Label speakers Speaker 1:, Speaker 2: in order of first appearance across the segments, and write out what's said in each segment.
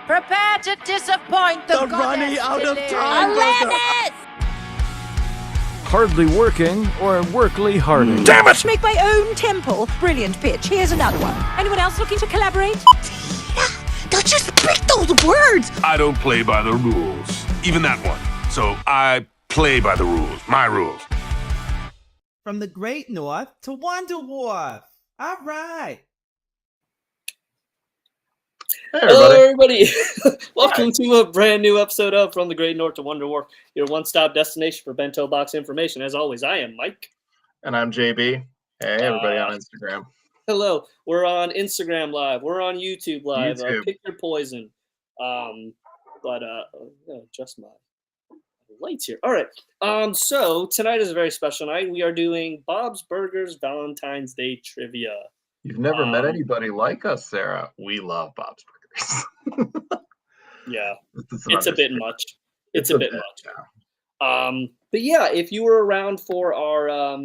Speaker 1: Prepare to disappoint the
Speaker 2: They're running out of
Speaker 1: goddess
Speaker 2: time,
Speaker 1: Lilith.
Speaker 3: Hardly working or workly harding.
Speaker 2: Damn it!
Speaker 4: Make my own temple. Brilliant pitch. Here's another one. Anyone else looking to collaborate?
Speaker 5: Don't you speak those words!
Speaker 6: I don't play by the rules. Even that one. So I play by the rules. My rules.
Speaker 2: From the Great North to Wonder Wharf. All right.
Speaker 7: Hey,
Speaker 8: Hello, everybody. Welcome to a brand new episode of From the Great North to Wonder Wharf, your one-stop destination for bento box information. As always, I am Mike.
Speaker 7: And I'm JB. Hey, everybody on Instagram.
Speaker 8: Hello. We're on Instagram Live. We're on YouTube Live. Pick your poison. Just my lights here. All right. So tonight is a very special night. We are doing Bob's Burgers Valentine's Day Trivia.
Speaker 7: You've never met anybody like us, Sarah. We love Bob's Burgers.
Speaker 8: Yeah, it's a bit much. It's a bit much.
Speaker 7: Yeah.
Speaker 8: But yeah, if you were around for our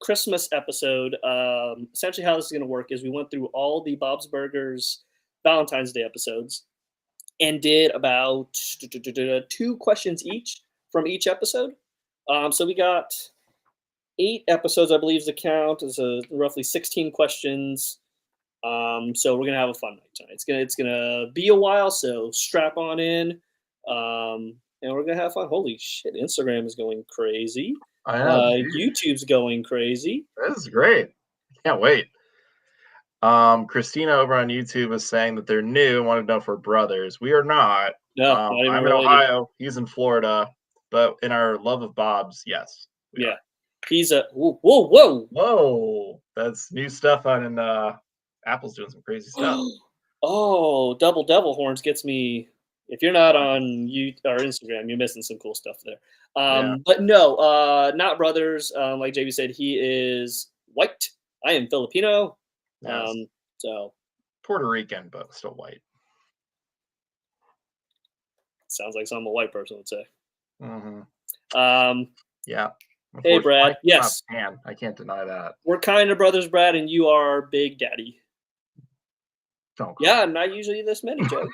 Speaker 8: Christmas episode, essentially how this is going to work is we went through all the Bob's Burgers Valentine's Day episodes and did about 2 questions each from each episode. So we got 8 episodes, I believe, is the count. It's roughly 16 questions. So we're gonna have a fun night tonight. It's gonna be a while, so strap on in, and we're gonna have fun. Holy shit! Instagram is going crazy.
Speaker 7: I know.
Speaker 8: YouTube's going crazy.
Speaker 7: This is great. Can't wait. Christina over on YouTube is saying that they're new and wanted to know if we're brothers. We are not.
Speaker 8: No,
Speaker 7: I'm
Speaker 8: not even
Speaker 7: in
Speaker 8: related.
Speaker 7: Ohio. He's in Florida. But in our love of Bob's, yes.
Speaker 8: Yeah. He's a whoa.
Speaker 7: Whoa. That's new stuff on in Apple's doing some crazy stuff.
Speaker 8: Oh, double devil horns gets me. If you're not on Instagram, you're missing some cool stuff there. But no, not brothers. Like JB said, he is white. I am Filipino.
Speaker 7: Yes.
Speaker 8: So
Speaker 7: Puerto Rican, but still white.
Speaker 8: sounds like something a white person would say.
Speaker 7: Mm-hmm.
Speaker 8: Hey,
Speaker 7: Yeah.
Speaker 8: Brad.
Speaker 7: Unfortunately,
Speaker 8: Yes.
Speaker 7: Man, I can't deny that.
Speaker 8: We're kind of brothers, Brad, and you are Big Daddy.
Speaker 7: Don't.
Speaker 8: Yeah, not usually this many, Joe.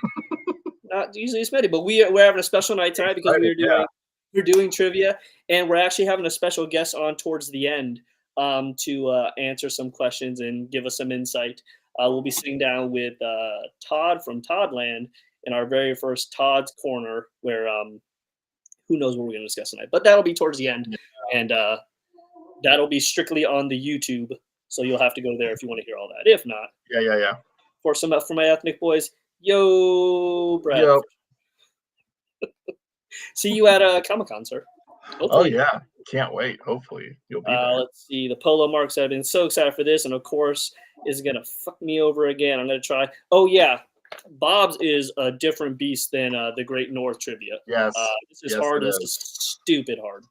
Speaker 8: Not usually this many, but we're having a special night tonight because we're doing trivia, and we're actually having a special guest on towards the end to answer some questions and give us some insight. We'll be sitting down with Todd from Toddland in our very first Todd's Corner, where who knows what we're going to discuss tonight, but that'll be towards the end, and that'll be strictly on the YouTube, so you'll have to go there if you want to hear all that. If not,
Speaker 7: Yeah.
Speaker 8: For my ethnic boys, yo, Brad.
Speaker 7: Yo.
Speaker 8: See you at Comic-Con, sir. Hopefully.
Speaker 7: Oh yeah, can't wait. Hopefully you'll be there.
Speaker 8: Let's see. The Polo Marks have been so excited for this, and of course is gonna fuck me over again. I'm gonna try. Oh yeah, Bob's is a different beast than the Great North trivia.
Speaker 7: Yes.
Speaker 8: This is hard. This is stupid hard.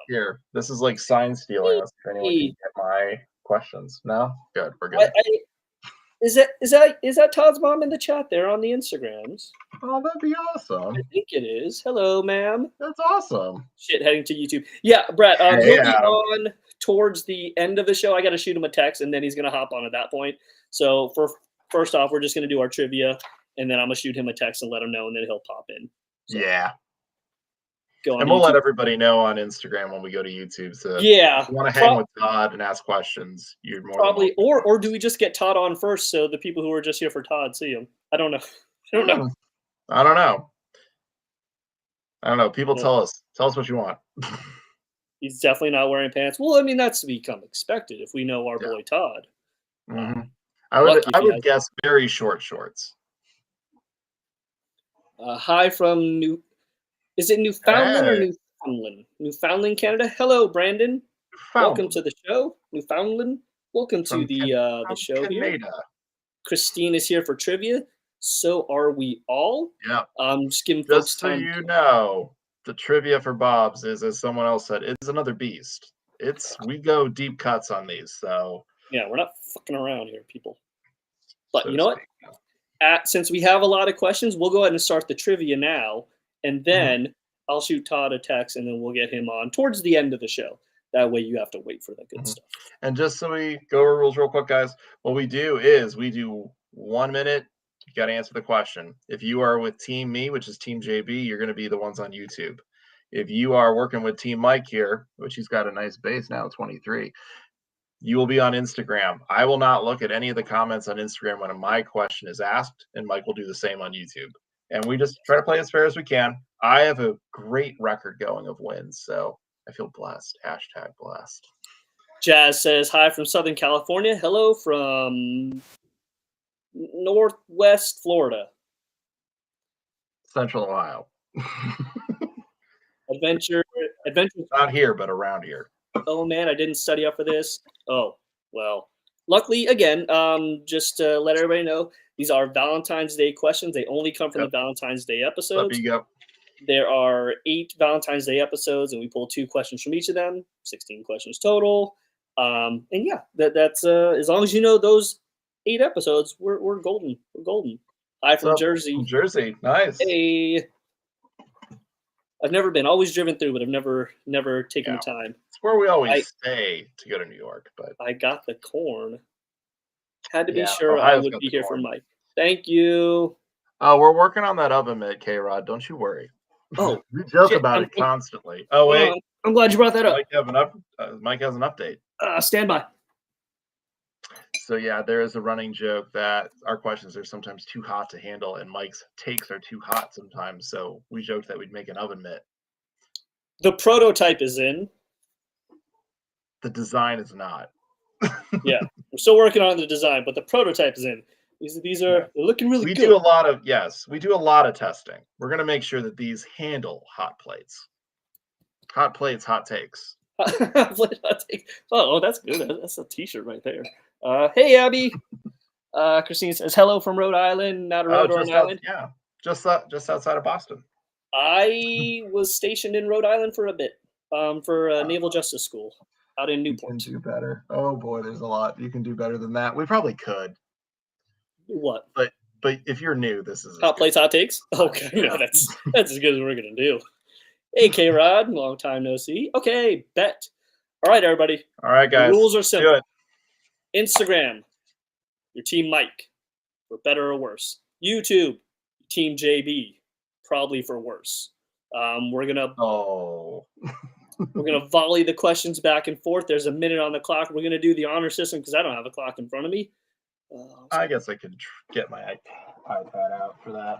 Speaker 7: Here, this is like sign stealing. If anyone can get my questions. No, good. We're good.
Speaker 8: Is that Todd's mom in the chat there on the Instagrams?
Speaker 7: Oh, that'd be awesome.
Speaker 8: I think it is. Hello, ma'am.
Speaker 7: That's awesome.
Speaker 8: Shit, heading to YouTube. Yeah, Brett,
Speaker 7: Hey,
Speaker 8: he'll be on towards the end of the show. I got to shoot him a text, and then he's going to hop on at that point. So first off, we're just going to do our trivia, and then I'm going to shoot him a text and let him know, and then he'll pop in. So,
Speaker 7: yeah.
Speaker 8: Go on
Speaker 7: And we'll
Speaker 8: YouTube.
Speaker 7: let everybody know on Instagram when we go to YouTube. So
Speaker 8: Yeah.
Speaker 7: if you want to hang with Todd and ask questions, you're more
Speaker 8: Probably,
Speaker 7: than welcome.
Speaker 8: or do we just get Todd on first so the people who are just here for Todd see him? I don't know.
Speaker 7: I don't know. People tell us what you want.
Speaker 8: He's definitely not wearing pants. Well, I mean, that's to become expected if we know our boy Todd.
Speaker 7: Mm-hmm. I would guess very short shorts.
Speaker 8: Hi from Is it Newfoundland or Newfoundland? Newfoundland, Canada. Hello, Brandon. Welcome to the show, Newfoundland. Welcome to the show here. Christine is here for trivia. So are we all.
Speaker 7: Yeah.
Speaker 8: Just giving folks
Speaker 7: Just so
Speaker 8: time.
Speaker 7: you know, the trivia for Bob's is, as someone else said, it's another beast. We go deep cuts on these, so
Speaker 8: Yeah, we're not fucking around here, people. But you know what? Since we have a lot of questions, we'll go ahead and start the trivia now, and then I'll shoot Todd a text, and then we'll get him on towards the end of the show. That way you have to wait for the good stuff.
Speaker 7: And just so we go over rules real quick, guys, what we do is we do 1 minute You got to answer the question. If you are with Team Me, which is Team JB, you're going to be the ones on YouTube. If you are working with Team Mike here, which he's got a nice base now, 23, you will be on Instagram. I will not look at any of the comments on Instagram when my question is asked, and Mike will do the same on YouTube. And we just try to play as fair as we can. I have a great record going of wins, so I feel blessed. Hashtag blessed.
Speaker 8: Jazz says, hi from Southern California. Hello from Northwest Florida.
Speaker 7: Central Ohio.
Speaker 8: Adventure.
Speaker 7: Not here, but around here.
Speaker 8: Oh, man, I didn't study up for this. Oh, well. Luckily, again, just to let everybody know, these are Valentine's Day questions. They only come from the Valentine's Day episodes.
Speaker 7: There you go.
Speaker 8: There are 8 Valentine's Day episodes, and we pull 2 questions from each of them, 16 questions total. And yeah, that's as long as you know those 8 episodes, we're golden. We're golden. Hi from Jersey.
Speaker 7: From Jersey, nice.
Speaker 8: Hey. I've never been, always driven through, but I've never taken the time.
Speaker 7: It's where we always stay to go to New York, but
Speaker 8: I got the corn. Had to be
Speaker 7: Yeah,
Speaker 8: sure
Speaker 7: Ohio's
Speaker 8: I would
Speaker 7: got
Speaker 8: be
Speaker 7: the
Speaker 8: here for
Speaker 7: corn.
Speaker 8: Mike. Thank you.
Speaker 7: we're working on that oven mitt, K-Rod. Don't you worry.
Speaker 8: Oh,
Speaker 7: We joke
Speaker 8: shit,
Speaker 7: about
Speaker 8: I'm-
Speaker 7: it constantly. Oh wait,
Speaker 8: I'm glad you brought that up.
Speaker 7: Mike has an update.
Speaker 8: Stand by.
Speaker 7: So yeah, there is a running joke that our questions are sometimes too hot to handle, and Mike's takes are too hot sometimes. So we joked that we'd make an oven mitt.
Speaker 8: The prototype is in.
Speaker 7: The design is not.
Speaker 8: Yeah, we're still working on the design, but the prototype is in. These are they're looking really
Speaker 7: We
Speaker 8: good.
Speaker 7: do a lot of testing. We're gonna make sure that these handle hot plates. Hot plates, hot takes.
Speaker 8: Oh, that's good. That's a T-shirt right there. Hey, Abby. Christine says hello from Rhode Island, not a road or an island.
Speaker 7: Just outside of Boston.
Speaker 8: I was stationed in Rhode Island for a bit, for Naval Justice School out in
Speaker 7: You
Speaker 8: Newport.
Speaker 7: can do better. Oh boy, there's a lot. You can do better than that. We probably could.
Speaker 8: What?
Speaker 7: But if you're new, this is
Speaker 8: Hot plates, hot takes? Okay, no, that's as good as we're gonna do. Hey, K-Rod, long time no see. Okay, bet. All right, everybody.
Speaker 7: All right, guys.
Speaker 8: The rules are
Speaker 7: Do
Speaker 8: simple.
Speaker 7: it.
Speaker 8: Instagram, your team Mike, for better or worse. YouTube, team JB, probably for worse. We're gonna volley the questions back and forth. There's a minute on the clock. We're gonna do the honor system because I don't have a clock in front of me.
Speaker 7: I guess I could get my iPad out for that.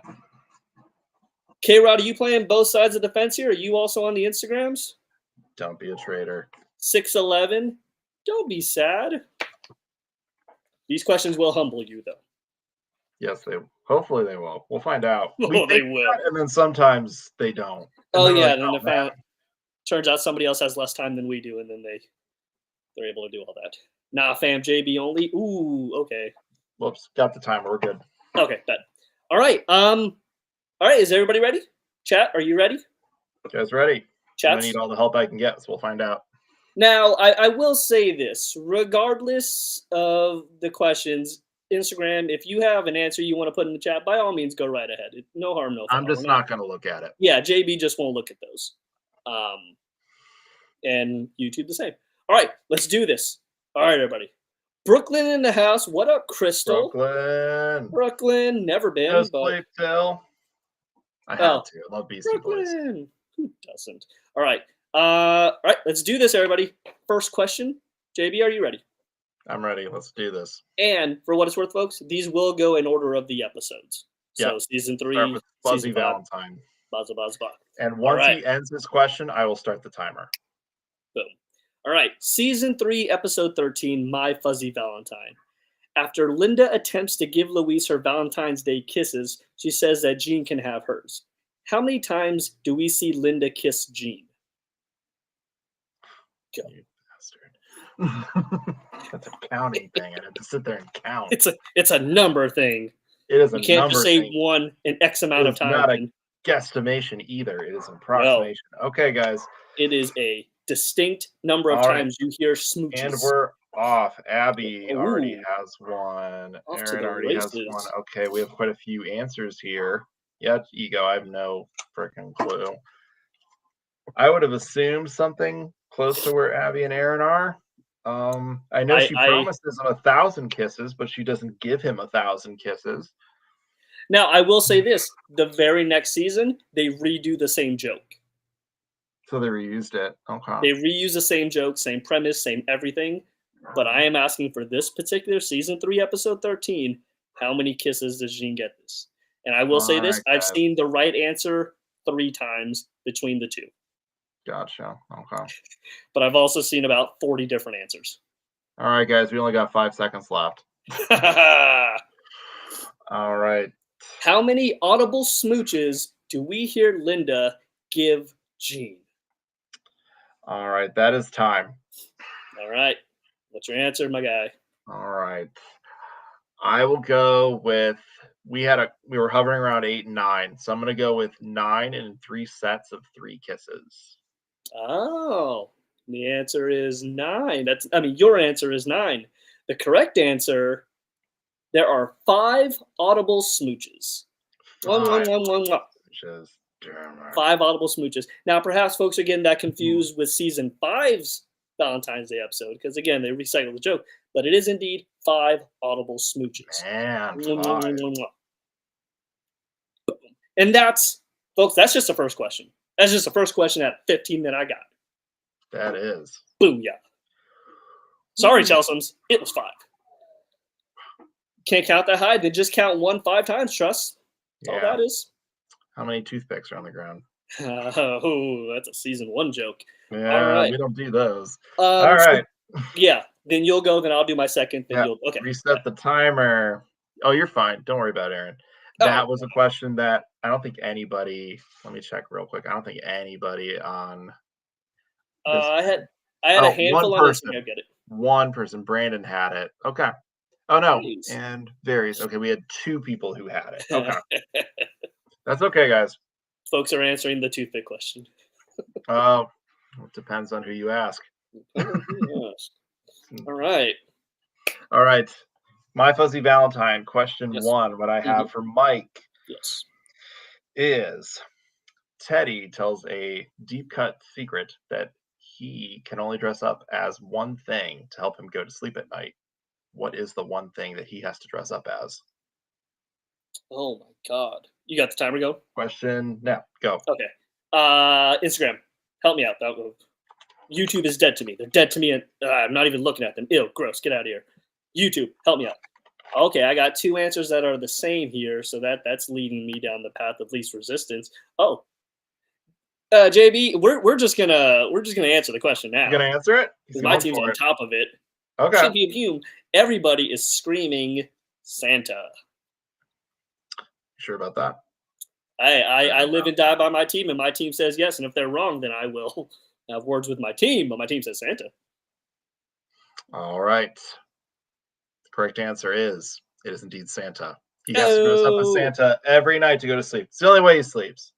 Speaker 8: K-Rod, are you playing both sides of the fence here? Are you also on the Instagrams?
Speaker 7: Don't be a traitor.
Speaker 8: 6'11". Don't be sad. These questions will humble you, though.
Speaker 7: Yes, hopefully they will. We'll find out.
Speaker 8: Oh,
Speaker 7: We
Speaker 8: they
Speaker 7: think
Speaker 8: will.
Speaker 7: that, and then sometimes they don't. And
Speaker 8: Oh
Speaker 7: then we're
Speaker 8: yeah,
Speaker 7: like,
Speaker 8: then
Speaker 7: "Oh,
Speaker 8: if
Speaker 7: man."
Speaker 8: turns out somebody else has less time than we do, and then they're able to do all that. Nah, fam, JB only. Ooh, okay.
Speaker 7: Whoops, got the timer. We're good.
Speaker 8: Okay, bet. All right. All right, is everybody ready? Chat, are you ready?
Speaker 7: You guys ready? I
Speaker 8: Chats?
Speaker 7: need all the help I can get, so we'll find out.
Speaker 8: Now, I will say this, regardless of the questions, Instagram, if you have an answer you want to put in the chat, by all means, go right ahead. No harm, no foul.
Speaker 7: I'm just
Speaker 8: We're
Speaker 7: not going to look at it.
Speaker 8: Yeah, JB just won't look at those. And YouTube the same. All right, let's do this. All right, everybody. Brooklyn in the house. What up, Crystal?
Speaker 7: Brooklyn.
Speaker 8: Never been.
Speaker 7: Just
Speaker 8: but
Speaker 7: sleep till. I have to. I love Beastie Boys.
Speaker 8: Brooklyn. Who doesn't? All right. Let's do this, everybody. First question. JB, are you ready?
Speaker 7: I'm ready. Let's do this.
Speaker 8: And for what it's worth, folks, these will go in order of the episodes. So
Speaker 7: Yeah.
Speaker 8: season 3,
Speaker 7: Start with Fuzzy
Speaker 8: season 5,
Speaker 7: Valentine.
Speaker 8: buzz, buzz, buzz.
Speaker 7: And once
Speaker 8: right.
Speaker 7: he ends his question, I will start the timer.
Speaker 8: Boom. All right. Season 3, episode 13, My Fuzzy Valentine. After Linda attempts to give Louise her Valentine's Day kisses, she says that Jean can have hers. How many times do we see Linda kiss Jean? Go.
Speaker 7: You bastard. That's a counting thing. I have to sit there and count.
Speaker 8: It's a number thing.
Speaker 7: It is a
Speaker 8: You can't
Speaker 7: number
Speaker 8: just say
Speaker 7: thing.
Speaker 8: one in X amount of
Speaker 7: It's
Speaker 8: time.
Speaker 7: not a
Speaker 8: and
Speaker 7: guesstimation either. It is an approximation. Okay, guys.
Speaker 8: it is a distinct number of
Speaker 7: All right.
Speaker 8: times you hear smooches.
Speaker 7: And we're off. Abby already
Speaker 8: Ooh.
Speaker 7: has one.
Speaker 8: Off to
Speaker 7: Aaron
Speaker 8: the
Speaker 7: already has
Speaker 8: races.
Speaker 7: one. Okay, we have quite a few answers here. Yeah, ego. I have no freaking clue. I would have assumed something close to where Abby and Aaron are. I know she promises him 1,000 kisses, but she doesn't give him 1,000 kisses.
Speaker 8: Now, I will say this: the very next season, they redo the same joke.
Speaker 7: So they reused it. Okay.
Speaker 8: They reuse the same joke, same premise, same everything. But I am asking for this particular season 3, episode 13. How many kisses does Jean get this? And I will say this:
Speaker 7: Alright,
Speaker 8: I've
Speaker 7: guys.
Speaker 8: seen the right answer 3 times between the 2,
Speaker 7: Gotcha. Okay.
Speaker 8: but I've also seen about 40 different answers.
Speaker 7: All right, guys. We only got 5 seconds left. All right.
Speaker 8: How many audible smooches do we hear Linda give Jean?
Speaker 7: All right. That is time.
Speaker 8: All right. What's your answer, my guy?
Speaker 7: All right. I will go with we were hovering around 8 and 9. So I'm gonna go with 9 and 3 sets of 3 kisses.
Speaker 8: Oh, the answer is 9. Your answer is 9. The correct answer, there are 5 audible smooches. Mwah, mwah,
Speaker 7: Five.
Speaker 8: mwah, mwah, mwah.
Speaker 7: Which is damn right.
Speaker 8: 5 audible smooches. Now, perhaps folks are getting that confused with season 5's Valentine's Day episode because, again, they recycled the joke. But it is indeed 5 audible smooches.
Speaker 7: Man,
Speaker 8: Mwah, mwah,
Speaker 7: 5.
Speaker 8: mwah, mwah, mwah. And that's, folks, that's just the first question. That's just the first question at 15 that I got.
Speaker 7: That is.
Speaker 8: Boom, yeah. Sorry, Chelseams. It was 5. Can't count that high. Then just count 1 5 times, trust. That's all that is.
Speaker 7: How many toothpicks are on the ground?
Speaker 8: Oh, that's a season 1 joke.
Speaker 7: Yeah,
Speaker 8: right.
Speaker 7: we don't do those. All right.
Speaker 8: Yeah, then you'll go, then I'll do my second, then
Speaker 7: Yeah,
Speaker 8: you'll okay.
Speaker 7: Reset the timer. Oh, you're fine. Don't worry about it, Aaron. That was a question that I don't think anybody. Let me check real quick. I don't think anybody on.
Speaker 8: I had a handful
Speaker 7: one
Speaker 8: on this.
Speaker 7: person.
Speaker 8: I get it.
Speaker 7: One person, Brandon, had it. Okay. Oh no,
Speaker 8: Nice.
Speaker 7: and various. Okay, we had 2 people who had it. Okay, that's okay, guys.
Speaker 8: Folks are answering the toothpick question.
Speaker 7: Oh, it depends on who you ask.
Speaker 8: Yes. All right.
Speaker 7: All right, my fuzzy Valentine question
Speaker 8: Yes.
Speaker 7: 1. What I have for Mike
Speaker 8: Yes.
Speaker 7: is Teddy tells a deep cut secret that he can only dress up as one thing to help him go to sleep at night. What is the one thing that he has to dress up as?
Speaker 8: Oh my God. You got the timer go?
Speaker 7: Question now. Go.
Speaker 8: Okay. Instagram. Help me out. YouTube is dead to me. They're dead to me, and I'm not even looking at them. Ew, gross. Get out of here. YouTube, help me out. Okay, I got 2 answers that are the same here, so that's leading me down the path of least resistance. Oh, JB, we're just gonna answer the question now.
Speaker 7: You gonna answer it?
Speaker 8: Because my team's on top of it.
Speaker 7: Okay.
Speaker 8: Should be of Hume. Everybody is screaming Santa.
Speaker 7: Sure about that?
Speaker 8: I live and die by my team, and my team says yes. And if they're wrong, then I will have words with my team. But my team says Santa.
Speaker 7: All right. The correct answer is it is indeed Santa. He has to dress up as Santa every night to go to sleep. It's the only way he sleeps.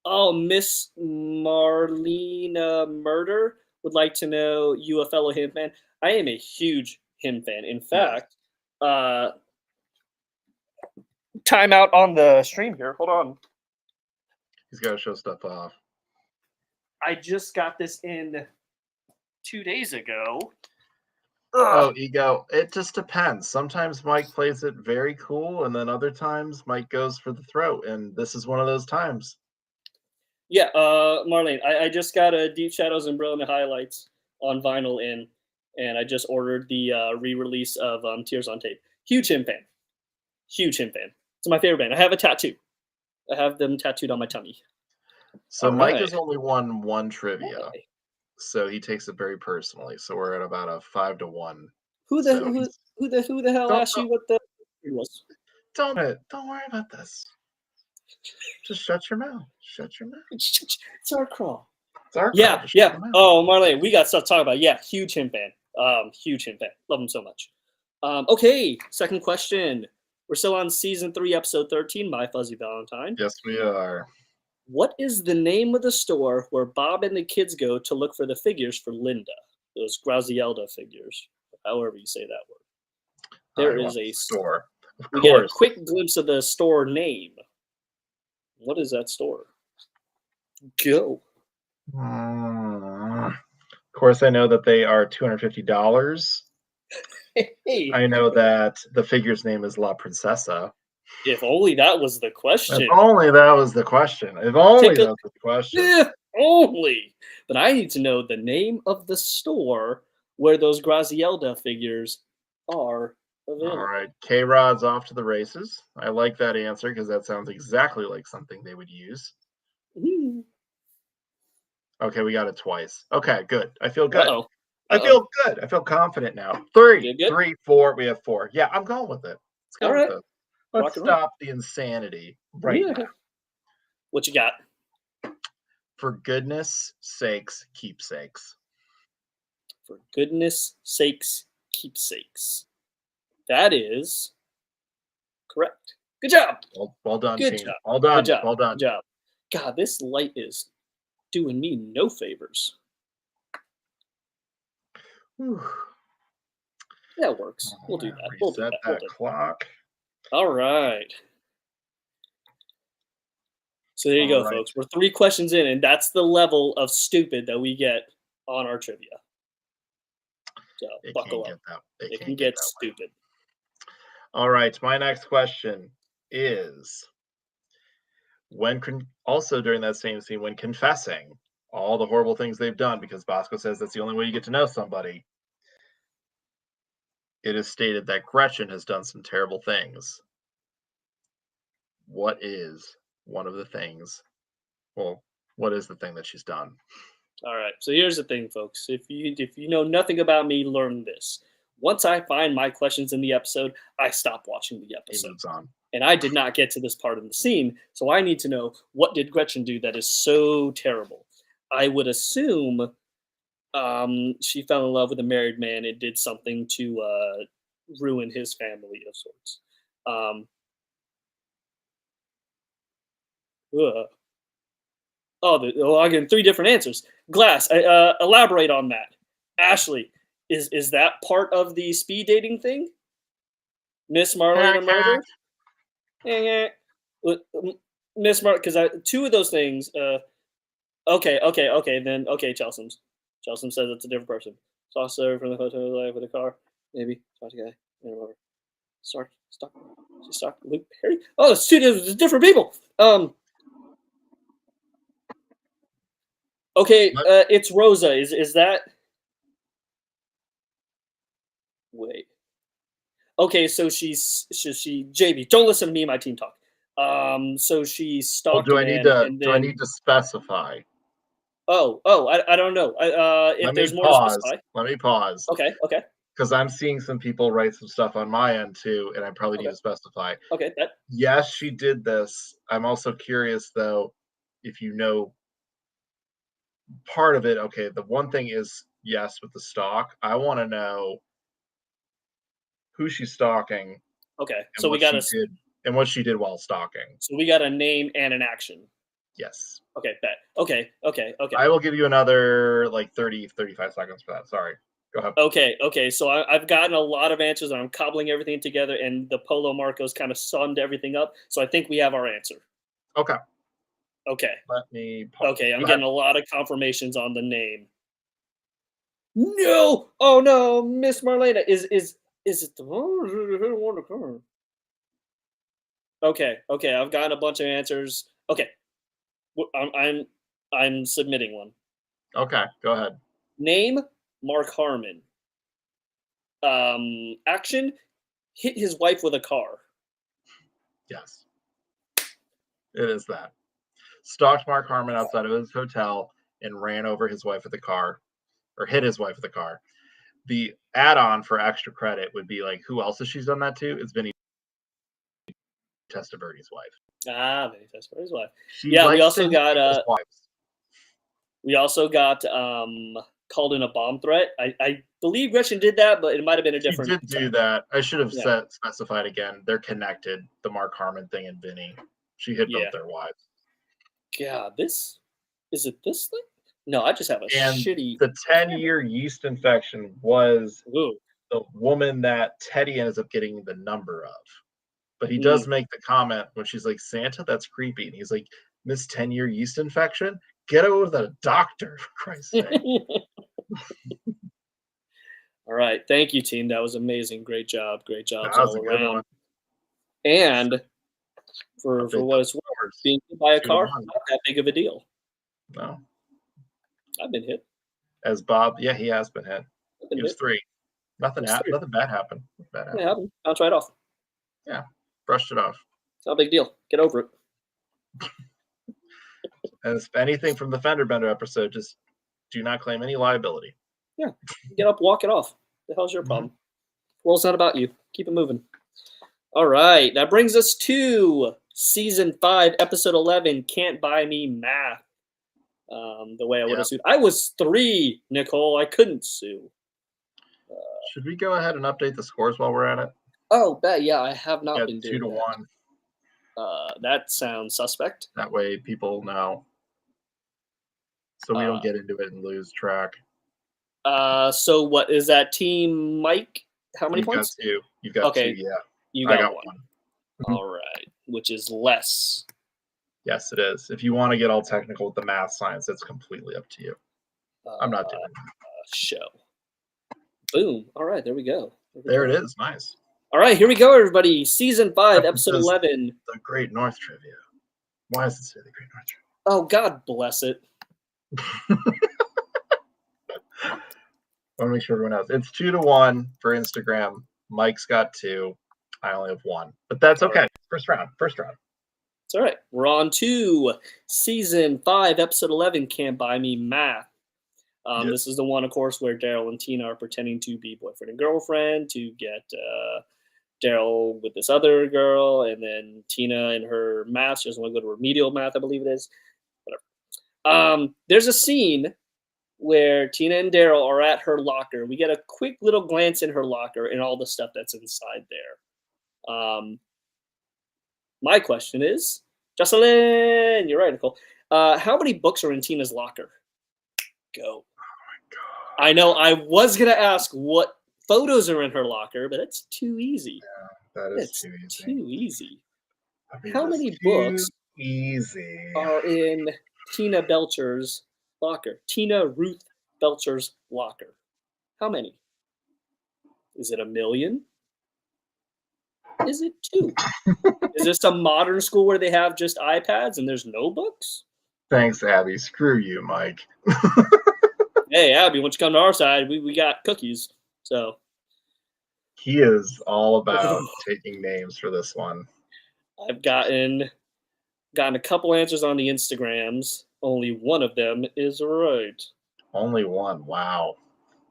Speaker 8: Oh, Miss Marlena Murder would like to know, you a fellow him fan? I am a huge him fan. In fact, time out on the stream here. Hold on.
Speaker 7: He's got to show stuff off.
Speaker 8: I just got this in 2 days ago.
Speaker 7: Oh, ego. It just depends. Sometimes Mike plays it very cool, and then other times Mike goes for the throat, and this is one of those times.
Speaker 8: Yeah, Marlene, I just got a Deep Shadows and Brilliant Highlights on vinyl in, and I just ordered the re-release of Tears on Tape. Huge him fan. Huge him fan. It's my favorite band. I have a tattoo. I have them tattooed on my tummy.
Speaker 7: So
Speaker 8: All
Speaker 7: Mike
Speaker 8: right.
Speaker 7: has only won 1 trivia,
Speaker 8: Okay.
Speaker 7: so he takes it very personally. So we're at about a 5-1.
Speaker 8: Who
Speaker 7: So
Speaker 8: the hell
Speaker 7: Don't-
Speaker 8: asked you what the was?
Speaker 7: Don't worry about this. Just shut your mouth. Shut your mouth.
Speaker 8: It's our crawl.
Speaker 7: It's our
Speaker 8: Yeah,
Speaker 7: call. Just shut
Speaker 8: yeah.
Speaker 7: your mouth.
Speaker 8: Oh, Marlene, we got stuff to talk about. Yeah, huge him fan. Huge him fan. Love him so much. Okay, second question. We're still on season 3, episode 13, My Fuzzy Valentine.
Speaker 7: Yes, we are.
Speaker 8: What is the name of the store where Bob and the kids go to look for the figures for Linda? Those Grazielda figures, however you say that word. There is a
Speaker 7: store. Of
Speaker 8: We get a
Speaker 7: course.
Speaker 8: quick glimpse of the store name. What is that store? Go.
Speaker 7: Of course, I know that they are $250.
Speaker 8: Hey.
Speaker 7: I know that the figure's name is La Princesa.
Speaker 8: If only that was the
Speaker 7: If
Speaker 8: question.
Speaker 7: only that was the question. If only
Speaker 8: Take a-
Speaker 7: that was the question.
Speaker 8: If only. But I need to know the name of the store where those Grazielda figures are available.
Speaker 7: All right, K-Rod's off to the races. I like that answer because that sounds exactly like something they would use.
Speaker 8: Ooh.
Speaker 7: Okay, we got it twice. Okay, good. I feel good.
Speaker 8: Uh-oh.
Speaker 7: I feel good. I feel confident now. Three,
Speaker 8: Good.
Speaker 7: 3, 4. We have 4. Yeah, I'm going with it. Let's go
Speaker 8: All
Speaker 7: with
Speaker 8: right.
Speaker 7: this. Let's
Speaker 8: Rock and roll.
Speaker 7: stop the insanity right
Speaker 8: Yeah.
Speaker 7: now.
Speaker 8: What you got?
Speaker 7: For goodness sakes, keepsakes.
Speaker 8: For goodness sakes, keepsakes. That is correct. Good job.
Speaker 7: Well done,
Speaker 8: Good
Speaker 7: team.
Speaker 8: job.
Speaker 7: Well done.
Speaker 8: Good job.
Speaker 7: Well done.
Speaker 8: Good job. God, this light is doing me no favors.
Speaker 7: Whew.
Speaker 8: That works. We'll do that. We'll do
Speaker 7: Reset
Speaker 8: that. We'll
Speaker 7: that
Speaker 8: do that.
Speaker 7: clock.
Speaker 8: All right. So there you
Speaker 7: All
Speaker 8: go,
Speaker 7: right.
Speaker 8: folks. We're 3 questions in, and that's the level of stupid that we get on our trivia. So
Speaker 7: It
Speaker 8: buckle
Speaker 7: can't
Speaker 8: up.
Speaker 7: get that.
Speaker 8: It
Speaker 7: can't
Speaker 8: can
Speaker 7: get
Speaker 8: get
Speaker 7: that way.
Speaker 8: stupid.
Speaker 7: All right. My next question is also during that same scene, when confessing all the horrible things they've done, because Bosco says that's the only way you get to know somebody, it is stated that Gretchen has done some terrible things. What is one of the things? Well, what is the thing that she's done?
Speaker 8: All right. So here's the thing, folks. If you know nothing about me, learn this. Once I find my questions in the episode, I stop watching the
Speaker 7: He
Speaker 8: episode.
Speaker 7: moves on.
Speaker 8: And I did not get to this part of the scene, so I need to know, what did Gretchen do that is so terrible? I would assume she fell in love with a married man and did something to ruin his family of sorts. I get 3 different answers. Glass, elaborate on that. Ashley, is that part of the speed dating thing? Miss Marlena murder? Miss Mark, because 2 of those things. Okay. Then Chelsea says it's a different person. Saw Sarah from the hotel life with a car. Maybe talk to guy. I don't remember. Stop. She stalked Luke Perry. Oh, it's 2 different people. Okay, it's Rosa. Is that? Wait. Okay, so she JB. Don't listen to me and my team talk. So she
Speaker 7: Well,
Speaker 8: stalked
Speaker 7: do
Speaker 8: a
Speaker 7: I need
Speaker 8: man,
Speaker 7: to?
Speaker 8: and
Speaker 7: Do I
Speaker 8: then
Speaker 7: need to specify?
Speaker 8: I don't know. If
Speaker 7: Let me
Speaker 8: there's more to
Speaker 7: pause.
Speaker 8: specify.
Speaker 7: Let me pause.
Speaker 8: Okay.
Speaker 7: Because I'm seeing some people write some stuff on my end too, and I probably need
Speaker 8: Okay.
Speaker 7: to specify.
Speaker 8: Okay.
Speaker 7: Yes, she did this. I'm also curious though, if you know part of it. Okay, the one thing is yes with the stalk. I want to know who she's stalking
Speaker 8: Okay.
Speaker 7: and
Speaker 8: So
Speaker 7: what she did while stalking.
Speaker 8: we got a name and an action.
Speaker 7: Yes.
Speaker 8: Okay. Bet. Okay.
Speaker 7: I will give you another like 30, 35 seconds for that. Sorry. Go ahead.
Speaker 8: Okay. So I've gotten a lot of answers, and I'm cobbling everything together, and the Polo Marcos kind of summed everything up. So I think we have our answer.
Speaker 7: Okay.
Speaker 8: Okay.
Speaker 7: Let me pause.
Speaker 8: Okay. I'm
Speaker 7: Go
Speaker 8: getting
Speaker 7: ahead.
Speaker 8: a lot of confirmations on the name. No! Oh no, Miss Marlena. Is it the one? Okay. I've gotten a bunch of answers. Okay. I'm submitting one.
Speaker 7: Okay, go ahead.
Speaker 8: Name, Mark Harmon. Action, hit his wife with a car.
Speaker 7: Yes. It is that. Stalked Mark Harmon outside of his hotel and ran over his wife with a car, or hit his wife with a car. The add-on for extra credit would be like, who else has she done that to? It's Vinny Testaverde's wife.
Speaker 8: Vinny Testaverde's wife.
Speaker 7: She
Speaker 8: Yeah, we
Speaker 7: likes
Speaker 8: also
Speaker 7: to hit
Speaker 8: got
Speaker 7: people's wives.
Speaker 8: we also got called in a bomb threat. I believe Gretchen did that, but it might have been a
Speaker 7: She
Speaker 8: different.
Speaker 7: did do that. I should have
Speaker 8: Yeah.
Speaker 7: specified again. They're connected. The Mark Harmon thing and Vinny. She hit both their wives.
Speaker 8: God, is it this thing? No, I just have a
Speaker 7: And
Speaker 8: shitty.
Speaker 7: the 10-year yeast infection was
Speaker 8: Ooh.
Speaker 7: the woman that Teddy ends up getting the number of. But he does make the comment when she's like, Santa, that's creepy. And he's like, Miss 10-year yeast infection? Get her to the doctor, for Christ's sake.
Speaker 8: All right. Thank you, team. That was amazing. Great job.
Speaker 7: That was
Speaker 8: all
Speaker 7: a good
Speaker 8: around.
Speaker 7: one.
Speaker 8: And For
Speaker 7: big
Speaker 8: what it's worth,
Speaker 7: numbers.
Speaker 8: being hit by a
Speaker 7: 2 to
Speaker 8: car,
Speaker 7: 1.
Speaker 8: not that big of a deal.
Speaker 7: No.
Speaker 8: I've been hit.
Speaker 7: As Bob, yeah, he has been hit.
Speaker 8: I've been
Speaker 7: He was
Speaker 8: hit.
Speaker 7: 3. Nothing
Speaker 8: It was 3.
Speaker 7: Nothing bad happened.
Speaker 8: It happened. Bounce right off.
Speaker 7: Yeah, brushed it off.
Speaker 8: It's not a big deal. Get over it.
Speaker 7: And if anything from the Fender Bender episode, just do not claim any liability.
Speaker 8: Yeah. Get up, walk it off. The hell's your problem? Well, it's not about you. Keep it moving. All right. That brings us to season 5, episode 11. Can't Buy Me Math. The way I would have sued. I was 3, Nicole. I couldn't sue.
Speaker 7: Should we go ahead and update the scores while we're at it?
Speaker 8: Oh, bet. Yeah, I have not been doing
Speaker 7: 2 to
Speaker 8: that.
Speaker 7: 1.
Speaker 8: That sounds suspect.
Speaker 7: That way people know. So we don't get into it and lose track.
Speaker 8: So what is that, Team Mike? How many
Speaker 7: You've
Speaker 8: points?
Speaker 7: got 2. You've got 2, yeah.
Speaker 8: You
Speaker 7: I
Speaker 8: got
Speaker 7: got
Speaker 8: 1.
Speaker 7: 1.
Speaker 8: All right, which is less.
Speaker 7: Yes, it is. If you want to get all technical with the math science, it's completely up to you. I'm not doing it.
Speaker 8: Show. Boom. All right, there we go.
Speaker 7: There it is. Nice.
Speaker 8: All right, here we go, everybody. Season 5,
Speaker 7: That
Speaker 8: episode
Speaker 7: says
Speaker 8: 11.
Speaker 7: The Great North Trivia. Why does it say the Great North Trivia?
Speaker 8: Oh, God bless it.
Speaker 7: I want to make sure everyone knows. It's 2 to 1 for Instagram. Mike's got 2. I only have 1. But that's okay.
Speaker 8: Right.
Speaker 7: First round.
Speaker 8: It's all right. We're on to season 5, episode 11, Can't Buy Me Math.
Speaker 7: Yes.
Speaker 8: This is the one, of course, where Daryl and Tina are pretending to be boyfriend and girlfriend to get Daryl with this other girl, and then Tina in her math. She doesn't want to go to remedial math, I believe it is. Whatever. There's a scene where Tina and Daryl are at her locker. We get a quick little glance in her locker and all the stuff that's inside there. My question is, Jocelyn, you're right, Nicole. How many books are in Tina's locker? Go. I know I was going to ask what photos are in her locker, but that's too easy.
Speaker 7: Yeah, that is too easy.
Speaker 8: Too easy.
Speaker 7: I mean,
Speaker 8: How
Speaker 7: that's
Speaker 8: many
Speaker 7: too
Speaker 8: books
Speaker 7: easy.
Speaker 8: are in Tina Belcher's locker? Tina Ruth Belcher's locker. How many? Is it 1 million? Is it 2? Is this a modern school where they have just iPads and there's no books?
Speaker 7: Thanks, Abby. Screw you, Mike.
Speaker 8: Hey, Abby, once you come to our side, we got cookies. So
Speaker 7: He is all about taking names for this one.
Speaker 8: I've gotten a couple answers on the Instagrams. Only one of them is right.
Speaker 7: Only 1. Wow.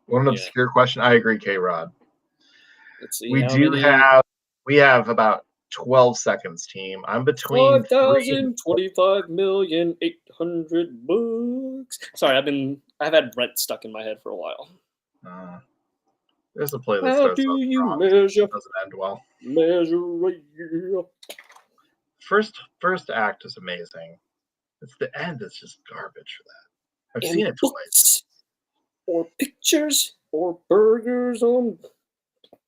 Speaker 7: What an
Speaker 8: Yeah.
Speaker 7: obscure question. I agree, K-Rod.
Speaker 8: Let's see.
Speaker 7: We have about 12 seconds, team. I'm between
Speaker 8: 5,025,800 books. Sorry, I've had Brent stuck in my head for a while.
Speaker 7: There's a playlist.
Speaker 8: How do you measure?
Speaker 7: It doesn't end well.
Speaker 8: Measure a year.
Speaker 7: First act is amazing. It's the end that's just garbage for that. I've seen it twice.
Speaker 8: Books, or pictures, or burgers on.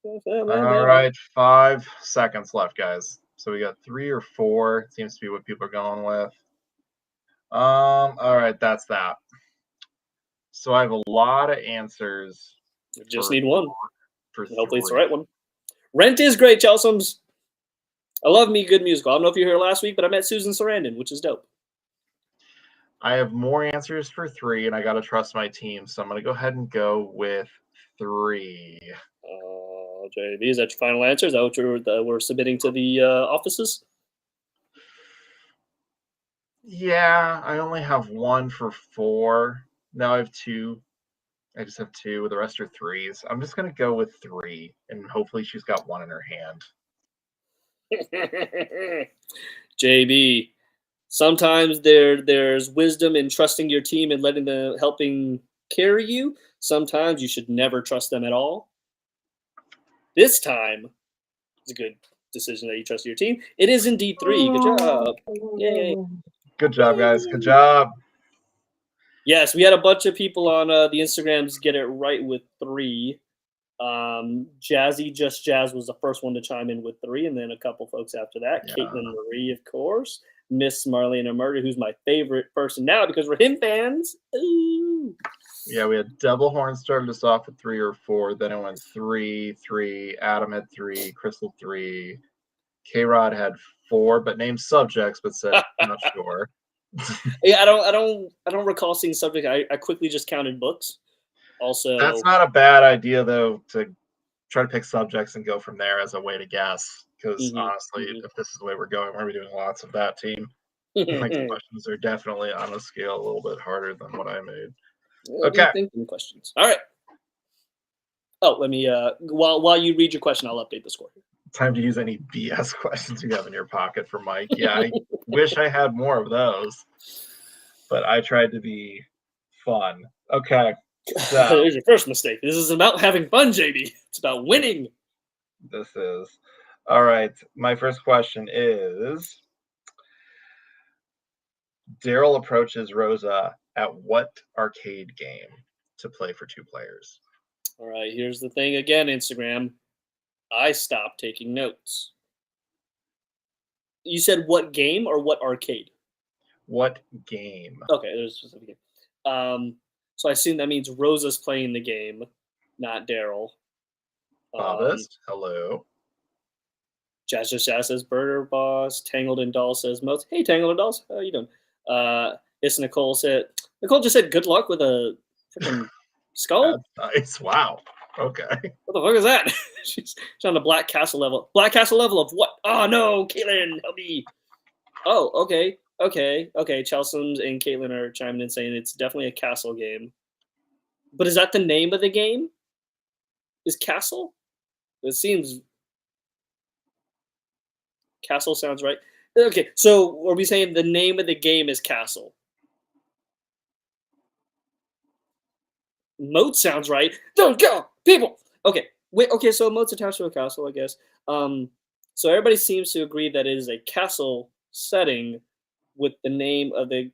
Speaker 7: All right, 5 seconds left, guys. So we got 3 or 4. It seems to be what people are going with. All right, that's that. So I have a lot of answers.
Speaker 8: We just need one. Hopefully it's the
Speaker 7: 3.
Speaker 8: right one. Rent is great, Chelseams. I love me good musical. I don't know if you were here last week, but I met Susan Sarandon, which is dope.
Speaker 7: I have more answers for 3, and I got to trust my team. So I'm going to go ahead and go with 3.
Speaker 8: JB, is that your final answer? Is that what we're submitting to the offices?
Speaker 7: Yeah, I only have 1 for 4. Now I have 2. I just have 2. The rest are 3s. I'm just going to go with 3, and hopefully she's got 1 in her hand.
Speaker 8: JB, sometimes there's wisdom in trusting your team and letting them helping carry you. Sometimes you should never trust them at all. This time, it's a good decision that you trust your team. It is indeed 3. Good job. Yay.
Speaker 7: Good job, guys. Good job.
Speaker 8: Yes, we had a bunch of people on the Instagrams get it right with 3. Jazzy Just Jazz was the first one to chime in with 3, and then a couple folks after that.
Speaker 7: Yeah.
Speaker 8: Caitlin Marie, of course. Miss Marlena Murray, who's my favorite person now because we're him fans. Ooh.
Speaker 7: Yeah, we had Double Horn started us off at 3 or 4. Then it went 3, 3. Adam had 3. Crystal 3. K-Rod had 4, but named subjects, but said not sure.
Speaker 8: Yeah, I don't recall seeing subject. I quickly just counted books. Also,
Speaker 7: That's not a bad idea though, to try to pick subjects and go from there as a way to guess. Because honestly, if this is the way we're going, we're gonna be doing lots of that team. My questions are definitely on a scale a little bit harder than what I made.
Speaker 8: What do you think in questions? All right. Oh, let me while you read your question, I'll update the score.
Speaker 7: Time to use any BS questions you have in your pocket for Mike. Yeah, I wish I had more of those, but I tried to be fun. Okay. So
Speaker 8: There's your first mistake. This is about having fun, JB. It's about winning.
Speaker 7: this is all right. My first question is: Daryl approaches Rosa at what arcade game to play for 2 players?
Speaker 8: All right, here's the thing again, Instagram. I stopped taking notes. You said what game or what arcade?
Speaker 7: What game?
Speaker 8: Okay, there's a specific game. So I assume that means Rosa's playing the game, not Daryl.
Speaker 7: Bobbist, hello.
Speaker 8: Jazz says Burger Boss. Tangled and Doll says Moats. Hey, Tangled and Dolls, how you doing? It's Nicole just said good luck with a freaking skull.
Speaker 7: That's nice. Wow. Okay.
Speaker 8: What the fuck is that? She's on the Black Castle level. Black Castle level of what? Oh no, Caitlin, help me. Oh, okay. Chelsea's and Caitlin are chiming in saying it's definitely a castle game. But is that the name of the game? Is Castle? It seems Castle sounds right. Okay, so are we saying the name of the game is Castle? Moat sounds right. Don't go, people. Okay, wait. Okay, so Moat's attached to a castle, I guess. So everybody seems to agree that it is a castle setting with the name of the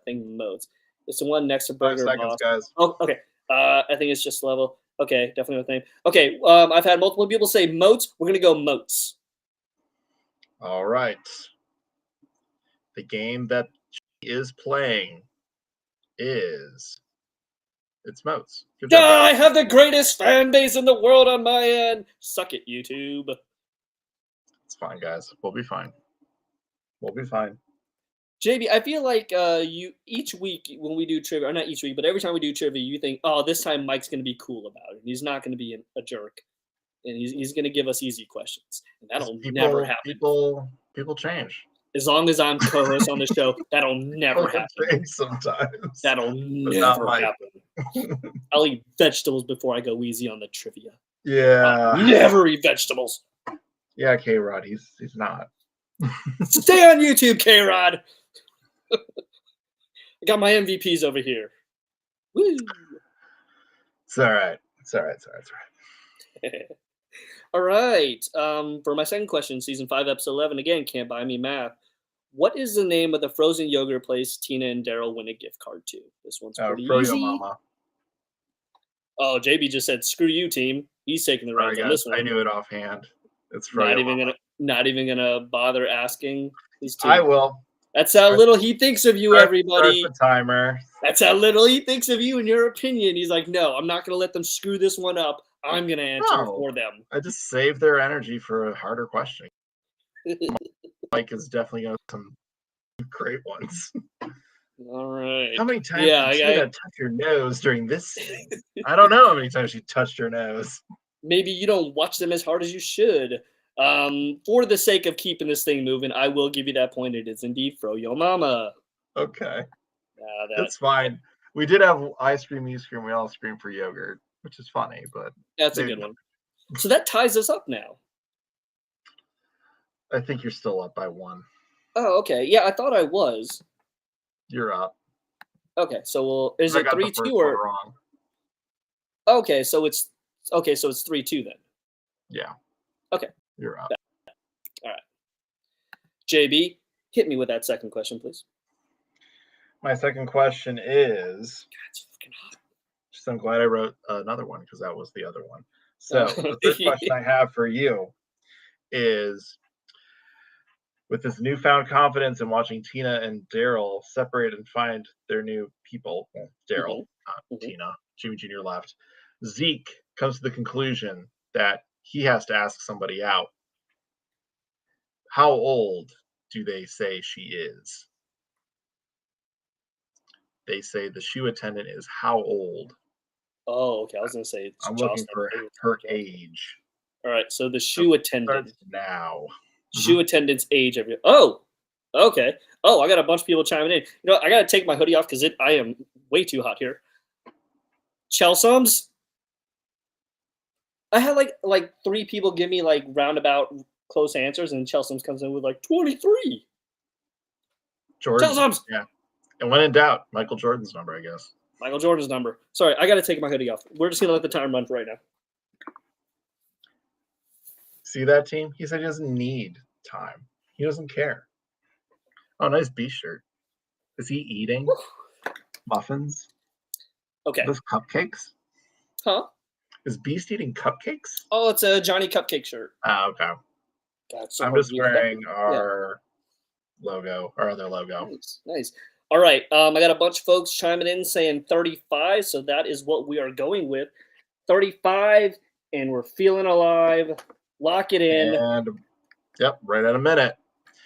Speaker 8: thing. Moats. It's the one next to Burger
Speaker 7: 5 seconds,
Speaker 8: Boss.
Speaker 7: guys.
Speaker 8: Oh, okay. I think it's just level. Okay, definitely with name. Okay, I've had multiple people say Moats. We're gonna go Moats.
Speaker 7: All right. The game that she is playing is it's Moats. Good job,
Speaker 8: I
Speaker 7: guys.
Speaker 8: have the greatest fan base in the world on my end. Suck it, YouTube.
Speaker 7: It's fine, guys. We'll be fine. We'll be fine.
Speaker 8: JB, I feel like you each week when we do trivia, or not each week, but every time we do trivia, you think, oh, this time Mike's going to be cool about it. He's not going to be a jerk, and he's going to give us easy questions, and that'll never happen.
Speaker 7: People change.
Speaker 8: As long as I'm co-host on the show, that'll never happen.
Speaker 7: Change sometimes.
Speaker 8: That'll never happen. I'll eat vegetables before I go easy on the trivia.
Speaker 7: Yeah.
Speaker 8: I'll never eat vegetables.
Speaker 7: Yeah, K-Rod, he's not.
Speaker 8: Stay on YouTube, K-Rod. I got my MVPs over here. Woo!
Speaker 7: It's all right.
Speaker 8: All right. For my second question, season 5, episode 11. Again, Can't Buy Me Math. What is the name of the frozen yogurt place Tina and Daryl win a gift card to? This one's pretty easy.
Speaker 7: Mama.
Speaker 8: Oh, JB just said, "Screw you, team." He's taking the reins on this one.
Speaker 7: I knew it offhand. It's
Speaker 8: not even gonna bother asking.
Speaker 7: I will.
Speaker 8: That's how little he thinks of you, everybody.
Speaker 7: Start the timer.
Speaker 8: That's how little he thinks of you and your opinion. He's like, no, I'm not going to let them screw this one up. I'm going to answer for them.
Speaker 7: I just save their energy for a harder question. Mike is definitely going to have some great ones.
Speaker 8: All right.
Speaker 7: How many times did Tina touch your nose during this scene? I don't know how many times she touched your nose.
Speaker 8: Maybe you don't watch them as hard as you should. For the sake of keeping this thing moving, I will give you that point. It is indeed Fro Yo Mama.
Speaker 7: Okay. That's fine. We did have I scream, you scream, we all scream for yogurt, which is funny, but
Speaker 8: that's a good one. So that ties us up now.
Speaker 7: I think you're still up by 1.
Speaker 8: Oh, okay. Yeah, I thought I was.
Speaker 7: You're up.
Speaker 8: Okay, so is it 3-2 or
Speaker 7: wrong?
Speaker 8: Okay, so it's 3-2 then.
Speaker 7: Yeah.
Speaker 8: Okay.
Speaker 7: You're up.
Speaker 8: All right. JB, hit me with that second question, please.
Speaker 7: My second question is...
Speaker 8: God, it's fucking hot.
Speaker 7: Just I'm glad I wrote another one because that was the other one. So the first question I have for you is, with this newfound confidence in watching Tina and Daryl separate and find their new people, well, Daryl, not Tina, Jimmy Jr. left, Zeke comes to the conclusion that he has to ask somebody out. How old do they say she is? They say the shoe attendant is how old?
Speaker 8: Oh, okay. I was gonna say it's
Speaker 7: I'm looking
Speaker 8: Jocelyn.
Speaker 7: for her age.
Speaker 8: All right. So the shoe attendant.
Speaker 7: Starts now.
Speaker 8: Shoe attendant's age. Oh, okay. Oh, I got a bunch of people chiming in. You know, I gotta take my hoodie off because I am way too hot here. Chelsea's. I had like 3 people give me like roundabout close answers, and Chelsea's comes in with like 23.
Speaker 7: Jordan.
Speaker 8: Chelsea's.
Speaker 7: Yeah. And when in doubt, Michael Jordan's number, I guess.
Speaker 8: Michael Jordan's number. Sorry, I gotta take my hoodie off. We're just gonna let the time run for right now.
Speaker 7: See that, team? He said he doesn't need time. He doesn't care. Oh, nice Beast shirt. Is he eating muffins?
Speaker 8: Okay.
Speaker 7: Are those cupcakes?
Speaker 8: Huh?
Speaker 7: Is Beast eating cupcakes?
Speaker 8: Oh, it's a Johnny Cupcake shirt.
Speaker 7: Oh, okay.
Speaker 8: God, so
Speaker 7: I'm
Speaker 8: hard
Speaker 7: just
Speaker 8: to read that.
Speaker 7: wearing our logo, our other logo.
Speaker 8: Nice, nice. All right, I got a bunch of folks chiming in saying 35, so that is what we are going with. 35, and we're feeling alive. Lock it in.
Speaker 7: And, yep, right at a minute.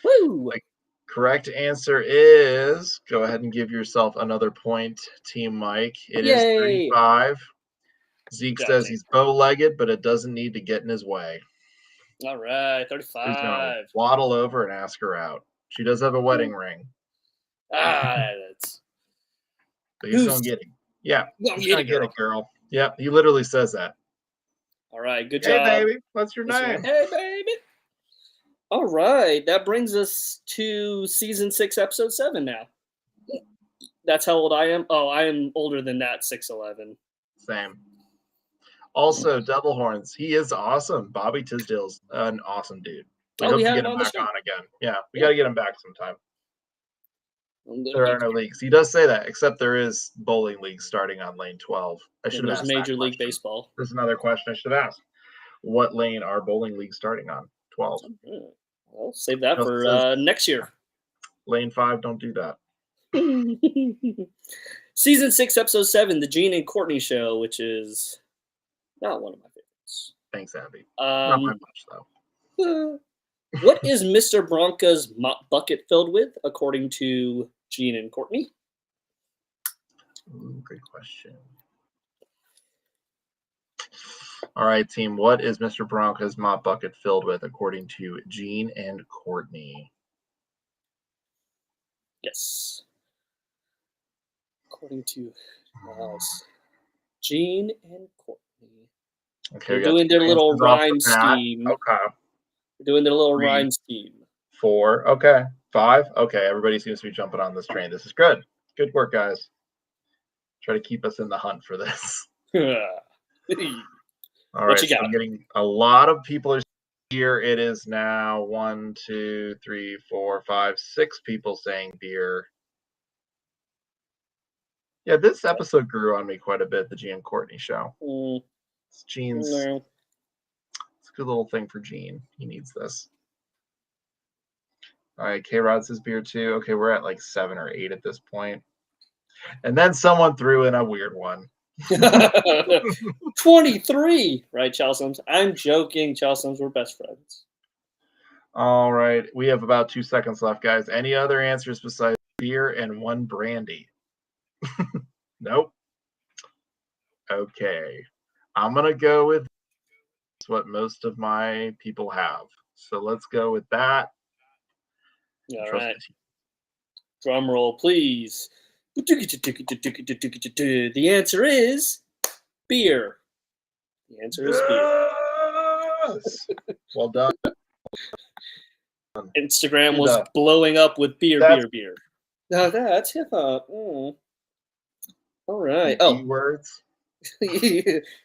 Speaker 8: Woo!
Speaker 7: Like, correct answer is, go ahead and give yourself another point, Team Mike. It is
Speaker 8: Yay!
Speaker 7: 35. Zeke
Speaker 8: Good job,
Speaker 7: says
Speaker 8: Zeke.
Speaker 7: he's bow-legged, but it doesn't need to get in his way.
Speaker 8: All right,
Speaker 7: He's going to
Speaker 8: 35.
Speaker 7: waddle over and ask her out. She does have a wedding ring.
Speaker 8: That's
Speaker 7: So he's going to get it. Yeah,
Speaker 8: Gonna
Speaker 7: he's
Speaker 8: get
Speaker 7: going
Speaker 8: it,
Speaker 7: to get it, girl. Yeah, he literally says that.
Speaker 8: all right. Good
Speaker 7: Hey,
Speaker 8: job.
Speaker 7: baby, what's your
Speaker 8: Listen,
Speaker 7: name?
Speaker 8: Hey, baby. All right, that brings us to season 6, episode 7 now. That's how old I am. Oh, I am older than that, 6'11".
Speaker 7: Same. Also, Double Horns. He is awesome. Bobby Tisdale's an awesome dude. We hope
Speaker 8: we
Speaker 7: to
Speaker 8: had
Speaker 7: get
Speaker 8: him
Speaker 7: him
Speaker 8: on the
Speaker 7: back
Speaker 8: show.
Speaker 7: on again. Yeah, we got to get him back sometime.
Speaker 8: I'm gonna
Speaker 7: There are
Speaker 8: get
Speaker 7: no
Speaker 8: you.
Speaker 7: leagues. He does say that, except there is bowling leagues starting on lane 12. I should
Speaker 8: And
Speaker 7: have
Speaker 8: there's
Speaker 7: asked that
Speaker 8: Major League
Speaker 7: question.
Speaker 8: Baseball.
Speaker 7: There's another question I should have asked. What lane are bowling leagues starting on? 12.
Speaker 8: Well, save that
Speaker 7: No, it
Speaker 8: for
Speaker 7: says-
Speaker 8: next year.
Speaker 7: Lane 5, don't do that.
Speaker 8: Season 6, episode 7, the Gene and Courtney show, which is not one of my favorites.
Speaker 7: Thanks, Abby. Not by
Speaker 8: Um,
Speaker 7: much, though.
Speaker 8: what is Mr. Bronca's mop bucket filled with, according to Gene and Courtney?
Speaker 7: Ooh, good question. All right, team. What is Mr. Bronca's mop bucket filled with, according to Gene and Courtney?
Speaker 8: Yes. According to Gene and Courtney.
Speaker 7: Okay,
Speaker 8: They're
Speaker 7: we got
Speaker 8: doing their
Speaker 7: two
Speaker 8: little
Speaker 7: answers off the
Speaker 8: rhyme
Speaker 7: bat.
Speaker 8: scheme.
Speaker 7: Okay.
Speaker 8: They're doing their little
Speaker 7: 3,
Speaker 8: rhyme scheme.
Speaker 7: 4. Okay. 5. Okay. Everybody seems to be jumping on this train. This is good. Good work, guys. Try to keep us in the hunt for this. All right.
Speaker 8: you
Speaker 7: So
Speaker 8: got?
Speaker 7: I'm getting a lot of people are here. It is now 1, 2, 3, 4, 5, 6 people saying beer. Yeah, this episode grew on me quite a bit, the Gene and Courtney show. It's Gene's.
Speaker 8: No.
Speaker 7: It's a good little thing for Gene. He needs this. All right, K-Rod says beer too. Okay, we're at like 7 or 8 at this point. And then someone threw in a weird one.
Speaker 8: 23, right, Chelsea's? I'm joking, Chelsea's. We're best friends.
Speaker 7: All right, we have about 2 seconds left, guys. Any other answers besides beer and 1 brandy? Nope. Okay, I'm gonna go with what most of my people have. So let's go with that.
Speaker 8: All
Speaker 7: Trust
Speaker 8: right.
Speaker 7: me.
Speaker 8: Drum roll, please. The answer is beer. The answer is beer.
Speaker 7: Yes! Well done.
Speaker 8: Instagram was
Speaker 7: Yeah.
Speaker 8: blowing up with beer,
Speaker 7: That's-
Speaker 8: beer. Now that's hip hop. All right. Oh,
Speaker 7: Keywords.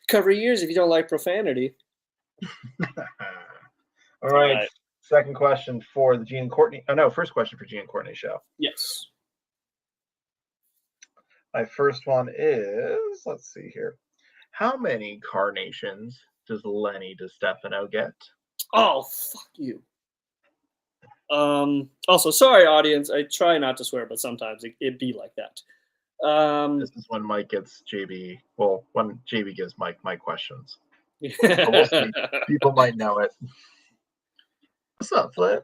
Speaker 8: cover your ears if you don't like profanity.
Speaker 7: All right.
Speaker 8: right.
Speaker 7: Second question for the Gene and Courtney. Oh no, first question for Gene and Courtney show.
Speaker 8: Yes.
Speaker 7: My first one is, let's see here. How many carnations does Lenny DeStefano get?
Speaker 8: Oh, fuck you. Also, sorry, audience. I try not to swear, but sometimes it be like that.
Speaker 7: This is when Mike gets JB. Well, when JB gives Mike questions. So we'll see. People might know it. What's up, Flip?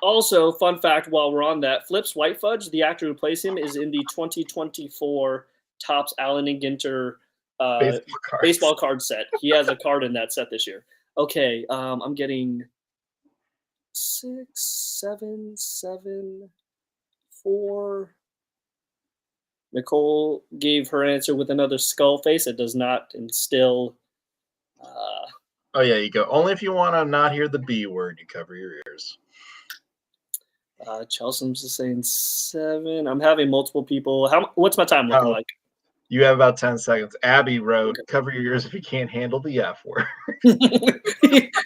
Speaker 8: Also, fun fact while we're on that, Flip's White Fudge, the actor who plays him, is in the 2024 Topps Allen and Ginter baseball card set. He has a card in that set this year. Okay, I'm getting 6, 7, 7, 4. Nicole gave her answer with another skull face. It does not instill.
Speaker 7: Oh, yeah, you go. Only if you want to not hear the B word, you cover your ears.
Speaker 8: Chelsea's just saying 7. I'm having multiple people. What's my time looking like?
Speaker 7: You have about 10 seconds. Abby wrote, cover your ears if you can't handle the F word.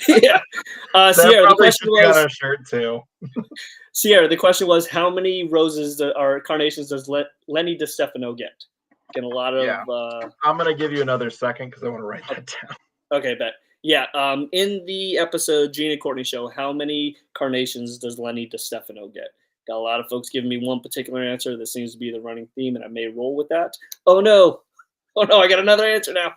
Speaker 8: Yeah. Sierra, the question was on a shirt too. Sierra, the question was, how many roses or carnations does Lenny DiStefano get? Getting a lot of.
Speaker 7: Yeah. I'm gonna give you another second because I want to write that down.
Speaker 8: Okay, bet. Yeah. In the episode Gene and Courtney show, how many carnations does Lenny DiStefano get? Got a lot of folks giving me one particular answer that seems to be the running theme, and I may roll with that. Oh no! I got another answer now.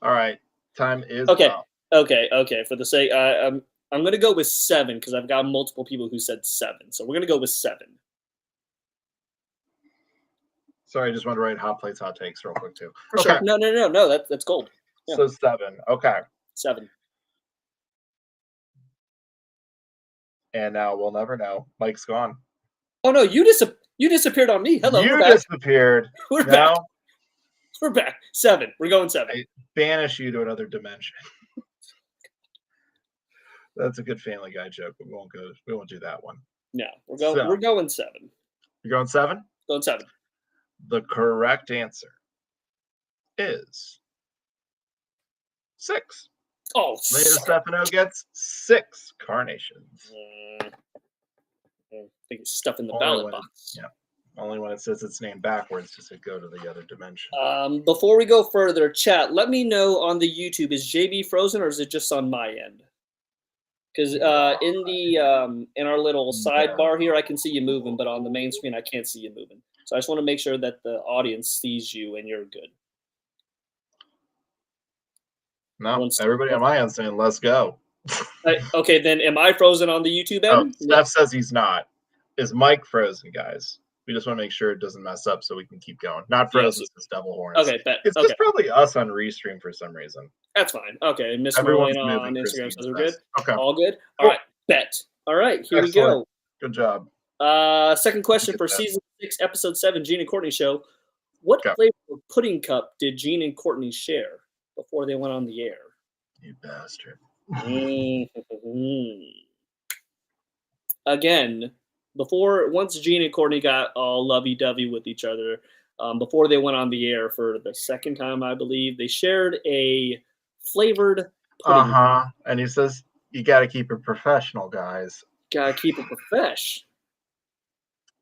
Speaker 7: All right, time is
Speaker 8: okay.
Speaker 7: up.
Speaker 8: Okay. For the sake, I'm going to go with 7 because I've got multiple people who said 7. So we're going to go with 7.
Speaker 7: Sorry, I just want to write hot plates, hot takes real quick too.
Speaker 8: For sure. No. That's gold. Yeah.
Speaker 7: So 7. Okay.
Speaker 8: 7.
Speaker 7: And now we'll never know. Mike's gone.
Speaker 8: Oh no, you disappeared on me. Hello,
Speaker 7: you disappeared.
Speaker 8: We're back. We're back. 7. We're going 7.
Speaker 7: I banish you to another dimension. That's a good Family Guy joke, but we won't do that one.
Speaker 8: No, we're going 7.
Speaker 7: You're going 7?
Speaker 8: Going 7.
Speaker 7: The correct answer is 6.
Speaker 8: Oh,
Speaker 7: Lenny DiStefano gets 6 carnations.
Speaker 8: I think it's stuff in the ballot box.
Speaker 7: Yeah. Only when it says its name backwards does it go to the other dimension.
Speaker 8: Before we go further, chat, let me know on the YouTube, is JB frozen or is it just on my end? Because in our little sidebar here, I can see you moving, but on the main screen, I can't see you moving. So I just want to make sure that the audience sees you and you're good.
Speaker 7: No, everybody on my end saying, let's go.
Speaker 8: Okay, then am I frozen on the YouTube end?
Speaker 7: Steph says he's not. Is Mike frozen, guys? We just want to make sure it doesn't mess up so we can keep going. Not frozen, it's Devil Horns.
Speaker 8: Okay, bet.
Speaker 7: It's just probably us on Restream for some reason.
Speaker 8: That's fine. Okay, Miss Merlin on Instagram says we're good.
Speaker 7: Okay.
Speaker 8: All good? All right, bet. All right, here we go.
Speaker 7: Good job.
Speaker 8: Second question for season 6, episode 7, Gene and Courtney show. What flavor of pudding cup did Gene and Courtney share before they went on the air?
Speaker 7: You bastard.
Speaker 8: Again, once Gene and Courtney got all lovey-dovey with each other, before they went on the air for the second time, I believe, they shared a flavored pudding.
Speaker 7: And he says, you got to keep it professional, guys.
Speaker 8: Got to keep it profesh.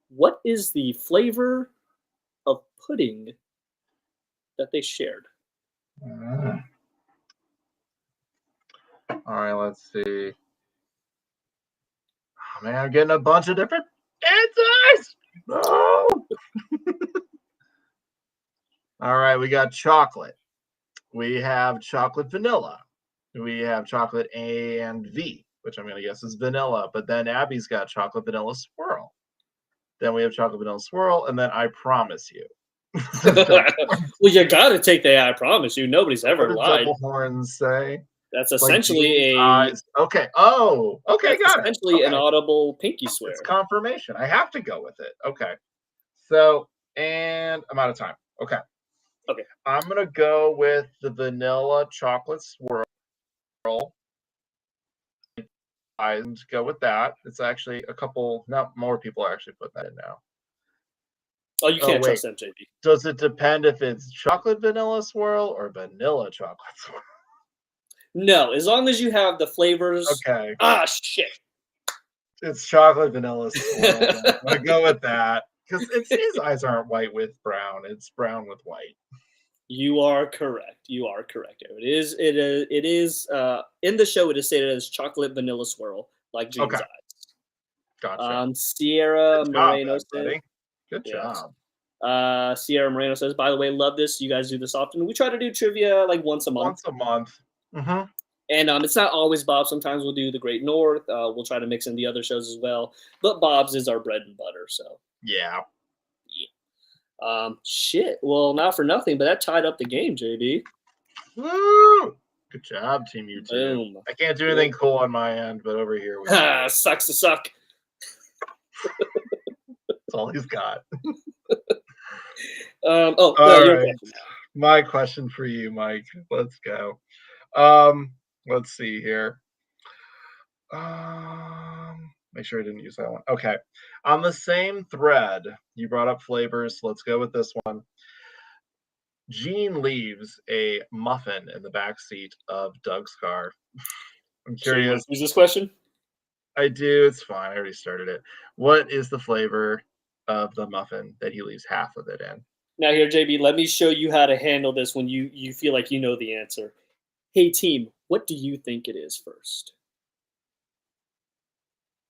Speaker 8: What is the flavor of pudding that they shared?
Speaker 7: All right, let's see. Oh, man, I'm getting a bunch of different answers. No. All right, we got chocolate. We have chocolate vanilla. We have chocolate A and V, which I'm going to guess is vanilla. But then Abby's got chocolate vanilla swirl. Then we have chocolate vanilla swirl, and then I promise you.
Speaker 8: Well, you got to take the I promise you. Nobody's ever lied.
Speaker 7: Devil Horns say?
Speaker 8: That's essentially
Speaker 7: Okay. Oh, okay. Got it.
Speaker 8: Essentially an audible pinky swear.
Speaker 7: It's confirmation. I have to go with it. Okay. So, and I'm out of time. Okay. I'm going to go with the vanilla chocolate swirl. I go with that. It's actually not more people are actually putting that in now.
Speaker 8: Oh, you can't trust them, JP.
Speaker 7: Does it depend if it's chocolate vanilla swirl or vanilla chocolate swirl?
Speaker 8: No, as long as you have the flavors.
Speaker 7: Okay.
Speaker 8: Shit.
Speaker 7: It's chocolate vanilla swirl. I go with that because his eyes aren't white with brown; it's brown with white.
Speaker 8: You are correct. It is in the show. It is stated as chocolate vanilla swirl, like Gene's eyes.
Speaker 7: Gotcha.
Speaker 8: Sierra Moreno says.
Speaker 7: Good job.
Speaker 8: Sierra Moreno says, by the way, love this. You guys do this often. We try to do trivia like once a month.
Speaker 7: Mm-hmm.
Speaker 8: And it's not always Bob's. Sometimes we'll do the Great North. We'll try to mix in the other shows as well. But Bob's is our bread and butter. So
Speaker 7: Yeah.
Speaker 8: shit. Well, not for nothing, but that tied up the game, JB.
Speaker 7: Woo! Good job, Team YouTube.
Speaker 8: Boom.
Speaker 7: I can't do anything cool on my end, but over here,
Speaker 8: Sucks to suck.
Speaker 7: that's all he's got.
Speaker 8: Your
Speaker 7: All right.
Speaker 8: question now.
Speaker 7: My question for you, Mike. Let's go. Let's see here. Make sure I didn't use that one. Okay. On the same thread, you brought up flavors. Let's go with this one. Gene leaves a muffin in the back seat of Doug's car. I'm curious.
Speaker 8: Use this question?
Speaker 7: I do. It's fine. I already started it. What is the flavor of the muffin that he leaves half of it in?
Speaker 8: Now here, JB, let me show you how to handle this when you feel like you know the answer. Hey, team, what do you think it is first?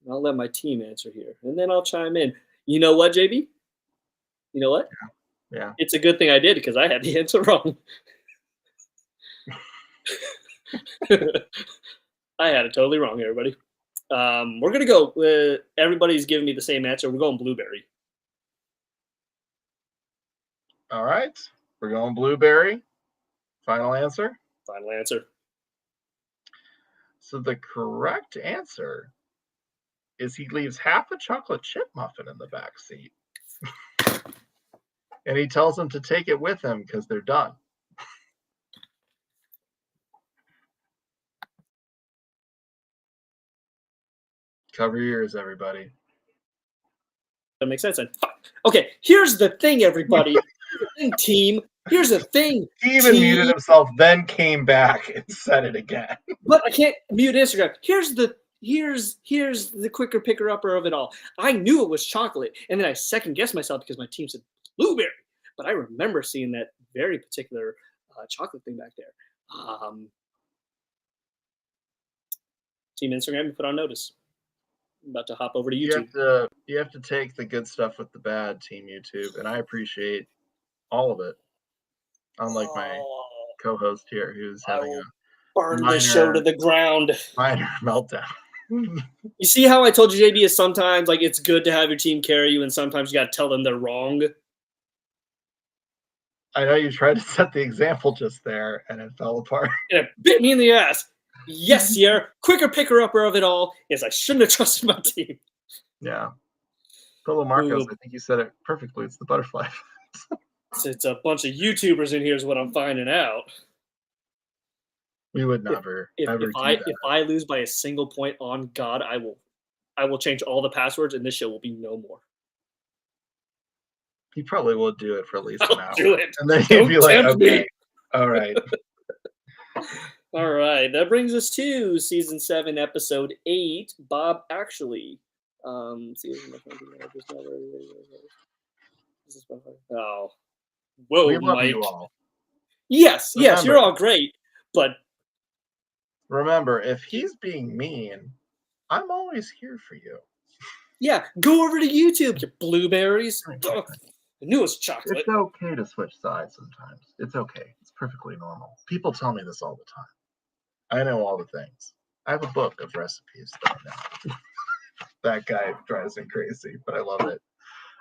Speaker 8: I'll let my team answer here, and then I'll chime in. You know what, JB? You know what?
Speaker 7: Yeah.
Speaker 8: It's a good thing I did because I had the answer wrong. I had it totally wrong, everybody. We're going to go. Everybody's giving me the same answer. We're going blueberry.
Speaker 7: All right. We're going blueberry. Final answer?
Speaker 8: Final answer.
Speaker 7: So the correct answer is he leaves half a chocolate chip muffin in the back seat. And he tells them to take it with him because they're done. Cover your ears, everybody.
Speaker 8: That makes sense. Then. Okay, here's the thing, everybody. Team. Here's the thing.
Speaker 7: He even muted himself, then came back and said it again.
Speaker 8: But I can't mute Instagram. Here's the quicker picker upper of it all. I knew it was chocolate, and then I second guessed myself because my team said blueberry. But I remember seeing that very particular chocolate thing back there. Team Instagram, you put on notice. I'm about to hop over to YouTube.
Speaker 7: You have to take the good stuff with the bad, Team YouTube, and I appreciate all of it. Unlike my co-host here, who's having a
Speaker 8: burn the show to the ground.
Speaker 7: Minor meltdown.
Speaker 8: You see how I told you, JB, is sometimes like it's good to have your team carry you, and sometimes you got to tell them they're wrong.
Speaker 7: I know you tried to set the example just there, and it fell apart.
Speaker 8: And it bit me in the ass. Yes, Sierra. Quicker picker-upper of it all is I shouldn't have trusted my team.
Speaker 7: Yeah. Polo Marcos, I think you said it perfectly. It's the butterfly.
Speaker 8: It's a bunch of YouTubers in here is what I'm finding out.
Speaker 7: We would never
Speaker 8: If
Speaker 7: do that.
Speaker 8: If I lose by a single point, on God, I will change all the passwords, and this show will be no more.
Speaker 7: He probably will do it for at least an hour.
Speaker 8: Do it.
Speaker 7: And then he'd be like, okay, all right.
Speaker 8: All right. That brings us to Season 7, Episode 8, Bob Actually. Oh. Whoa,
Speaker 7: We love
Speaker 8: Mike.
Speaker 7: you all.
Speaker 8: Yes,
Speaker 7: Remember,
Speaker 8: you're all great, but...
Speaker 7: Remember, if he's being mean, I'm always here for you.
Speaker 8: Yeah, go over to YouTube, you blueberries. Ugh, I knew it was chocolate.
Speaker 7: It's okay to switch sides sometimes. It's okay. It's perfectly normal. People tell me this all the time. I know all the things. I have a book of recipes that I know. That guy drives me crazy, but I love it.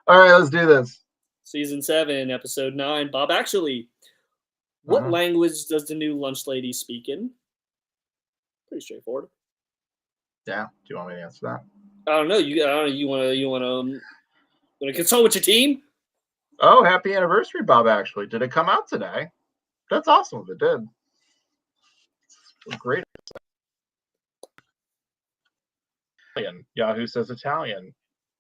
Speaker 7: All right, let's do this.
Speaker 8: Season 7, Episode 9, Bob Actually. What language does the new lunch lady speak in? Pretty straightforward.
Speaker 7: Yeah. Do you want me to answer that?
Speaker 8: I don't know. You want to consult with your team?
Speaker 7: Oh, happy anniversary, Bob, actually. Did it come out today? That's awesome if it did. It's great. Italian. Yahoo says Italian.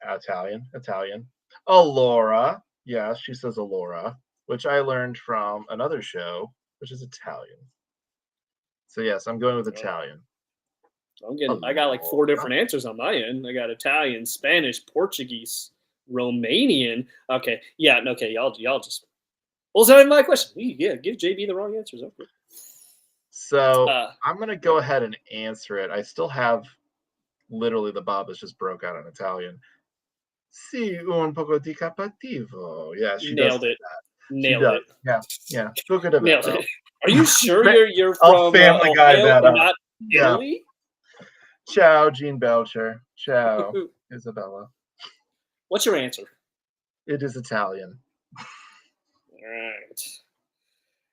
Speaker 7: Italian. Allura. Yes, she says Allura, which I learned from another show, which is Italian. So yes, I'm going with Italian.
Speaker 8: I got like 4 different answers on my end. I got Italian, Spanish, Portuguese, Romanian. Okay, yeah, okay, y'all just. Well, is that even my question? Yeah, give JB the wrong answers. Okay.
Speaker 7: So I'm gonna go ahead and answer it. I still have literally the Bob is just broke out in Italian. Sì, un poco di cattivo. Yeah, she
Speaker 8: nailed it. Nailed it.
Speaker 7: Yeah.
Speaker 8: Nailed it. Are you sure you're
Speaker 7: I'll
Speaker 8: from
Speaker 7: Family Guy
Speaker 8: Ohio
Speaker 7: that
Speaker 8: or
Speaker 7: up.
Speaker 8: not?
Speaker 7: Yeah.
Speaker 8: Italy?
Speaker 7: Ciao, Jean Belcher. Ciao, Isabella.
Speaker 8: What's your answer?
Speaker 7: It is Italian.
Speaker 8: All right.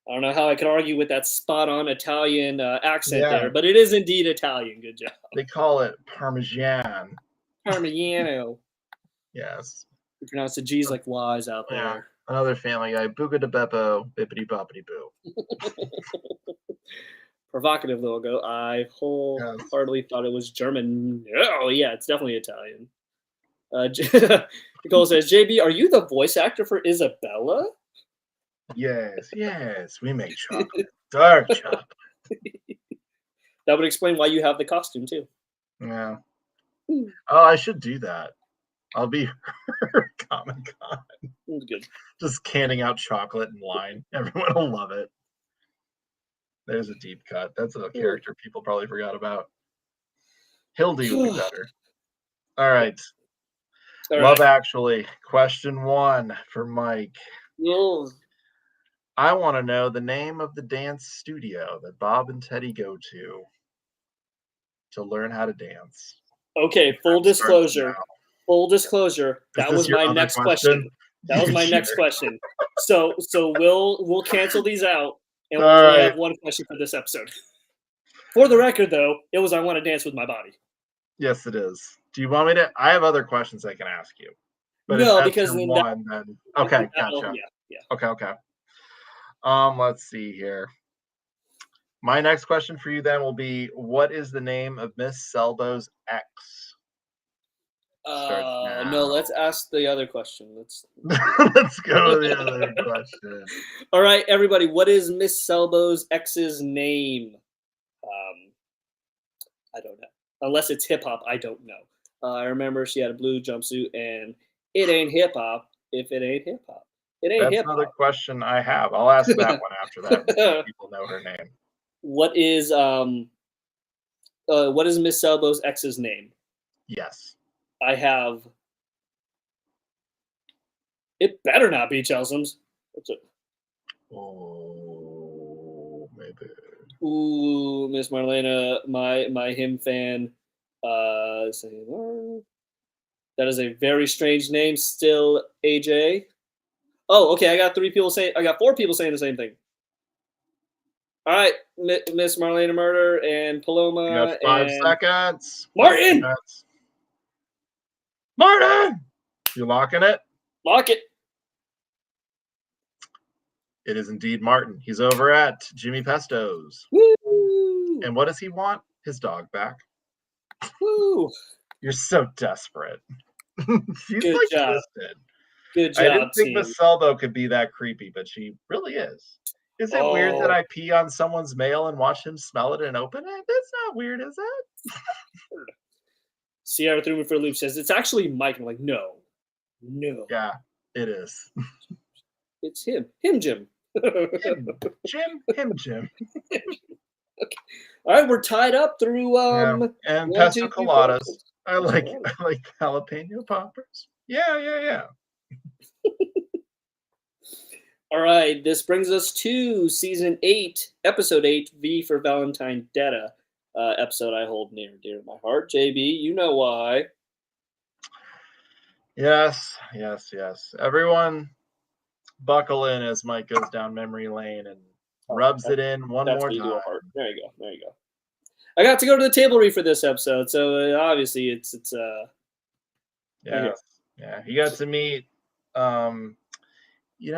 Speaker 8: I don't know how I can argue with that spot-on Italian accent
Speaker 7: Yeah.
Speaker 8: there, but it is indeed Italian. Good job.
Speaker 7: They call it Parmesan.
Speaker 8: Parmigiano.
Speaker 7: Yes.
Speaker 8: You pronounce the G's like Y's out
Speaker 7: Yeah.
Speaker 8: there.
Speaker 7: Another Family Guy. Booga de Beppo. Bippity boppity boo.
Speaker 8: Provocative logo. I wholeheartedly thought it was German. Oh, yeah, it's definitely Italian. Nicole says, JB, are you the voice actor for Isabella?
Speaker 7: Yes. We make chocolate. Dark chocolate.
Speaker 8: That would explain why you have the costume, too.
Speaker 7: Yeah. Oh, I should do that. I'll be Comic Con.
Speaker 8: Good.
Speaker 7: Just canning out chocolate in line. Everyone will love it. There's a deep cut. That's a character people probably forgot about. Hildy would be better. All right. Love Actually. Question 1 for Mike.
Speaker 8: Oh.
Speaker 7: I want to know the name of the dance studio that Bob and Teddy go to learn how to dance.
Speaker 8: Okay, full disclosure. Full disclosure. That was my next question. That was my next question. So we'll cancel these out, and we'll only have one question for this episode. For the record, though, it was I want to dance with my body.
Speaker 7: Yes, it is. Do you want me to? I have other questions I can ask you. But
Speaker 8: no,
Speaker 7: if
Speaker 8: because
Speaker 7: then okay, gotcha.
Speaker 8: Yeah.
Speaker 7: Okay. Let's see here. My next question for you then will be: what is the name of Miss Selbo's ex?
Speaker 8: No, let's ask the other question. Let's
Speaker 7: go to the other question.
Speaker 8: All right, everybody, what is Miss Selbo's ex's name? I don't know. Unless it's hip hop, I don't know. I remember she had a blue jumpsuit, and it ain't hip hop if it ain't hip hop. It ain't hip hop.
Speaker 7: That's another question I have. I'll ask that one after that. So people know her name.
Speaker 8: What is Miss Selbo's ex's name?
Speaker 7: Yes.
Speaker 8: I have. It better not be Chelsea's. What's it?
Speaker 7: Oh, maybe.
Speaker 8: Ooh, Miss Marlena, my him fan. That is a very strange name. Still, AJ. Oh, okay. I got 4 people saying the same thing. All right, Miss Marlena Murder and Paloma.
Speaker 7: You got 5 seconds.
Speaker 8: Martin.
Speaker 7: Martin, you locking it?
Speaker 8: Lock it.
Speaker 7: It is indeed Martin. He's over at Jimmy Pesto's.
Speaker 8: Woo!
Speaker 7: And what does he want? His dog back.
Speaker 8: Woo!
Speaker 7: You're so desperate. She's
Speaker 8: Good
Speaker 7: like
Speaker 8: job.
Speaker 7: twisted.
Speaker 8: Good job,
Speaker 7: I didn't think
Speaker 8: team.
Speaker 7: Miss Selbo could be that creepy, but she really is. Is it weird that I pee on someone's mail and watch him smell it and open it? That's not weird, is it?
Speaker 8: Sierra threw me for a loop. Says it's actually Mike. I'm like, no.
Speaker 7: Yeah, it is.
Speaker 8: It's him, Jim.
Speaker 7: Jim.
Speaker 8: Okay. All right, we're tied up through
Speaker 7: and pesto coladas. I like jalapeno poppers. Yeah.
Speaker 8: All right, this brings us to season 8, episode 8, V for Valentine Detta, episode I hold near and dear to my heart. JB, you know why.
Speaker 7: Yes. Everyone buckle in as Mike goes down memory lane and rubs it in one more time.
Speaker 8: There you go. I got to go to the table read for this episode, so obviously it's
Speaker 7: yeah. You got to meet you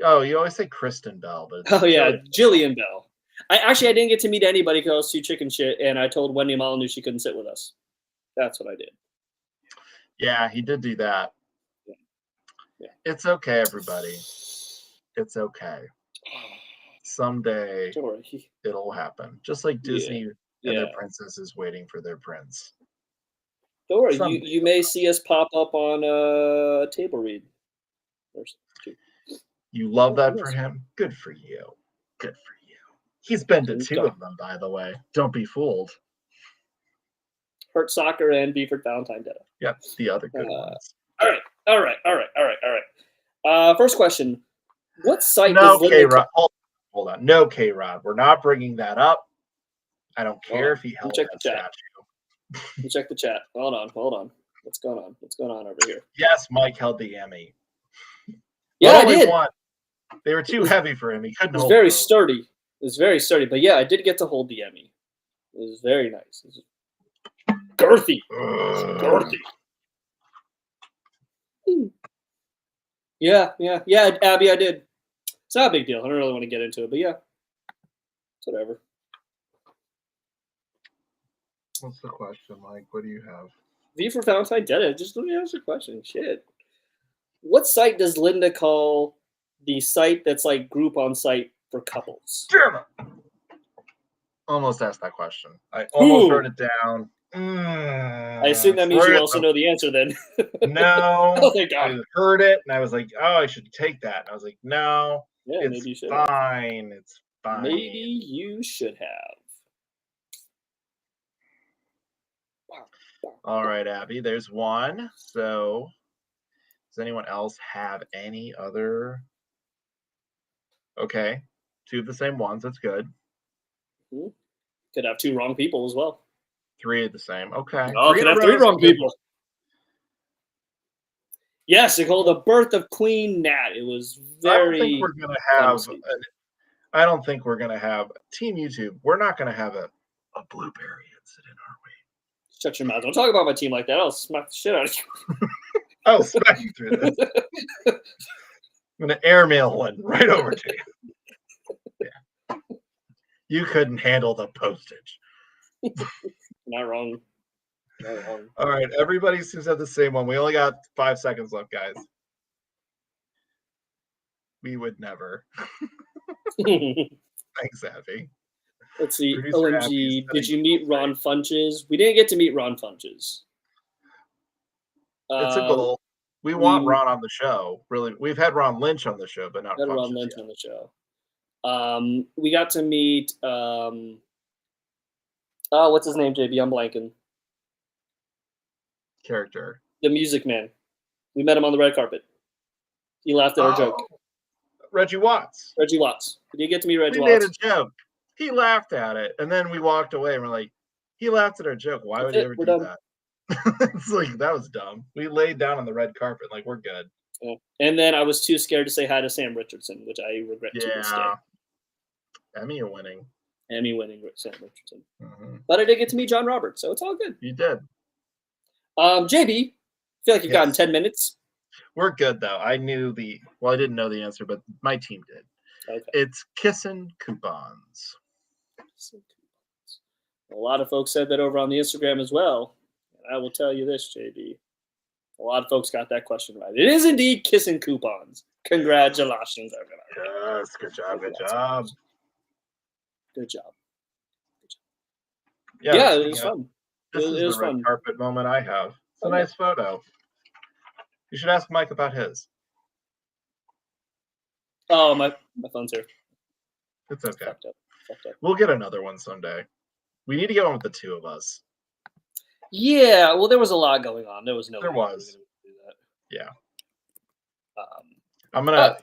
Speaker 7: always say Kristen Bell, but
Speaker 8: Jillian Bell. I didn't get to meet anybody because I was too chicken shit, and I told Wendy Molyneux she couldn't sit with us. That's what I did.
Speaker 7: Yeah, he did do that.
Speaker 8: Yeah.
Speaker 7: It's okay, everybody. It's okay. Someday it'll happen. Just like Disney and their princesses waiting for their prince.
Speaker 8: Don't worry, you may see us pop up on a table read.
Speaker 7: You love that for him? Good for you. He's been to 2 of them, by the way. Don't be fooled.
Speaker 8: Hurt Soccer and Beeford Valentine Detta.
Speaker 7: Yep, the other good ones.
Speaker 8: All right. First question. What site
Speaker 7: No, K-Rod. Hold on. No, K-Rod. We're not bringing that up I don't care if he
Speaker 8: Let me
Speaker 7: held
Speaker 8: check
Speaker 7: that
Speaker 8: the chat.
Speaker 7: statue.
Speaker 8: Let me check the chat. Hold on. What's going on? What's going on over here?
Speaker 7: Yes, Mike held the Emmy.
Speaker 8: Yeah,
Speaker 7: But
Speaker 8: I
Speaker 7: only
Speaker 8: did.
Speaker 7: one. They were too heavy for him. He couldn't
Speaker 8: It was
Speaker 7: hold
Speaker 8: very
Speaker 7: both.
Speaker 8: sturdy. It was very sturdy. But yeah, I did get to hold the Emmy. It was very nice. It was girthy. Girthy. Yeah, Abby, I did. It's not a big deal. I don't really want to get into it, but yeah. It's whatever.
Speaker 7: What's the question, Mike? What do you have?
Speaker 8: V for Valentine did it. Just let me ask you a question. Shit. What site does Linda call the site that's like Groupon site for couples?
Speaker 7: Damn it! Almost asked that question. I almost wrote it down.
Speaker 8: I assume that means you also know the answer then.
Speaker 7: No.
Speaker 8: Oh, thank God.
Speaker 7: I heard it and I was like, oh, I should take that. And I was like, no,
Speaker 8: Yeah,
Speaker 7: it's
Speaker 8: maybe you should.
Speaker 7: fine. It's fine.
Speaker 8: Maybe you should have.
Speaker 7: All right, Abby, there's one. So does anyone else have any other? Okay. Two of the same ones. That's good.
Speaker 8: Could have two wrong people as well.
Speaker 7: Three of the same. Okay.
Speaker 8: Oh, could have three wrong people. Yes, it called the birth of Queen Nat. It was very.
Speaker 7: I don't think we're gonna have. I don't think we're gonna have Team YouTube. We're not gonna have a blueberry incident, are we?
Speaker 8: Shut your mouth! Don't talk about my team like that. I'll smack the shit out of you.
Speaker 7: I'll smack you through this. I'm gonna airmail one right over to you. Yeah. You couldn't handle the postage.
Speaker 8: Not wrong. Not wrong.
Speaker 7: All right, everybody seems to have the same one. We only got 5 seconds left, guys. We would never. Thanks, Abby.
Speaker 8: Let's see.
Speaker 7: Producer
Speaker 8: OMG,
Speaker 7: Abby's
Speaker 8: did you meet Ron Funches? We didn't get to meet Ron Funches.
Speaker 7: It's a goal. We want Ron on the show. Really, we've had Ron Lynch on the show, but not
Speaker 8: Ron Lynch on the show. We got to meet. What's his name? JB, I'm blanking.
Speaker 7: Character.
Speaker 8: The Music Man. We met him on the red carpet. He laughed at our joke.
Speaker 7: Reggie Watts.
Speaker 8: Reggie Watts. Did you get to meet Reggie
Speaker 7: We
Speaker 8: Watts?
Speaker 7: made a joke. He laughed at it, and then we walked away, and we're like, he laughed at our joke. Why would he ever do that? It's like, that was dumb. We laid down on the red carpet, like, we're good.
Speaker 8: Yeah. And then I was too scared to say hi to Sam Richardson, which I regret to this day.
Speaker 7: Emmy winning
Speaker 8: Sam Richardson. But I did get to meet John Roberts, so it's all good.
Speaker 7: You did.
Speaker 8: JB, I feel like you've gotten 10 minutes.
Speaker 7: We're good, though. I didn't know the answer, but my team did.
Speaker 8: Okay.
Speaker 7: It's Kissin' Coupons.
Speaker 8: A lot of folks said that over on the Instagram as well. And I will tell you this, JB. A lot of folks got that question right. It is indeed Kissin' Coupons. Congratulations, everyone.
Speaker 7: Yes, good job, good job.
Speaker 8: Good job.
Speaker 7: Yeah,
Speaker 8: it was fun.
Speaker 7: This
Speaker 8: It
Speaker 7: is
Speaker 8: was
Speaker 7: the red
Speaker 8: fun.
Speaker 7: carpet moment I have. It's a nice photo. You should ask Mike about his.
Speaker 8: Oh, my phone's here.
Speaker 7: It's okay.
Speaker 8: Fucked up.
Speaker 7: We'll get another one someday. We need to get one with the two of us.
Speaker 8: Yeah, well, there was a lot going on. There was no.
Speaker 7: There
Speaker 8: way
Speaker 7: was.
Speaker 8: we were gonna do
Speaker 7: Yeah.
Speaker 8: that.
Speaker 7: I'm gonna.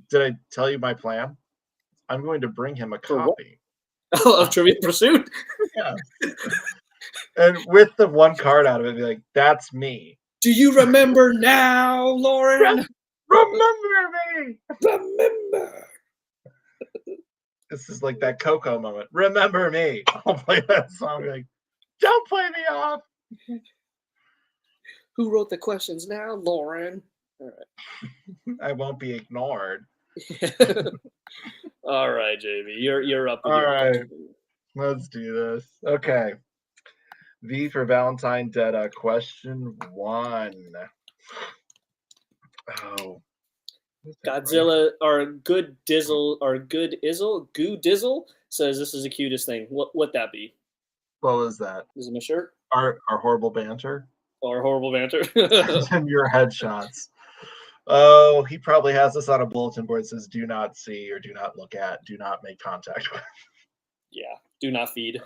Speaker 7: Did I tell you my plan? I'm going to bring him a copy
Speaker 8: of Trivial Pursuit.
Speaker 7: Yeah. And with the one card out of it, be like, "That's me."
Speaker 8: Do you remember now, Lauren?
Speaker 7: Remember me.
Speaker 8: Remember.
Speaker 7: This is like that Coco moment. Remember me. I'll play that song. Be like, don't play me off.
Speaker 8: Who wrote the questions now, Lauren? All right.
Speaker 7: I won't be ignored.
Speaker 8: All right, JB, you're up.
Speaker 7: All right, let's do this. Okay. V for Valentine Data. Question 1. Oh.
Speaker 8: Godzilla or Good Dizzle or Good Izzle, Goo Dizzle says this is the cutest thing. What would that be?
Speaker 7: What was that?
Speaker 8: Is it my shirt?
Speaker 7: Our horrible banter?
Speaker 8: Or horrible banter?
Speaker 7: And your headshots. Oh, he probably has this on a bulletin board that says do not see or do not look at, do not make contact with.
Speaker 8: Yeah, do not feed.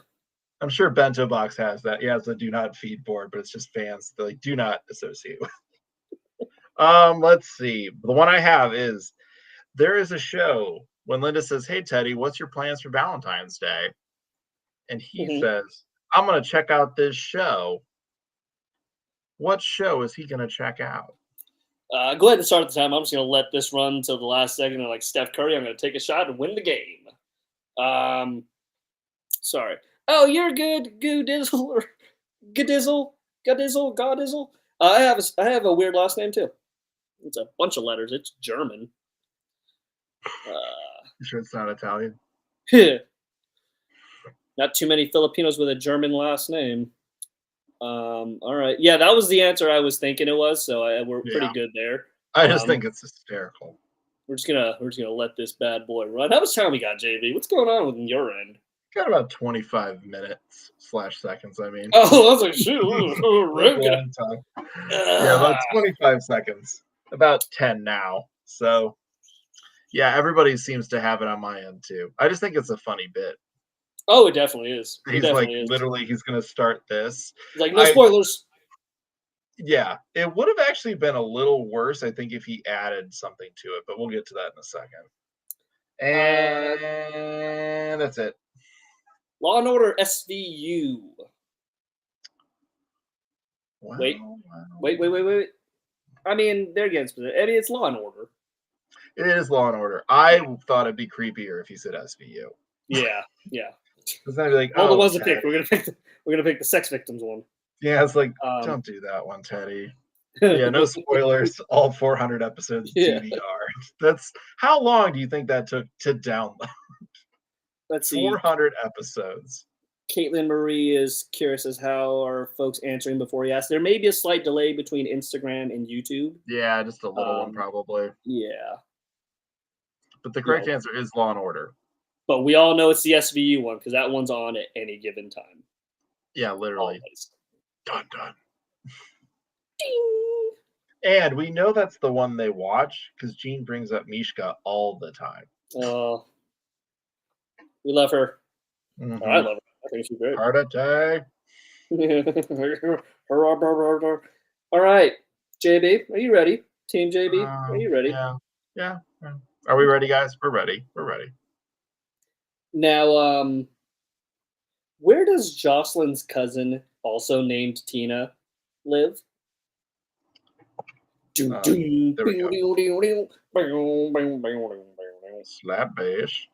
Speaker 7: I'm sure Bento Box has that. He has the do not feed board, but it's just fans that like do not associate with. Let's see. The one I have is there is a show when Linda says, "Hey Teddy, what's your plans for Valentine's Day?" and he
Speaker 8: Mhm.
Speaker 7: says, "I'm going to check out this show." What show is he going to check out?
Speaker 8: Go ahead and start at the time. I'm just going to let this run until the last second. And like Steph Curry, I'm going to take a shot and win the game. Sorry. Oh, you're good, Goodizzle or Godizzle, Godizzle. I have a weird last name too. It's a bunch of letters. It's German.
Speaker 7: You sure it's not Italian?
Speaker 8: Not too many Filipinos with a German last name. All right. Yeah, that was the answer I was thinking it was. So we're pretty
Speaker 7: Yeah.
Speaker 8: good there.
Speaker 7: I just think it's hysterical.
Speaker 8: We're just gonna let this bad boy run. How much time we got, JV? What's going on with your end?
Speaker 7: Got about 25 minutes / seconds. I mean,
Speaker 8: Oh, I was like, shoot,
Speaker 7: That's
Speaker 8: we're
Speaker 7: a
Speaker 8: good.
Speaker 7: long time. Yeah, about 25 seconds. About 10 now. So, yeah, everybody seems to have it on my end too. I just think it's a funny bit.
Speaker 8: Oh, it definitely is. It
Speaker 7: He's like,
Speaker 8: definitely is.
Speaker 7: literally, he's going to start this.
Speaker 8: He's like, no spoilers.
Speaker 7: Yeah, it would have actually been a little worse, I think, if he added something to it, but we'll get to that in a second. And that's it.
Speaker 8: Law and Order SVU.
Speaker 7: Wow,
Speaker 8: Wait.
Speaker 7: wow.
Speaker 8: Wait. I mean, they're getting specific. I mean, it's Law and Order.
Speaker 7: It is Law and Order. I thought it'd be creepier if he said SVU.
Speaker 8: Yeah.
Speaker 7: It's not like,
Speaker 8: All the
Speaker 7: oh,
Speaker 8: ones to
Speaker 7: Teddy.
Speaker 8: pick. We're gonna pick the sex victims one.
Speaker 7: Yeah, it's like,
Speaker 8: Um,
Speaker 7: don't do that one, Teddy. Yeah, no spoilers. All 400 episodes of
Speaker 8: Yeah.
Speaker 7: TBR. That's how long do you think that took to download?
Speaker 8: Let's see.
Speaker 7: 400 episodes.
Speaker 8: Caitlin Marie is curious as how are folks answering before he asks. There may be a slight delay between Instagram and YouTube.
Speaker 7: Yeah, just a little one probably.
Speaker 8: Yeah.
Speaker 7: But the correct answer is Law and Order.
Speaker 8: But we all know it's the SVU one because that one's on at any given time.
Speaker 7: Yeah, literally.
Speaker 8: Always.
Speaker 7: Dun dun.
Speaker 8: Ding.
Speaker 7: And we know that's the one they watch because Gene brings up Mishka all the time.
Speaker 8: We love her.
Speaker 7: Mhm.
Speaker 8: I love her. I think she's great.
Speaker 7: Heart attack.
Speaker 8: All right, JB, are you ready? Team JB, are you ready?
Speaker 7: Yeah. Are we ready, guys? We're ready.
Speaker 8: Now, where does Jocelyn's cousin, also named Tina, live?
Speaker 7: There we Slap bass.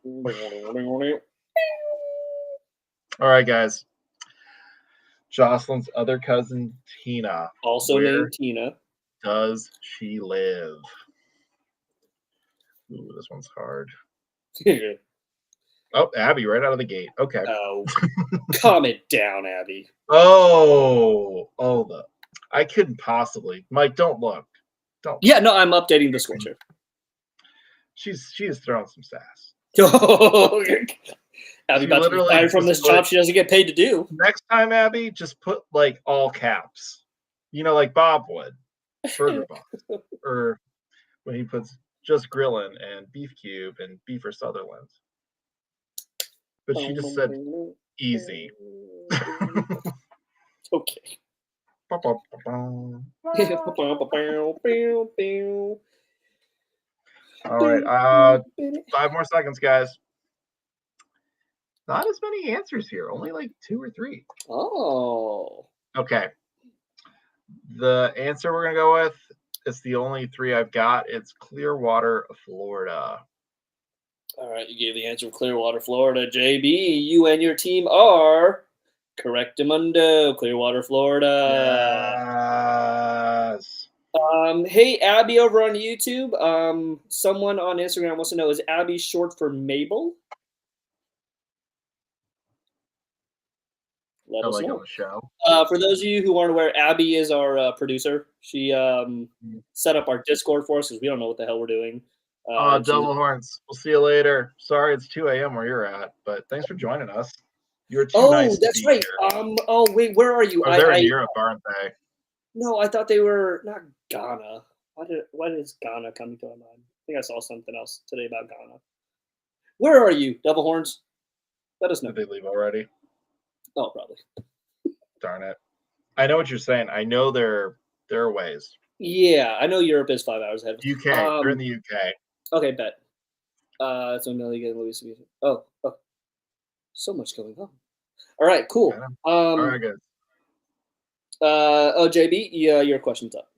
Speaker 7: All right, guys. Jocelyn's other cousin, Tina.
Speaker 8: Also
Speaker 7: Where
Speaker 8: named Tina.
Speaker 7: does she live? Ooh, this one's hard. Oh, Abby, right out of the gate. Okay.
Speaker 8: Oh, calm it down, Abby.
Speaker 7: I couldn't possibly. Mike, don't look. Don't.
Speaker 8: Yeah, no, I'm updating the score too.
Speaker 7: She is throwing some sass.
Speaker 8: Abby
Speaker 7: She
Speaker 8: about to be
Speaker 7: literally
Speaker 8: fired from this
Speaker 7: just
Speaker 8: job
Speaker 7: put-
Speaker 8: she doesn't get paid to do.
Speaker 7: Next time, Abby, just put like all caps. Like Bob would. Burger Bob. Or when he puts just grillin' and beef cube and beef or Sutherland. But she just said easy.
Speaker 8: Okay.
Speaker 7: All right. 5 more seconds, guys. Not as many answers here. Only like 2 or 3.
Speaker 8: Oh.
Speaker 7: Okay. The answer we're going to go with, it's the only 3 I've got. It's Clearwater, Florida.
Speaker 8: All right, you gave the answer of Clearwater, Florida. JB, you and your team are correctamundo, Clearwater, Florida.
Speaker 7: Yes.
Speaker 8: Hey, Abby over on YouTube. Someone on Instagram wants to know, is Abby short for Mabel? Let us
Speaker 7: On
Speaker 8: know.
Speaker 7: the show.
Speaker 8: For those of you who aren't aware, Abby is our producer. She set up our Discord for us because we don't know what the hell we're doing.
Speaker 7: Double horns. We'll see you later. Sorry it's 2 a.m. where you're at, but thanks for joining us. You're too nice to
Speaker 8: that's
Speaker 7: be
Speaker 8: right.
Speaker 7: here.
Speaker 8: Oh wait, where are you?
Speaker 7: They're in Europe, aren't they?
Speaker 8: No, I thought they were not Ghana. Why is Ghana coming to my mind? I think I saw something else today about Ghana. Where are you, Devil Horns? Let us know.
Speaker 7: Did they leave already?
Speaker 8: Oh, probably.
Speaker 7: Darn it. I know what you're saying. I know there are ways.
Speaker 8: Yeah, I know Europe is 5 hours ahead.
Speaker 7: UK. They're in the UK.
Speaker 8: Okay, bet. So I'm going to get Louis. Oh, so much going on. All right, cool.
Speaker 7: Yeah. All right, guys.
Speaker 8: JB, yeah, your question's up.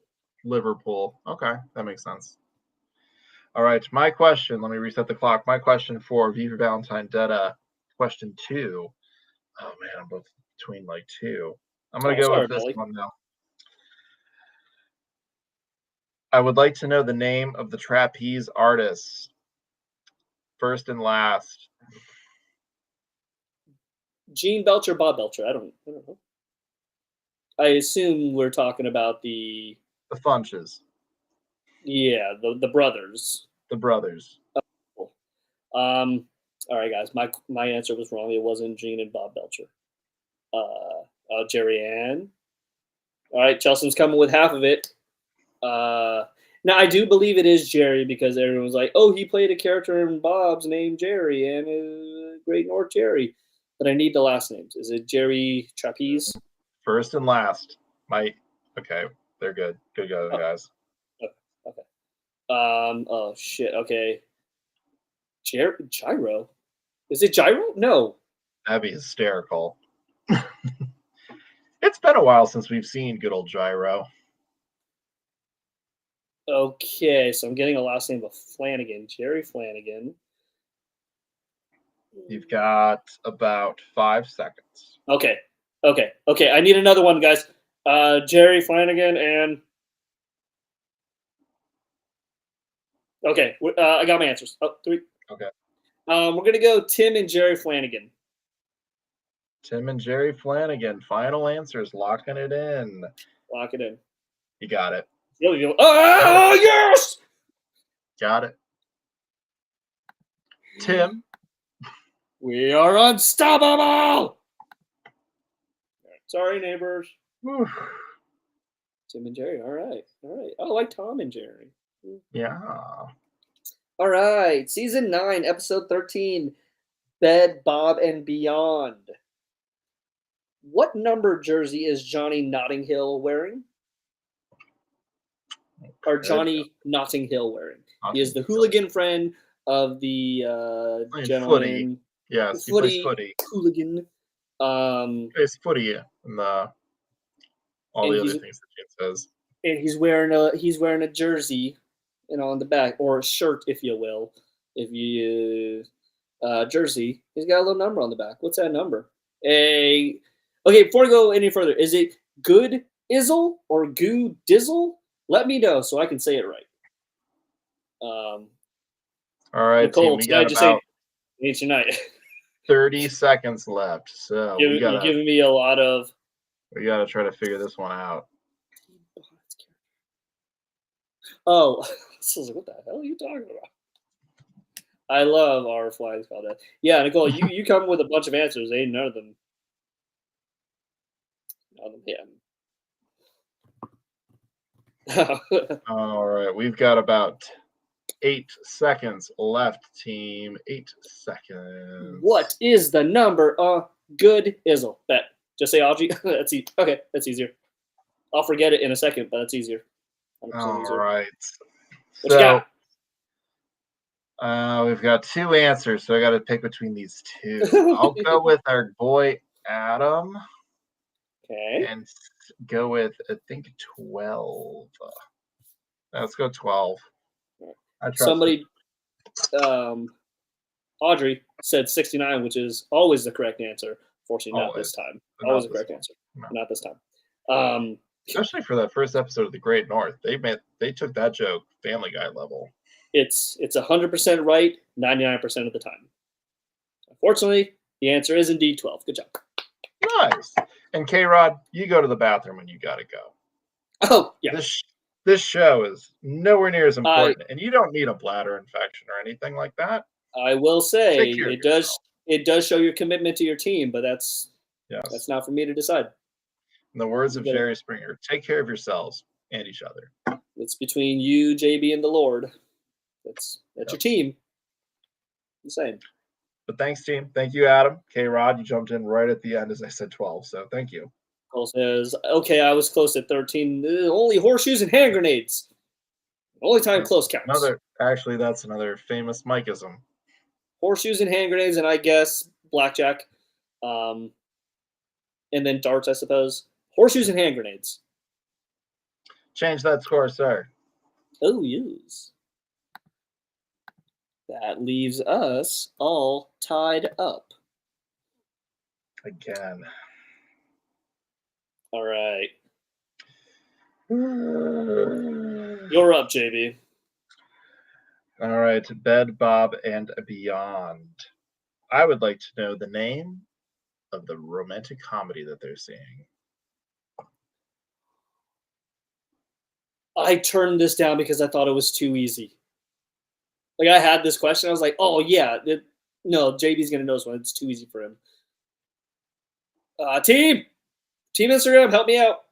Speaker 7: Liverpool. Okay, that makes sense. All right, my question. Let me reset the clock. My question for Viva Valentine Detta, question 2. Oh man, I'm both between like 2. I'm gonna go with this
Speaker 8: Molly.
Speaker 7: one now. I would like to know the name of the trapeze artists. First and last.
Speaker 8: Gene Belcher, Bob Belcher. I don't know. I assume we're talking about the
Speaker 7: Funches.
Speaker 8: the brothers.
Speaker 7: The brothers.
Speaker 8: All right, guys. My answer was wrong. It wasn't Gene and Bob Belcher. Jerry Ann. All right, Chelsea's coming with half of it. Now I do believe it is Jerry because everyone's like, "Oh, he played a character in Bob's named Jerry and Great North Jerry." But I need the last names. Is it Jerry Trapeze?
Speaker 7: First and last. Okay, they're good. Good go, guys.
Speaker 8: Okay. Oh shit. Okay. Gyro. Is it Gyro? No.
Speaker 7: That'd be hysterical. It's been a while since we've seen good old Gyro.
Speaker 8: Okay, so I'm getting a last name of Flanagan. Jerry Flanagan.
Speaker 7: You've got about 5 seconds.
Speaker 8: Okay. I need another one, guys. Jerry Flanagan and. Okay, I got my answers. Oh, 3.
Speaker 7: Okay.
Speaker 8: We're gonna go Tim and Jerry Flanagan.
Speaker 7: Tim and Jerry Flanagan. Final answers. Locking it in.
Speaker 8: Lock it in.
Speaker 7: You got it.
Speaker 8: Oh yes!
Speaker 7: Got it. Tim.
Speaker 8: We are unstoppable. Sorry, neighbors.
Speaker 7: Whew.
Speaker 8: Tim and Jerry. All right. I like Tom and Jerry.
Speaker 7: Yeah.
Speaker 8: All right. Season 9, episode 13. Bed, Bob, and Beyond. What number jersey is Johnny Notting Hill wearing? Or Johnny Notting Hill wearing? He is the hooligan friend of the gentleman.
Speaker 7: Footy. Yes, he
Speaker 8: Footy,
Speaker 7: plays footy.
Speaker 8: Hooligan.
Speaker 7: He plays footy and all the other things that Jane says.
Speaker 8: And he's wearing a jersey, on the back, or a shirt, if you will. If you jersey, he's got a little number on the back. What's that number? Okay, before we go any further, is it Good Izzle or Goo Dizzle? Let me know so I can say it right.
Speaker 7: All right,
Speaker 8: Nicole,
Speaker 7: team, we got about
Speaker 8: tonight.
Speaker 7: 30 seconds left, so
Speaker 8: You're giving me a lot of.
Speaker 7: We gotta try to figure this one out.
Speaker 8: Oh, what the hell are you talking about? I love our flags called that. Yeah, Nicole, you come with a bunch of answers. Ain't none of them.
Speaker 7: All right, we've got about 8 seconds left, team. 8 seconds.
Speaker 8: What is the number? Good Izzle. Bet. Just say Audrey. That's easy. Okay, that's easier. I'll forget it in a second, but that's easier.
Speaker 7: All right.
Speaker 8: What you got?
Speaker 7: We've got 2 answers, so I got to pick between these 2. I'll go with our boy Adam.
Speaker 8: Okay.
Speaker 7: And go with, I think, 12. Let's go 12.
Speaker 8: Somebody, Audrey said 69, which is always the correct answer. Fortunately, not this time. Always the correct answer. No. Not this time.
Speaker 7: Especially for that first episode of The Great North, they took that joke Family Guy level.
Speaker 8: It's 100% right 99% of the time. Unfortunately, the answer is indeed 12. Good job.
Speaker 7: Nice. And K-Rod, you go to the bathroom when you got to go.
Speaker 8: Oh, yeah.
Speaker 7: This show is nowhere near as important, and you don't need a bladder infection or anything like that.
Speaker 8: I will say it does show your commitment to your team, but that's not for me to decide.
Speaker 7: In the words of Jerry Springer, take care of yourselves and each other.
Speaker 8: It's between you, JB, and the Lord. That's your team. The same.
Speaker 7: But thanks, team. Thank you, Adam. K-Rod, you jumped in right at the end as I said 12, so thank you.
Speaker 8: Cole says, okay, I was close at 13. Only horseshoes and hand grenades. Only time close counts.
Speaker 7: That's another famous Mikeism.
Speaker 8: Horseshoes and hand grenades, and I guess blackjack. and then darts, I suppose. Horseshoes and hand grenades.
Speaker 7: Change that score, sir.
Speaker 8: Oh, yes. That leaves us all tied up.
Speaker 7: Again.
Speaker 8: All right. You're up, JB.
Speaker 7: All right, Bed, Bob, and Beyond. I would like to know the name of the romantic comedy that they're seeing.
Speaker 8: I turned this down because I thought it was too easy. Like, I had this question. I was like, oh, yeah. No, JB's going to know this one. It's too easy for him. Team Instagram, help me out.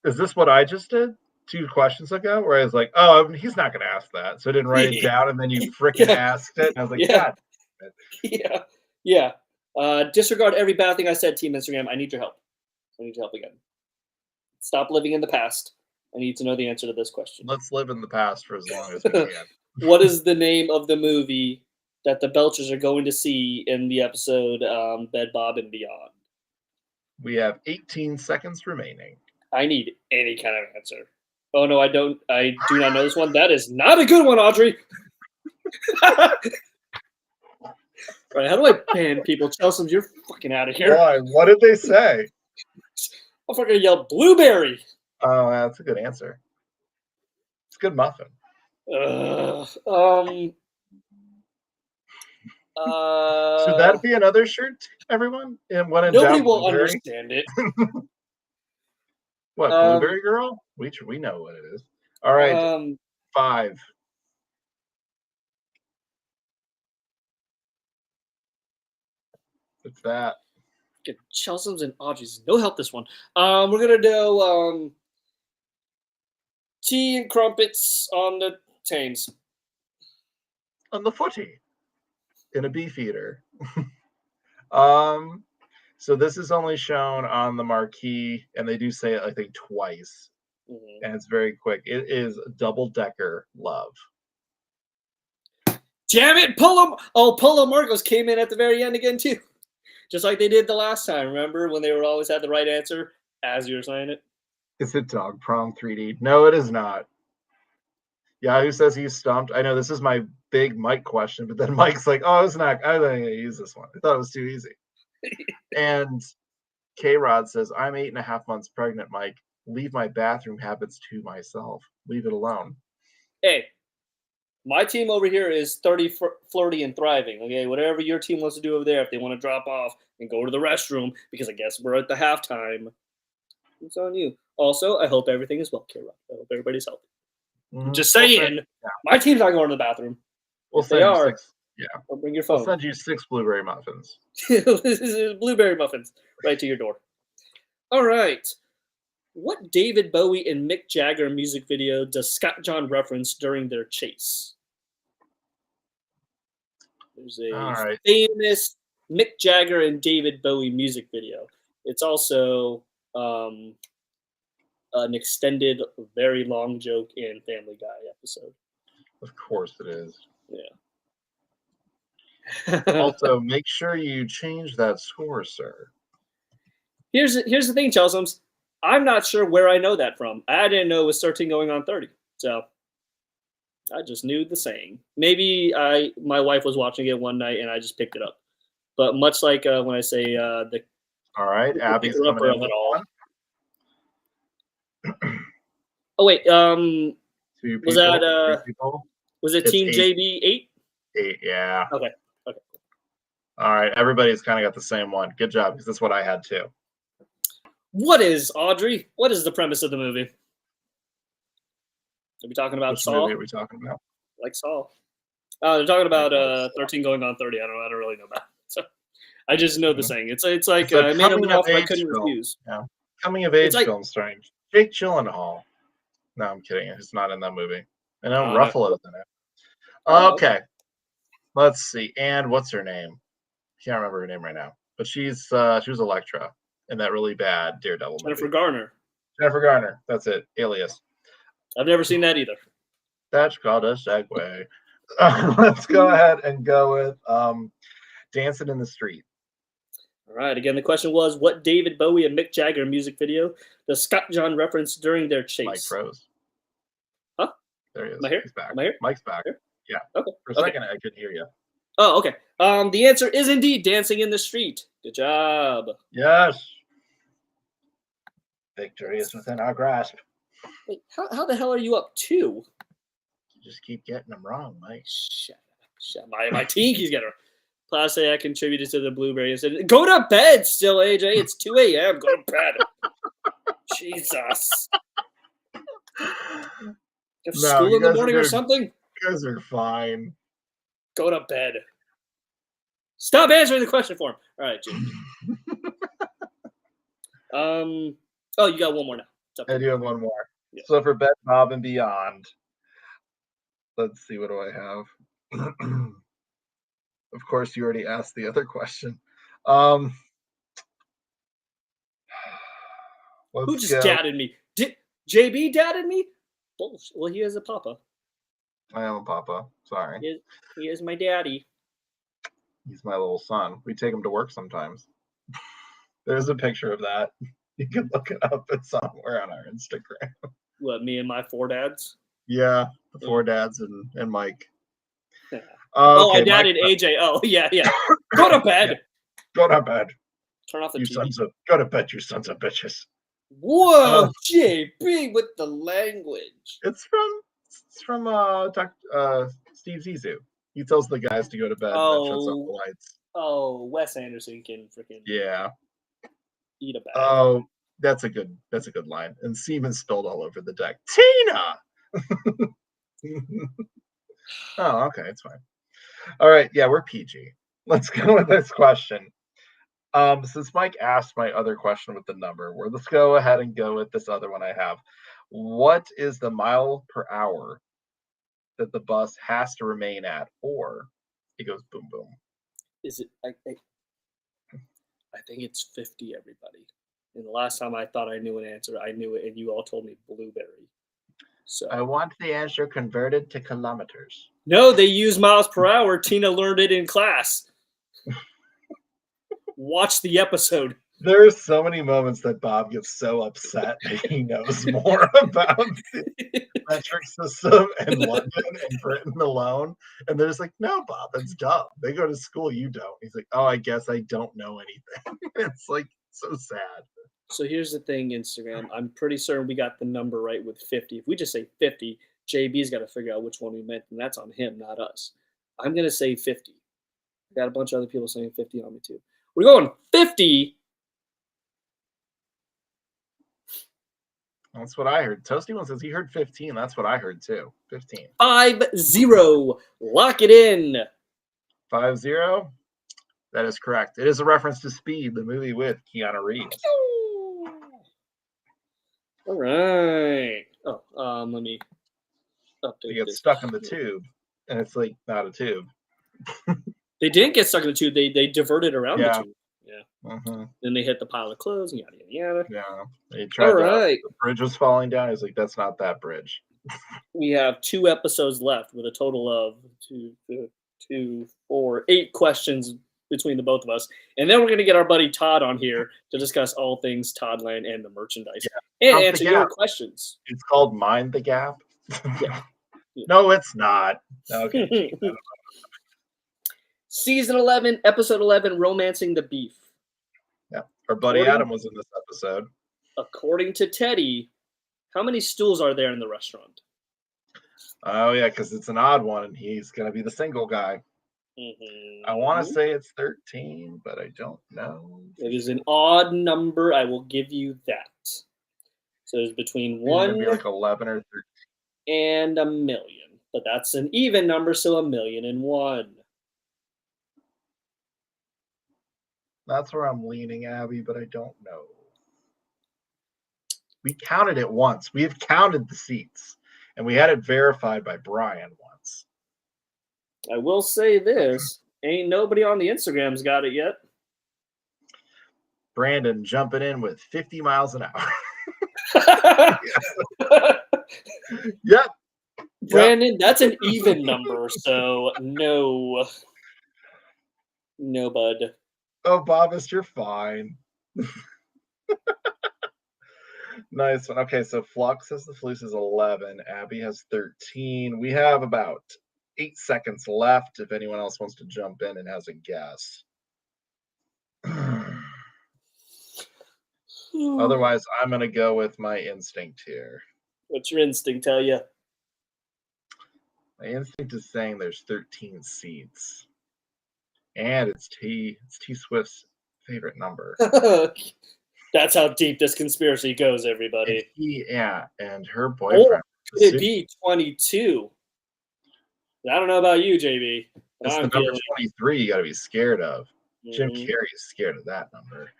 Speaker 7: Is this what I just did 2 questions ago? Where I was like, oh, he's not going to ask that. So I didn't write it down, and then you freaking asked it. And I was like, God.
Speaker 8: Yeah. Disregard every bad thing I said, Team Instagram. I need your help. I need your help again. Stop living in the past. I need to know the answer to this question.
Speaker 7: Let's live in the past for as long as we can.
Speaker 8: What is the name of the movie that the Belchers are going to see in the episode Bed, Bob, and Beyond?
Speaker 7: We have 18 seconds remaining.
Speaker 8: I need any kind of answer. Oh, no, I don't. I do not know this one. That is not a good one, Audrey. Right, how do I ban people? Chelsea, you're fucking out of here.
Speaker 7: Why? What did they say?
Speaker 8: I'm fucking yell blueberry.
Speaker 7: Oh, that's a good answer. It's a good muffin.
Speaker 8: Should
Speaker 7: that be another shirt, everyone? And when in
Speaker 8: nobody
Speaker 7: doubt,
Speaker 8: will
Speaker 7: blueberry?
Speaker 8: understand it.
Speaker 7: What, Blueberry Girl? We know what it is. All right, 5. It's that.
Speaker 8: Get Chelsea's and Audrey's. No help this one. We're gonna do tea and crumpets on the Thames.
Speaker 7: On the footy. In a beefeater. So this is only shown on the marquee, and they do say it, I think, twice.
Speaker 8: Mm-hmm.
Speaker 7: And it's very quick. It is double-decker love.
Speaker 8: Damn it, Polo Marcos came in at the very end again too. Just like they did the last time, remember? When they always had the right answer as you were saying it?
Speaker 7: Is it Dog Prom 3D? No, it is not. Yahoo says he's stumped. I know this is my big Mike question, but then Mike's like, oh, it's not. I don't use this one. I thought it was too easy. And K-Rod says, I'm 8.5 months pregnant, Mike. Leave my bathroom habits to myself. Leave it alone.
Speaker 8: Hey, my team over here is 30, flirty, and thriving. Okay, whatever your team wants to do over there, if they want to drop off and go to the restroom, because I guess we're at the halftime, it's on you. Also, I hope everything is well, K-Rod. I hope everybody's healthy. Just saying, my team's not going to the bathroom.
Speaker 7: We'll
Speaker 8: they are.
Speaker 7: 6. Yeah.
Speaker 8: Or bring your phone.
Speaker 7: I'll send you 6 blueberry muffins.
Speaker 8: Blueberry muffins right to your door. All right. What David Bowie and Mick Jagger music video does Scott John reference during their chase? There's a famous Mick Jagger and David Bowie music video. It's also an extended, very long joke in Family Guy episode.
Speaker 7: Of course it is.
Speaker 8: Yeah.
Speaker 7: Also, make sure you change that score, sir.
Speaker 8: Here's the thing, Chelsea. I'm not sure where I know that from. I didn't know it was 13 going on 30. So I just knew the saying. Maybe my wife was watching it one night and I just picked it up. But much like when I say
Speaker 7: all right, Abby's coming in.
Speaker 8: Oh wait, was it Team
Speaker 7: 8.
Speaker 8: JB 8?
Speaker 7: 8, yeah.
Speaker 8: Okay.
Speaker 7: All right, everybody's kind of got the same one. Good job, because that's what I had too.
Speaker 8: What is the premise of the movie? Are we talking about
Speaker 7: Which
Speaker 8: Saw?
Speaker 7: movie are we talking about?
Speaker 8: Like Saw. They're talking about 13 going on 30. I don't really know that. So I just know the saying. It's like I made an offer I couldn't refuse.
Speaker 7: Yeah. Coming of age film starring Jake Gyllenhaal. No, I'm kidding. He's not in that movie. I know Ruffalo's in it. Okay. Let's see. And what's her name? Can't remember her name right now. But she was Elektra in that really bad Daredevil movie.
Speaker 8: Jennifer Garner.
Speaker 7: That's it. Alias.
Speaker 8: I've never seen that either.
Speaker 7: That's called a segue. Let's go ahead and go with Dancing in the Street.
Speaker 8: All right. Again, the question was, what David Bowie and Mick Jagger music video does Scott John reference during their chase?
Speaker 7: Mike froze.
Speaker 8: Huh?
Speaker 7: There he is.
Speaker 8: Am I here?
Speaker 7: He's back.
Speaker 8: Am I here?
Speaker 7: Mike's back.
Speaker 8: Here?
Speaker 7: Yeah.
Speaker 8: Okay.
Speaker 7: For a second, I couldn't hear you.
Speaker 8: Oh, okay. The answer is indeed Dancing in the Street. Good job.
Speaker 7: Yes. Victory is within our grasp.
Speaker 8: Wait, how the hell are you up 2?
Speaker 7: You just keep getting them wrong, Mike.
Speaker 8: Shut up. My team keeps getting her. Class A, I contributed to the Blueberry and said, go to bed still, AJ. It's 2 a.m. Go to bed. Jesus. You have school in the morning or something?
Speaker 7: You guys are fine.
Speaker 8: Go to bed. Stop answering the question for him. All right, Jim. Oh, you got one more now.
Speaker 7: I do have one more.
Speaker 8: Yeah.
Speaker 7: So for Bet Bob and Beyond, let's see, what do I have? Of course, you already asked the other question.
Speaker 8: Who just dadded me? JB dadded me? Bullshit. Well, he is a papa.
Speaker 7: I am a papa. Sorry.
Speaker 8: He is my daddy.
Speaker 7: He's my little son. We take him to work sometimes. There's a picture of that. You can look it up. It's somewhere on our Instagram.
Speaker 8: What, me and my 4 dads?
Speaker 7: Yeah, the 4 dads and Mike.
Speaker 8: Yeah.
Speaker 7: Okay,
Speaker 8: I dadded AJ. Oh, yeah. Go to bed.
Speaker 7: Go to bed.
Speaker 8: Turn off the TV.
Speaker 7: Go to bed, you sons of bitches.
Speaker 8: Whoa, JB with the language.
Speaker 7: It's from Steve Zissou. He tells the guys to go to bed and shuts off the lights.
Speaker 8: Oh, Wes Anderson can freaking eat a bag.
Speaker 7: Oh, that's a good line. And semen spilled all over the deck. Tina. Oh, okay, it's fine. All right, yeah, we're PG. Let's go with this question. Since Mike asked my other question with the number, let's go ahead and go with this other one I have. What is the mile per hour that the bus has to remain at, or it goes boom boom?
Speaker 8: Is it? I think it's 50. Everybody. And the last time I thought I knew an answer, I knew it, and you all told me blueberry. So
Speaker 7: I want the answer converted to kilometers.
Speaker 8: No, they use miles per hour. Tina learned it in class. Watch the episode.
Speaker 7: There are so many moments that Bob gets so upset that he knows more about the metric system in London and Britain alone. And they're just like, no, Bob, that's dumb. They go to school, you don't. He's like, oh, I guess I don't know anything. It's like so sad.
Speaker 8: So here's the thing, Instagram. I'm pretty certain we got the number right with 50. If we just say 50, JB's got to figure out which one we meant, and that's on him, not us. I'm going to say 50. I got a bunch of other people saying 50 on me, too. We're going 50.
Speaker 7: That's what I heard. Toasty one says he heard 15. That's what I heard, too. 15.
Speaker 8: 5-0. Lock it in.
Speaker 7: 5-0. That is correct. It is a reference to Speed, the movie with Keanu Reeves.
Speaker 8: All right. Oh, let me update.
Speaker 7: They get stuck in the tube, and it's like not a tube.
Speaker 8: They didn't get stuck in the tube. They diverted around the tube. Yeah.
Speaker 7: Mm-hmm.
Speaker 8: Then they hit the pile of clothes and yada yada yada.
Speaker 7: Yeah. They tried the bridge was falling down. He's like, that's not that bridge.
Speaker 8: We have 2 episodes left with a total of 8 questions between the both of us. And then we're going to get our buddy Todd on here to discuss all things Toddland and the merchandise. Yeah. And answer your questions.
Speaker 7: It's called Mind the Gap.
Speaker 8: Yeah.
Speaker 7: No, it's not. Okay.
Speaker 8: Season 11, episode 11, Romancing the Beef.
Speaker 7: Yeah. Our buddy Adam was in this episode.
Speaker 8: According to Teddy, how many stools are there in the restaurant?
Speaker 7: Oh, yeah, because it's an odd one, and he's going to be the single guy.
Speaker 8: Mm-hmm.
Speaker 7: I want to say it's 13, but I don't know.
Speaker 8: It is an odd number. I will give you that. So it's between 1
Speaker 7: be like 11 or 13
Speaker 8: and a million. But that's an even number, so 1,000,001.
Speaker 7: That's where I'm leaning, Abby, but I don't know. We counted it once. We've counted the seats, and we had it verified by Brian once.
Speaker 8: I will say this. Ain't nobody on the Instagram's got it yet.
Speaker 7: Brandon jumping in with 50 miles an hour. Yep.
Speaker 8: Brandon, that's an even number, so no. No, bud.
Speaker 7: Oh, Bobist, you're fine. Nice one. Okay, so Flux has the Fluce is 11. Abby has 13. We have about 8 seconds left if anyone else wants to jump in and has a guess. Otherwise, I'm going to go with my instinct here.
Speaker 8: What's your instinct tell you?
Speaker 7: My instinct is saying there's 13 seats. And it's T Swift's favorite number.
Speaker 8: That's how deep this conspiracy goes, everybody.
Speaker 7: And her boyfriend.
Speaker 8: Could it be 22? I don't know about you, JB.
Speaker 7: It's the number 23 you got to be scared of. Jim Carrey is scared of that number.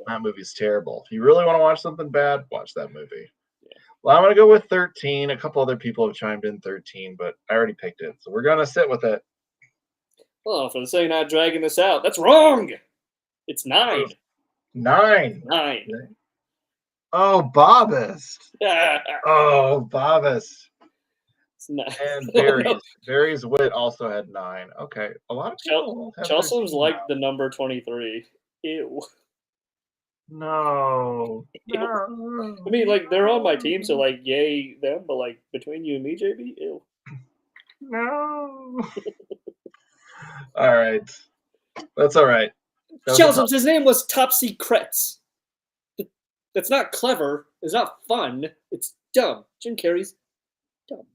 Speaker 7: That movie's terrible. If you really want to watch something bad, watch that movie. Yeah. Well, I'm going to go with 13. A couple other people have chimed in 13, but I already picked it. So we're going to sit with it.
Speaker 8: Well, for the sake of not dragging this out, that's wrong. It's 9.
Speaker 7: 9.
Speaker 8: 9.
Speaker 7: Oh, Bobist. Oh, Bobist. And Barry's Wit also had 9. Okay. A lot of people.
Speaker 8: Chelsea's like the number 23. Ew.
Speaker 7: No.
Speaker 8: I mean, like, they're on my team, so, like, yay them, but, like, between you and me, JB, ew.
Speaker 7: No. All right. That's all right.
Speaker 8: Chelsea's, his name was Top Secrets. That's not clever. It's not fun. It's dumb. Jim Carrey's dumb.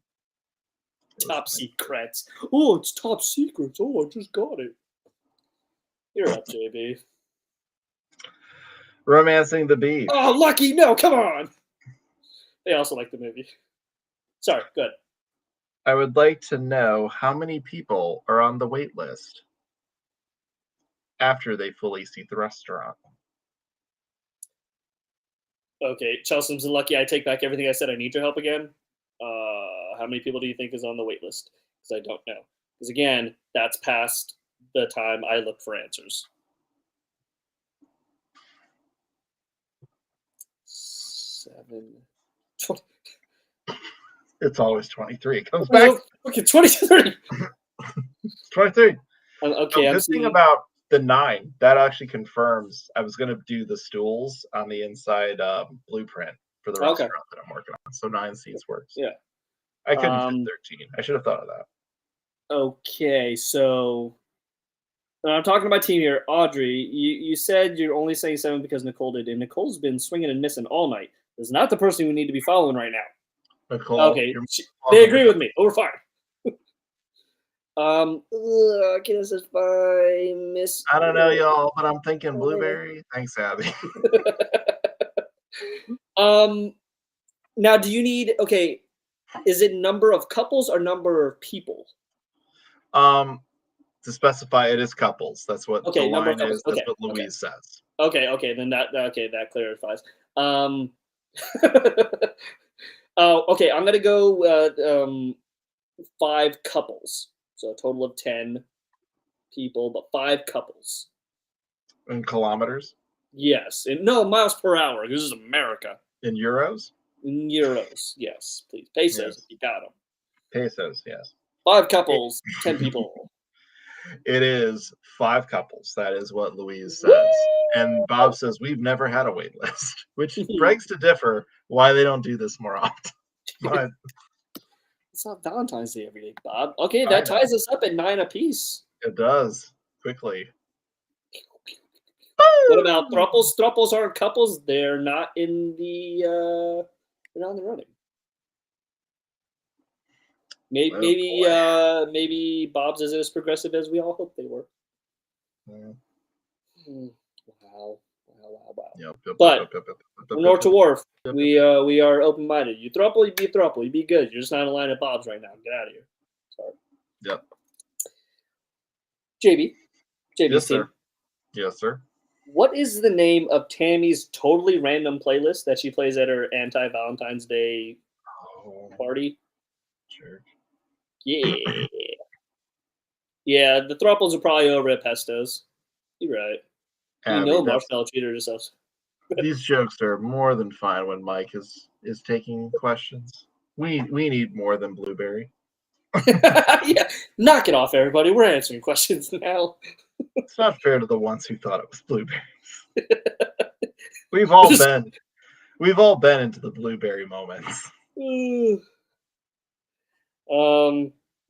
Speaker 8: Top Secrets. Oh, it's Top Secrets. Oh, I just got it. You're up, JB.
Speaker 7: Romancing the Beach.
Speaker 8: Oh, Lucky. No, come on. They also like the movie. Sorry, good.
Speaker 7: I would like to know how many people are on the wait list after they fully see the restaurant.
Speaker 8: Okay, Chelsea's and Lucky, I take back everything I said. I need your help again. How many people do you think is on the wait list? Because I don't know. Because, again, that's past the time I look for answers. 7, 20.
Speaker 7: It's always 23. It comes back.
Speaker 8: Okay, 23.
Speaker 7: 23.
Speaker 8: Okay,
Speaker 7: I'm thinking about the 9. That actually confirms. I was going to do the stools on the inside blueprint for the restaurant that I'm working on. So 9 seats works.
Speaker 8: Yeah.
Speaker 7: I couldn't fit 13. I should have thought of that.
Speaker 8: Okay, so I'm talking to my team here. Audrey, you said you're only saying 7 because Nicole did, and Nicole's been swinging and missing all night. This is not the person we need to be following right now.
Speaker 7: Nicole,
Speaker 8: okay, they agree with me. Oh, we're fine. I guess it's fine, Miss.
Speaker 7: I don't know, y'all, but I'm thinking Blueberry. Thanks, Abby.
Speaker 8: Now, do you need? Okay, is it number of couples or number of people?
Speaker 7: To specify, it is couples. That's what the line is. That's what Louise says.
Speaker 8: Okay, then that clarifies. Okay, I'm gonna go 5 couples. So a total of 10 people, but 5 couples.
Speaker 7: In kilometers?
Speaker 8: Yes. No, miles per hour. This is America.
Speaker 7: In euros?
Speaker 8: In euros, yes, please. Pesos, if you got them.
Speaker 7: Pesos, yes.
Speaker 8: 5 couples, 10 people.
Speaker 7: It is 5 couples. That is what Louise says. And Bob says, we've never had a wait list, which begs to differ why they don't do this more often. But
Speaker 8: it's not Valentine's Day every day, Bob. Okay, that ties us up at 9 apiece.
Speaker 7: It does. Quickly.
Speaker 8: What about throuples? Throuples aren't couples. They're not in the running. Maybe Bob's isn't as progressive as we all hoped they were. Wow.
Speaker 7: Yep,
Speaker 8: but from North to Wharf, we are open-minded. You throuple, you be throuple. You be good. You're just not in a line at Bob's right now. Get out of here. Sorry.
Speaker 7: Yep.
Speaker 8: JB.
Speaker 7: Yes, sir. Yes, sir.
Speaker 8: What is the name of Tammy's totally random playlist that she plays at her anti-Valentine's Day party?
Speaker 7: Sure.
Speaker 8: Yeah. Yeah, the throuples are probably over at Pesto's. You're right. Marcel treated herself.
Speaker 7: These jokes are more than fine when Mike is taking questions. We need more than Blueberry.
Speaker 8: Yeah, knock it off, everybody. We're answering questions now.
Speaker 7: It's not fair to the ones who thought it was blueberries. We've all been into the blueberry moments.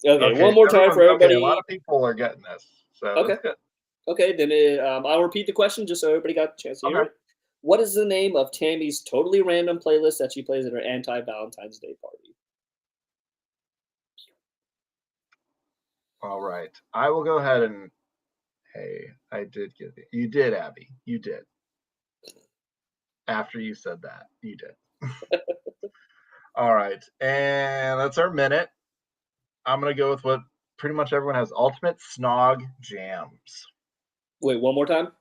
Speaker 8: Okay, one more time for everybody.
Speaker 7: Okay, a lot of people are getting this, so
Speaker 8: Okay.
Speaker 7: that's good.
Speaker 8: Okay, then I'll repeat the question just so everybody got a chance to hear
Speaker 7: Okay.
Speaker 8: it. What is the name of Tammy's totally random playlist that she plays at her anti-Valentine's Day party?
Speaker 7: All right. I will go ahead and hey, I did get it. You did, Abby. You did. After you said that, you did. All right. And that's our minute. I'm going to go with what pretty much everyone has. Ultimate Snog Jams.
Speaker 8: Wait, one more time?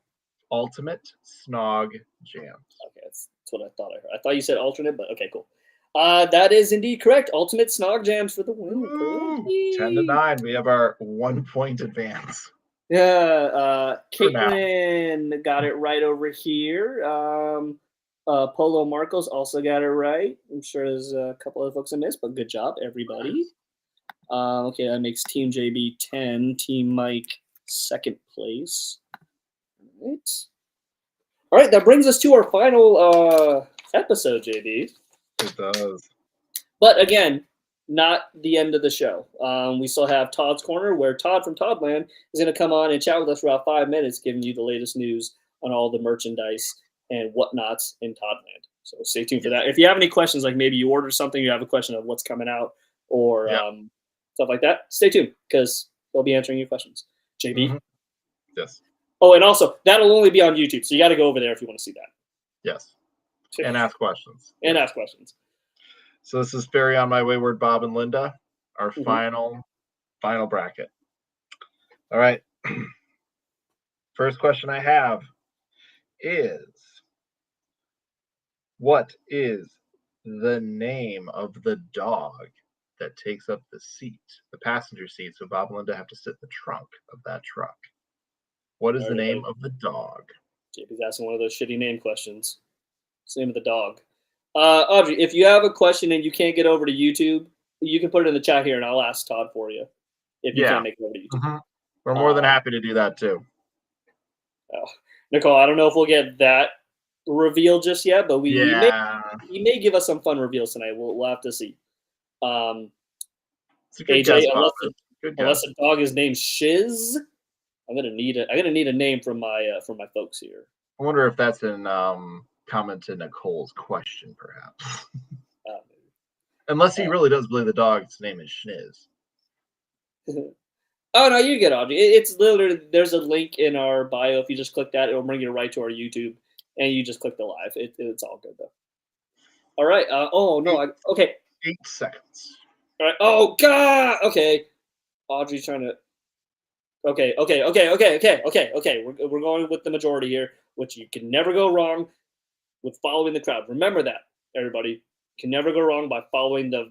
Speaker 7: Ultimate Snog Jams.
Speaker 8: Okay, that's what I thought I heard. I thought you said alternate, but okay, cool. That is indeed correct. Ultimate Snog Jams for the win.
Speaker 7: Woo! 10-9. We have our 1 point advance.
Speaker 8: Yeah,
Speaker 7: For now.
Speaker 8: Caitlin got it right over here. Polo Marcos also got it right. I'm sure there's a couple of folks I missed, but good job, everybody. Okay, that makes Team JB 10, Team Mike 2nd place. All right, that brings us to our final episode, JB.
Speaker 7: It does.
Speaker 8: But again, not the end of the show. We still have Todd's Corner, where Todd from Toddland is going to come on and chat with us for about 5 minutes, giving you the latest news on all the merchandise and whatnots in Toddland. So stay tuned for that. If you have any questions, like maybe you ordered something, you have a question of what's coming out or stuff like that, stay tuned because they'll be answering your questions. JB?
Speaker 7: Mm-hmm. Yes.
Speaker 8: Oh, and also, that'll only be on YouTube, so you got to go over there if you want to see that.
Speaker 7: Yes. And ask questions.
Speaker 8: And ask questions.
Speaker 7: So this is Fairy on My Wayward Bob and Linda, our final bracket. All right. First question I have is, what is the name of the dog that takes up the seat, the passenger seat, so Bob and Linda have to sit in the trunk of that truck? What is the name of the dog?
Speaker 8: JP's asking one of those shitty name questions. What's the name of the dog? Audrey, if you have a question and you can't get over to YouTube, you can put it in the chat here and I'll ask Todd for you if you can't make it over to YouTube.
Speaker 7: We're more than happy to do that too.
Speaker 8: Nicole, I don't know if we'll get that reveal just yet, but we may give us some fun reveals tonight. We'll have to see.
Speaker 7: It's a good
Speaker 8: AJ,
Speaker 7: guess,
Speaker 8: unless the dog is named Shiz, I'm gonna need a name from my folks here.
Speaker 7: I wonder if that's in comment to Nicole's question, perhaps. Unless he really does believe the dog's name is Schniz.
Speaker 8: Oh no, you get Audrey. It's literally, there's a link in our bio. If you just click that, it'll bring you right to our YouTube, and you just click the live. It's all good though. All right. Okay.
Speaker 7: 8 seconds.
Speaker 8: All right. Oh God. Okay. Audrey's trying to. Okay. We're going with the majority here, which you can never go wrong with following the crowd. Remember that, everybody. You can never go wrong by following the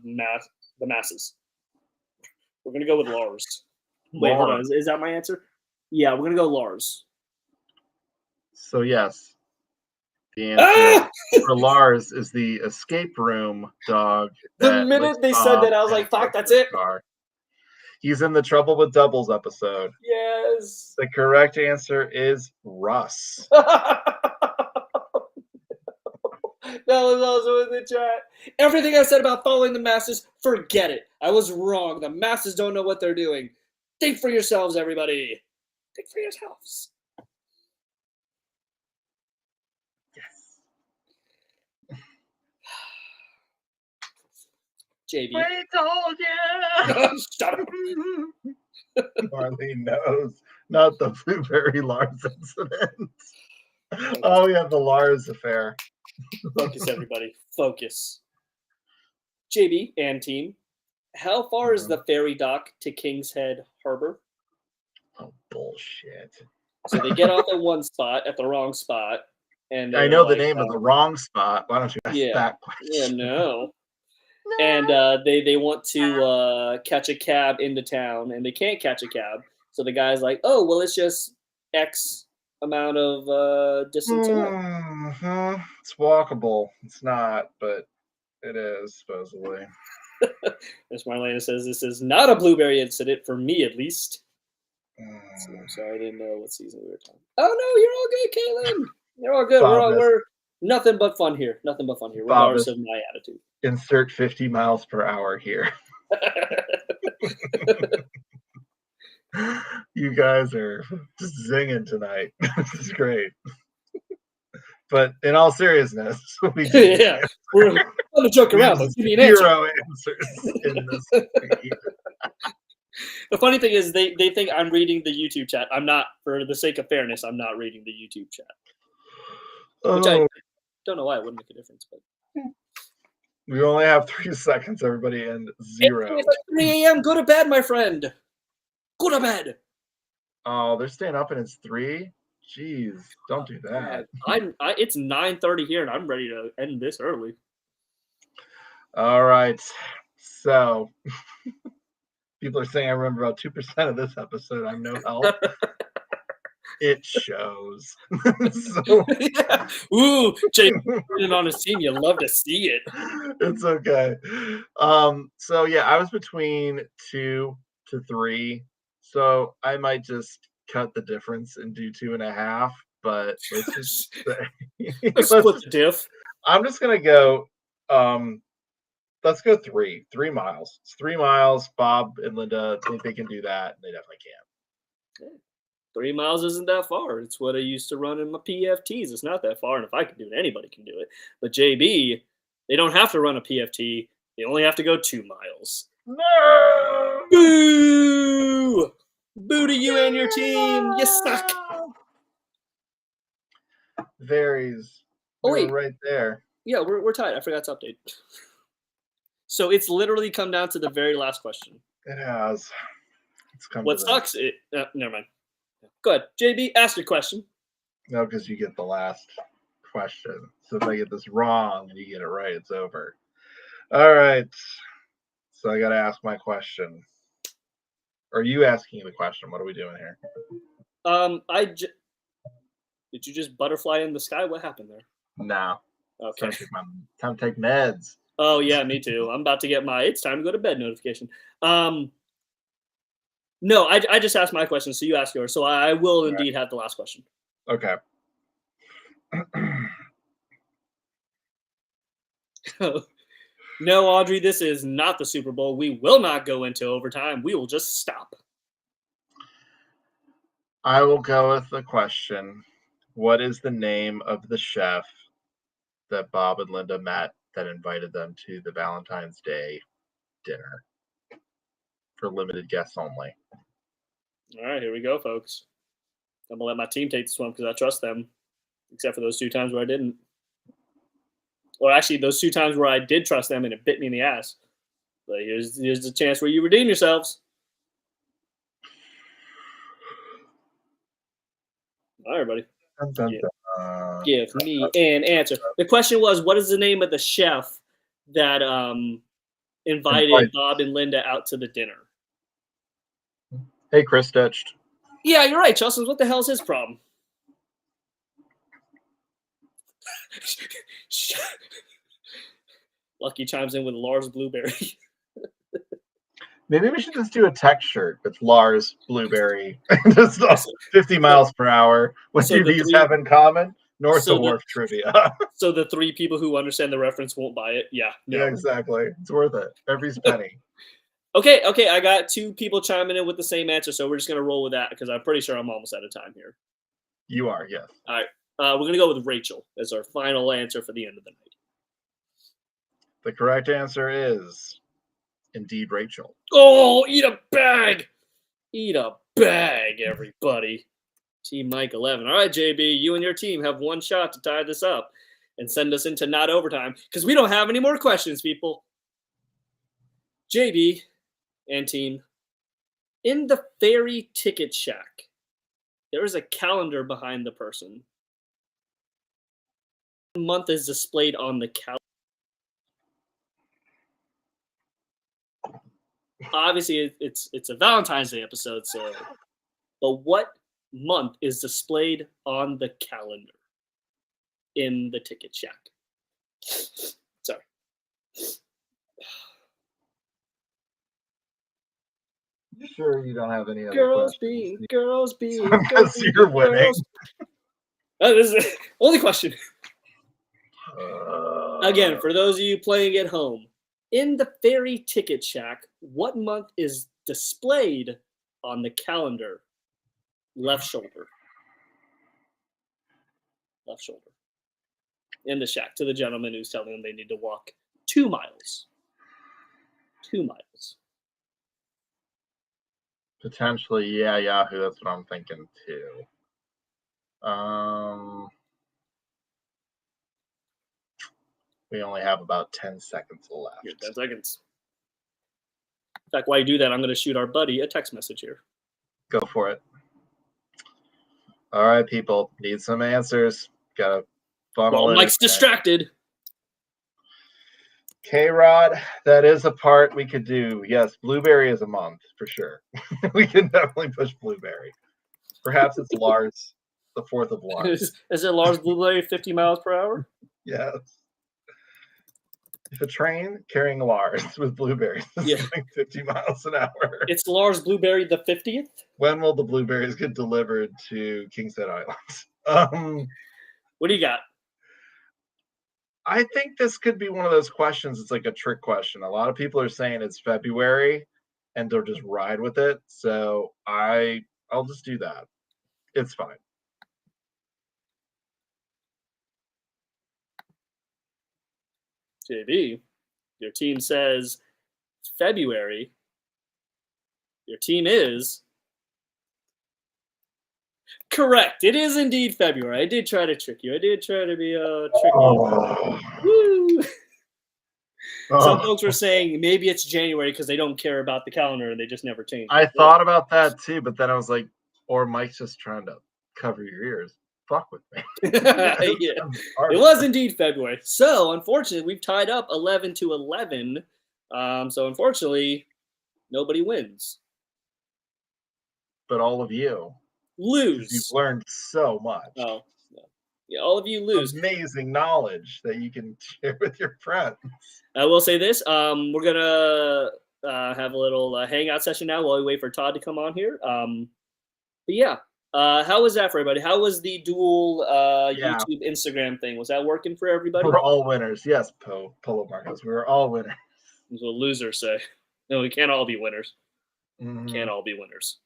Speaker 8: masses. We're gonna go with Lars. Wait, hold on. Is that my answer? Yeah, we're gonna go Lars.
Speaker 7: So yes, the answer for Lars is the escape room dog.
Speaker 8: The minute they said that, I was like, "Fuck, that's it."
Speaker 7: He's in the Trouble with Doubles episode.
Speaker 8: Yes.
Speaker 7: The correct answer is Russ.
Speaker 8: That was also in the chat. Everything I said about following the masses, forget it. I was wrong. The masses don't know what they're doing. Think for yourselves, everybody. Think for yourselves.
Speaker 7: Yes.
Speaker 8: JB.
Speaker 7: We told you.
Speaker 8: Shut up.
Speaker 7: Marlene knows. Not the Blueberry Lars incident. Oh, yeah, the Lars affair.
Speaker 8: Focus, everybody. Focus. JB and team, how far is the ferry dock to King's Head Harbor?
Speaker 7: Oh, bullshit.
Speaker 8: So they get off at one spot, at the wrong spot. And
Speaker 7: I know the name of the wrong spot. Why don't you ask that question?
Speaker 8: Yeah, no. And they want to catch a cab into town, and they can't catch a cab. So the guy's like, oh, well, it's just X amount of distance away.
Speaker 7: It's walkable. It's not, but it is, supposedly.
Speaker 8: Miss Marlena says this is not a blueberry incident, for me at least. I'm sorry, I didn't know what season we were talking. Oh no, you're all good, Caitlin. You're all good.
Speaker 7: Bob,
Speaker 8: We're nothing but fun here. Nothing but fun here,
Speaker 7: Bob,
Speaker 8: regardless of my attitude.
Speaker 7: Insert 50 miles per hour here. You guys are just zinging tonight. This is great. But in all seriousness, we do
Speaker 8: Yeah, we're gonna joke around, but give me an answer.
Speaker 7: zero answers in this.
Speaker 8: The funny thing is, they think I'm reading the YouTube chat. I'm not. For the sake of fairness, I'm not reading the YouTube chat. Which I don't know why it wouldn't make a difference, but
Speaker 7: We only have 3 seconds, everybody, and 0.
Speaker 8: It's like 3 a.m. Go to bed, my friend. Go to bed.
Speaker 7: Oh, they're staying up and it's 3? Jeez, don't do that.
Speaker 8: It's 9:30 here, and I'm ready to end this early.
Speaker 7: All right. So people are saying I remember about 2% of this episode. I'm no help. It shows. So,
Speaker 8: Yeah. Ooh, Jake putting on his team. You love to see it.
Speaker 7: it's okay. So yeah, I was between 2 to 3. So I might just cut the difference and do 2.5. But let's just say
Speaker 8: Split the diff.
Speaker 7: I'm just gonna go. Let's go 3 miles. It's 3 miles. Bob and Linda think they can do that, and they definitely can.
Speaker 8: 3 miles isn't that far. It's what I used to run in my PFTs. It's not that far, and if I can do it, anybody can do it. But JB, they don't have to run a PFT. They only have to go 2 miles.
Speaker 7: No!
Speaker 8: Boo! Boo to you and your team. You suck.
Speaker 7: Varies.
Speaker 8: Oh,
Speaker 7: We
Speaker 8: wait.
Speaker 7: were right there.
Speaker 8: Yeah, we're tied. I forgot to update. So it's literally come down to the very last question.
Speaker 7: It has. It's come
Speaker 8: What
Speaker 7: to
Speaker 8: sucks? Never mind. Go ahead, JB. Ask your question.
Speaker 7: No, because you get the last question. So if I get this wrong and you get it right, it's over. All right. So I got to ask my question. Are you asking the question? What are we doing here?
Speaker 8: Did you just butterfly in the sky? What happened there?
Speaker 7: No.
Speaker 8: Okay.
Speaker 7: Time to take meds.
Speaker 8: Oh yeah, me too. I'm about to get my "it's time to go to bed" notification. No, I just asked my question, so you ask yours. So I will indeed have the last question.
Speaker 7: Okay.
Speaker 8: No, Audrey, this is not the Super Bowl. We will not go into overtime. We will just stop.
Speaker 7: I will go with the question. What is the name of the chef that Bob and Linda met that invited them to the Valentine's Day dinner for limited guests only?
Speaker 8: All right, here we go, folks. I'm going to let my team take this one because I trust them, except for those 2 times where I didn't. Or actually, those 2 times where I did trust them and it bit me in the ass. But here's the chance where you redeem yourselves. All right, everybody. Give me an answer. The question was, what is the name of the chef that invited Bob and Linda out to the dinner?
Speaker 7: Hey, Chris Stitched.
Speaker 8: Yeah, you're right, Chelsea. What the hell is his problem? Lucky chimes in with Lars Blueberry.
Speaker 7: Maybe we should just do a tech shirt with Lars Blueberry. Just 50 miles per hour. What do these have in common? North of Wharf trivia.
Speaker 8: So the 3 people who understand the reference won't buy it. Yeah. No.
Speaker 7: Yeah, exactly. It's worth it. Every penny.
Speaker 8: Okay. I got 2 people chiming in with the same answer, so we're just gonna roll with that because I'm pretty sure I'm almost out of time here.
Speaker 7: You are, yes.
Speaker 8: All right. We're gonna go with Rachel as our final answer for the end of the night.
Speaker 7: The correct answer is indeed Rachel.
Speaker 8: Oh, eat a bag! Eat a bag, everybody. Team Mike 11. All right, JB, you and your team have 1 shot to tie this up and send us into not overtime because we don't have any more questions, people. JB and team, in the Fairy Ticket Shack, there is a calendar behind the person. What month is displayed on the calendar? Obviously, it's a Valentine's Day episode, so. But what month is displayed on the calendar in the Ticket Shack? Sorry.
Speaker 7: Sure, you don't have any other
Speaker 8: Girls
Speaker 7: questions.
Speaker 8: being girls being
Speaker 7: Because
Speaker 8: girls
Speaker 7: you're
Speaker 8: being
Speaker 7: winning.
Speaker 8: girls. This is the only question. Again, for those of you playing at home, in the Fairy Ticket Shack, what month is displayed on the calendar? Left shoulder. Left shoulder. In the shack to the gentleman who's telling them they need to walk 2 miles. 2 miles.
Speaker 7: Potentially, yeah, Yahoo. That's what I'm thinking too. We only have about 10 seconds left.
Speaker 8: Here, 10 seconds. In fact, while you do that, I'm going to shoot our buddy a text message here.
Speaker 7: Go for it. All right, people, need some answers. Gotta funnel
Speaker 8: Well,
Speaker 7: it.
Speaker 8: Mike's distracted.
Speaker 7: K-Rod, that is a part we could do. Yes, Blueberry is a month for sure. We can definitely push Blueberry. Perhaps it's Lars, the 4th of Lars.
Speaker 8: Is it Lars Blueberry 50 miles per hour?
Speaker 7: Yes. If a train carrying Lars with blueberries is going 50 miles an hour.
Speaker 8: It's Lars Blueberry the 50th?
Speaker 7: When will the blueberries get delivered to Kingstead Island?
Speaker 8: What do you got?
Speaker 7: I think this could be one of those questions. It's like a trick question. A lot of people are saying it's February and they'll just ride with it. So I'll just do that. It's fine.
Speaker 8: JB, your team says February. Your team is correct. It is indeed February. I did try to trick you. I did try to be tricky. Woo! Some folks were saying maybe it's January because they don't care about the calendar and they just never change.
Speaker 7: I thought about that too, but then I was like, or Mike's just trying to cover your ears. Fuck with me.
Speaker 8: Yeah. It was indeed February. So unfortunately, we've tied up 11-11. So unfortunately, nobody wins.
Speaker 7: But all of you
Speaker 8: lose.
Speaker 7: You've learned so much.
Speaker 8: Oh, no. Yeah, all of you lose.
Speaker 7: Amazing knowledge that you can share with your friends.
Speaker 8: I will say this: we're gonna have a little hangout session now while we wait for Todd to come on here. But yeah, how was that for everybody? How was the dual YouTube Instagram thing? Was that working for everybody?
Speaker 7: We're all winners. Yes, Polo Marcos. We were all winners.
Speaker 8: That's what losers say. No, we can't all be winners.
Speaker 7: Mm-hmm.
Speaker 8: Can't all be winners.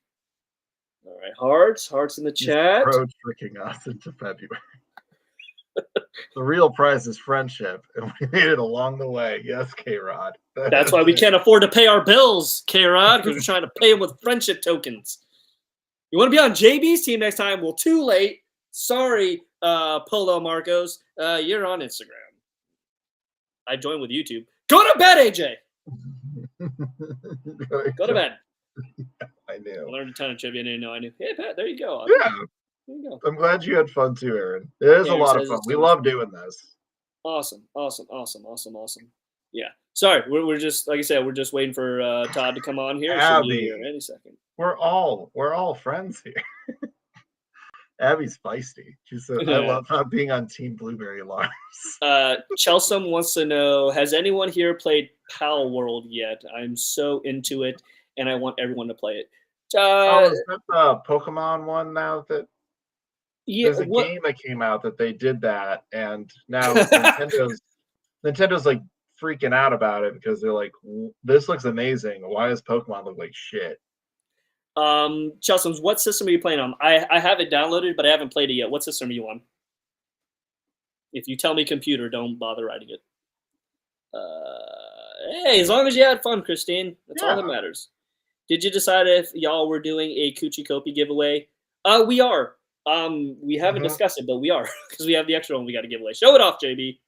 Speaker 8: All right, hearts in the chat.
Speaker 7: Pro tricking us into February. The real prize is friendship, and we made it along the way. Yes, K-Rod.
Speaker 8: That's why we can't afford to pay our bills, K-Rod, because we're trying to pay them with friendship tokens. You want to be on JB's team next time? Well, too late. Sorry, Polo Marcos. You're on Instagram. I joined with YouTube. Go to bed, AJ. Go to bed.
Speaker 7: I knew.
Speaker 8: I learned a ton of trivia. I didn't know I knew. Hey, Pat, there you go.
Speaker 7: Yeah.
Speaker 8: There you go.
Speaker 7: I'm glad you had fun too, Aaron. It is a lot of fun. We love doing this.
Speaker 8: Awesome. Yeah. Sorry, we're just, like I said, we're just waiting for Todd to come on here.
Speaker 7: Abby,
Speaker 8: be here any second.
Speaker 7: We're all friends here. Abby's feisty. She said, "I love not being on Team Blueberry Lars."
Speaker 8: Chelsea wants to know: has anyone here played Pal World yet? I'm so into it, and I want everyone to play it.
Speaker 7: Is that the Pokemon one now? That there's a game that came out that they did that, and now Nintendo's like freaking out about it because they're like, "This looks amazing. Why does Pokemon look like shit?"
Speaker 8: Chelsea, what system are you playing on? I have it downloaded, but I haven't played it yet. What system are you on? If you tell me computer, don't bother writing it. Hey, as long as you had fun, Christine, that's all that matters. Did you decide if y'all were doing a Coochie Kopi giveaway? We are. We haven't discussed it, but we are because we have the extra one we got to give away. Show it off, JB.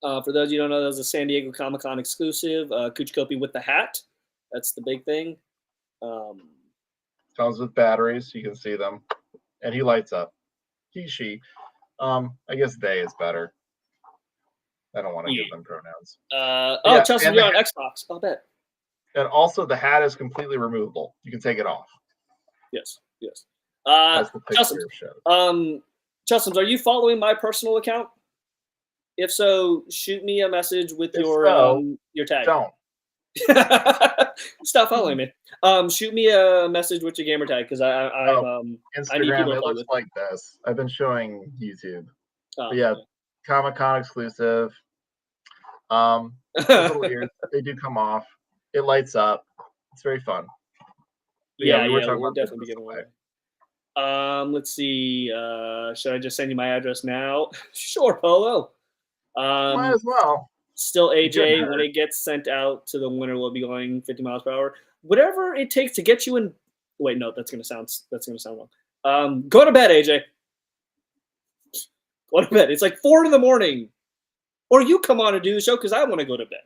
Speaker 8: For those of you who don't know, that was a San Diego Comic-Con exclusive. Coochie Kopi with the hat. That's the big thing.
Speaker 7: Comes with batteries, you can see them, and he lights up. She. I guess they is better. I don't want to give them pronouns.
Speaker 8: Chelsea, you're on Xbox. I'll bet.
Speaker 7: And also, the hat is completely removable. You can take it off.
Speaker 8: Yes. Chelsea, are you following my personal account? If so, shoot me a message with your tag.
Speaker 7: Don't.
Speaker 8: Stop following me. Shoot me a message with your gamer tag because I need
Speaker 7: Instagram,
Speaker 8: people to
Speaker 7: it
Speaker 8: play
Speaker 7: looks
Speaker 8: with.
Speaker 7: like this. I've been showing YouTube.
Speaker 8: Oh,
Speaker 7: But yeah, Comic-Con exclusive. It's a little weird. They do come off. It lights up. It's very fun. But
Speaker 8: yeah,
Speaker 7: we were talking
Speaker 8: we'll
Speaker 7: about
Speaker 8: definitely be
Speaker 7: business
Speaker 8: giving
Speaker 7: away.
Speaker 8: away. Let's see. Should I just send you my address now? Sure, Polo.
Speaker 7: Might as well.
Speaker 8: Still,
Speaker 7: It couldn't
Speaker 8: AJ, when
Speaker 7: hurt.
Speaker 8: it gets sent out to the winner, we'll be going 50 miles per hour. Whatever it takes to get you in. Wait, no, that's gonna sound wrong. Go to bed, AJ. Go to bed. It's like 4 in the morning, or you come on and do the show because I want to go to bed.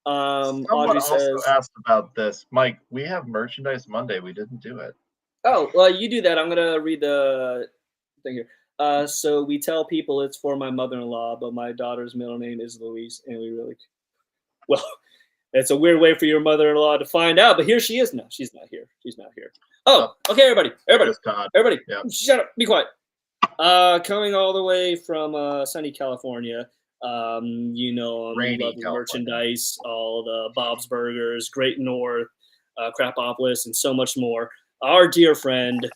Speaker 7: Someone
Speaker 8: Audrey
Speaker 7: also
Speaker 8: says,
Speaker 7: asked about this. Mike, we have Merchandise Monday. We didn't do it.
Speaker 8: "Oh, well, you do that. I'm gonna read the thing here." So we tell people it's for my mother-in-law, but my daughter's middle name is Louise, and we really well. It's a weird way for your mother-in-law to find out, but here she is. No, she's not here. She's not here. Oh, okay, everybody,
Speaker 7: There's Todd. Yep.
Speaker 8: shut up, be quiet. Coming all the way from sunny California. You know,
Speaker 7: Rainy
Speaker 8: love the
Speaker 7: California.
Speaker 8: merchandise, all the Bob's Burgers, Great North, Crapopolis, and so much more. Our dear friend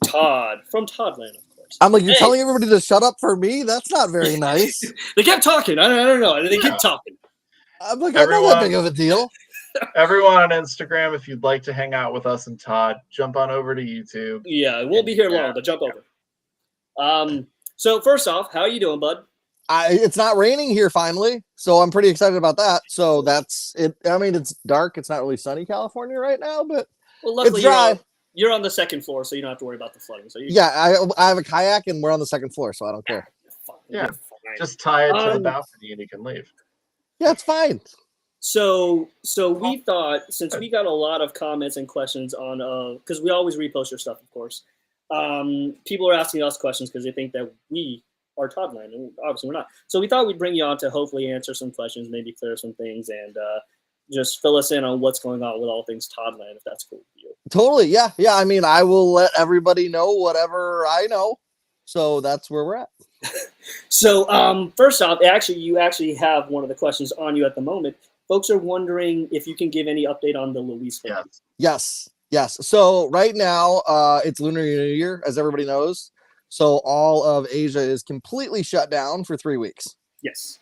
Speaker 8: Todd from Toddland, of course.
Speaker 9: I'm like, you're
Speaker 8: Hey.
Speaker 9: telling everybody to shut up for me? That's not very nice.
Speaker 8: They kept talking. I don't know. They kept talking.
Speaker 9: I'm like, I'm not that big of a deal.
Speaker 7: Everyone on Instagram, if you'd like to hang out with us and Todd, jump on over to YouTube.
Speaker 8: Yeah, we'll be here long, but jump over. So first off, how are you doing, bud?
Speaker 9: It's not raining here finally, so I'm pretty excited about that. So that's it. I mean, it's dark. It's not really sunny California right now, but
Speaker 8: Well, luckily
Speaker 9: it's dry.
Speaker 8: you're on the second floor, so you don't have to worry about the flooding. So
Speaker 9: Yeah, I have a kayak and we're on the second floor, so I don't care.
Speaker 7: Yeah,
Speaker 8: you're fine.
Speaker 7: just tie it to the balcony and you can leave.
Speaker 9: Yeah, it's fine.
Speaker 8: So we thought, since we got a lot of comments and questions on, because we always repost your stuff, of course. People are asking us questions because they think that we are Toddland, and obviously we're not. So we thought we'd bring you on to hopefully answer some questions, maybe clear some things, and just fill us in on what's going on with all things Toddland, if that's cool with you.
Speaker 9: Totally. Yeah. I mean, I will let everybody know whatever I know. So that's where we're at.
Speaker 8: So first off, you actually have one of the questions on you at the moment. Folks are wondering if you can give any update on the Louise film.
Speaker 9: Yes. So right now, it's Lunar New Year, as everybody knows. So all of Asia is completely shut down for 3 weeks.
Speaker 8: Yes.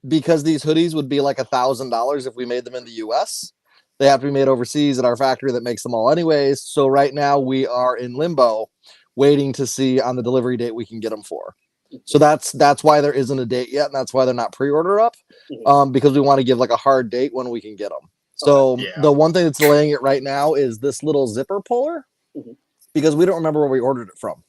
Speaker 9: Because these hoodies would be like $1,000 if we made them in the US. They have to be made overseas at our factory that makes them all anyways. So right now we are in limbo, waiting to see on the delivery date we can get them for. So that's why there isn't a date yet, and that's why they're not pre-order up, because we want to give like a hard date when we can get them. So the one thing that's delaying it right now is this little zipper puller, because we don't remember where we ordered it from.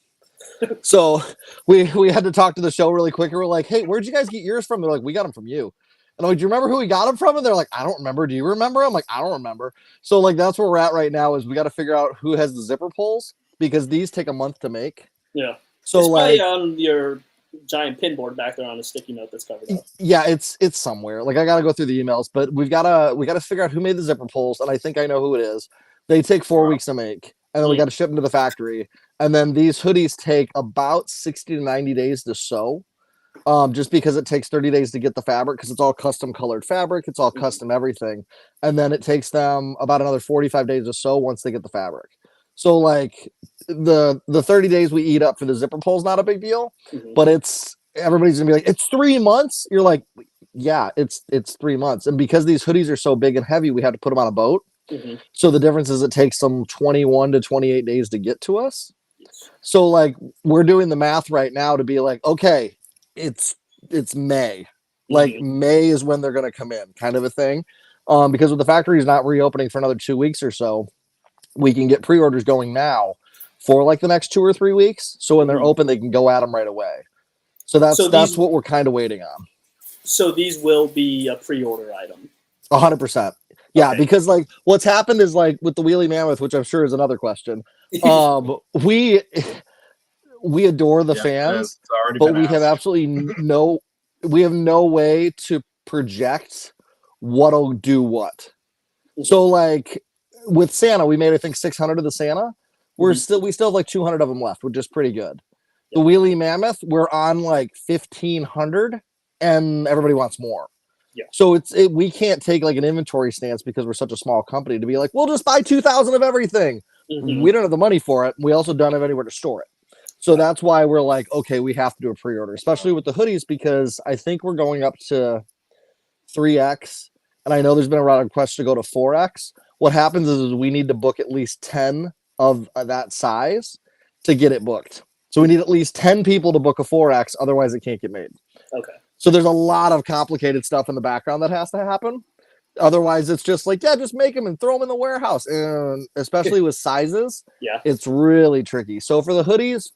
Speaker 9: So we had to talk to the show really quick, and we're like, hey, where'd you guys get yours from? They're like, we got them from you. And I'm like, do you remember who we got them from? And they're like, I don't remember. Do you remember? I'm like, I don't remember. So like that's where we're at right now, is we got to figure out who has the zipper pulls, because these take a month to make.
Speaker 8: Yeah.
Speaker 9: So
Speaker 8: it's
Speaker 9: like
Speaker 8: on your giant pinboard back there on a sticky note that's covered up.
Speaker 9: Yeah, it's somewhere. Like I gotta go through the emails, but we gotta figure out who made the zipper pulls, and I think I know who it is. They take 4 weeks to make, and then we got to ship them to the factory. And then these hoodies take about 60 to 90 days to sew, just because it takes 30 days to get the fabric, because it's all custom colored fabric, it's all custom everything, and then it takes them about another 45 days to sew once they get the fabric. So like the 30 days we eat up for the zipper pull is not a big deal, but everybody's gonna be like, it's 3 months. You're like, yeah, it's 3 months. And because these hoodies are so big and heavy, we had to put them on a boat. So the difference is it takes them 21 to 28 days to get to us. So like we're doing the math right now to be like, okay, it's May. Like May is when they're gonna come in, kind of a thing. Because with the factories not reopening for another 2 weeks or so, we can get pre-orders going now for like the next 2 or 3 weeks. So when they're open, they can go at them right away. So that's what we're kind of waiting on. So these will be a pre-order item. 100%. Yeah, okay. Because like what's happened is like with the Wheelie Mammoth, which I'm sure is another question. We adore the fans, but we have absolutely no way to project what'll do what. So like with Santa, we made I think 600 of the Santa. We still have like 200 of them left, which is pretty good. The Wheelie Mammoth, we're on like 1,500, and everybody wants more.
Speaker 8: Yeah.
Speaker 9: So we can't take like an inventory stance because we're such a small company to be like, we'll just buy 2,000 of everything.
Speaker 8: Mhm.
Speaker 9: We don't have the money for it. We also don't have anywhere to store it. So that's why we're like, okay, we have to do a pre-order, especially with the hoodies, because I think we're going up to 3X. And I know there's been a lot of requests to go to 4X. What happens is we need to book at least 10 of that size to get it booked. So we need at least 10 people to book a 4X. Otherwise, it can't get made.
Speaker 8: Okay.
Speaker 9: So there's a lot of complicated stuff in the background that has to happen. Otherwise, it's just like, yeah, just make them and throw them in the warehouse. And especially with sizes,
Speaker 8: Yeah.
Speaker 9: it's really tricky. So for the hoodies,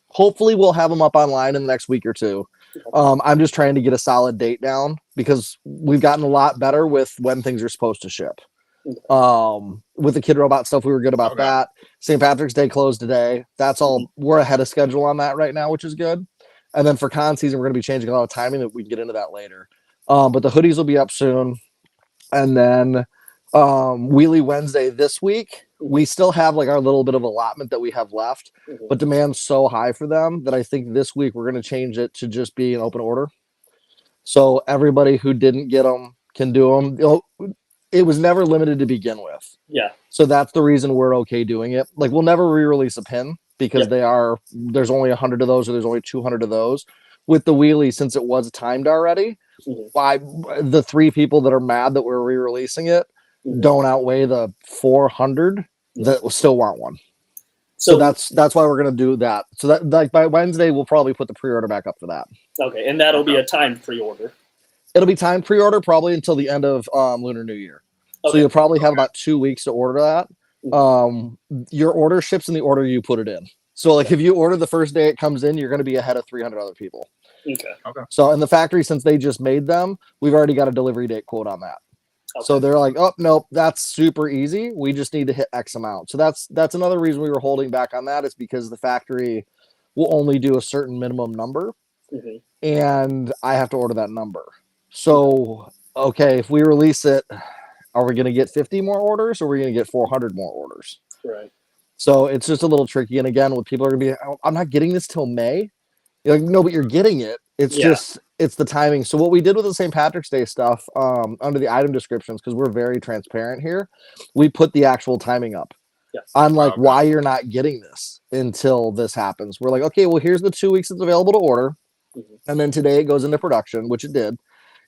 Speaker 9: hopefully we'll have them up online in the next week or two. I'm just trying to get a solid date down because we've gotten a lot better with when things are supposed to ship. With the Kid Robot stuff, we were good about that. St. Patrick's Day closed today. That's all. We're ahead of schedule on that right now, which is good. And then for con season, we're going to be changing a lot of timing that we can get into that later. But the hoodies will be up soon. And then Wheelie Wednesday this week, we still have like our little bit of allotment that we have left, but demand's so high for them that I think this week we're going to change it to just be an open order. So everybody who didn't get them can do them. You know, it was never limited to begin with.
Speaker 8: Yeah.
Speaker 9: So that's the reason we're okay doing it. Like we'll never re-release a pin because there's only 100 of those or there's only 200 of those. With the wheelie, since it was timed already, why the 3 people that are mad that we're re-releasing it don't outweigh the 400 that still want one. So that's why we're gonna do that. So that like by Wednesday we'll probably put the pre-order back up for that.
Speaker 8: Okay, and that'll be a timed pre-order.
Speaker 9: It'll be timed pre-order probably until the end of Lunar New Year. So you'll probably have about 2 weeks to order that. Your order ships in the order you put it in. So like if you order the first day it comes in, you're going to be ahead of 300 other people.
Speaker 8: Okay.
Speaker 9: So in the factory, since they just made them, we've already got a delivery date quote on that. So they're like, oh nope, that's super easy. We just need to hit X amount. So that's another reason we were holding back on that is because the factory will only do a certain minimum number, and I have to order that number. So okay, if we release it, are we going to get 50 more orders, or are we going to get 400 more orders?
Speaker 8: Right.
Speaker 9: So it's just a little tricky. And again, with people are going to be, I'm not getting this till May. You're like, no, but you're getting it. It's just, it's the timing. So what we did with the St. Patrick's Day stuff under the item descriptions, because we're very transparent here, we put the actual timing up on like why you're not getting this until this happens. We're like, okay, well, here's the 2 weeks it's available to order. And then today it goes into production, which it did.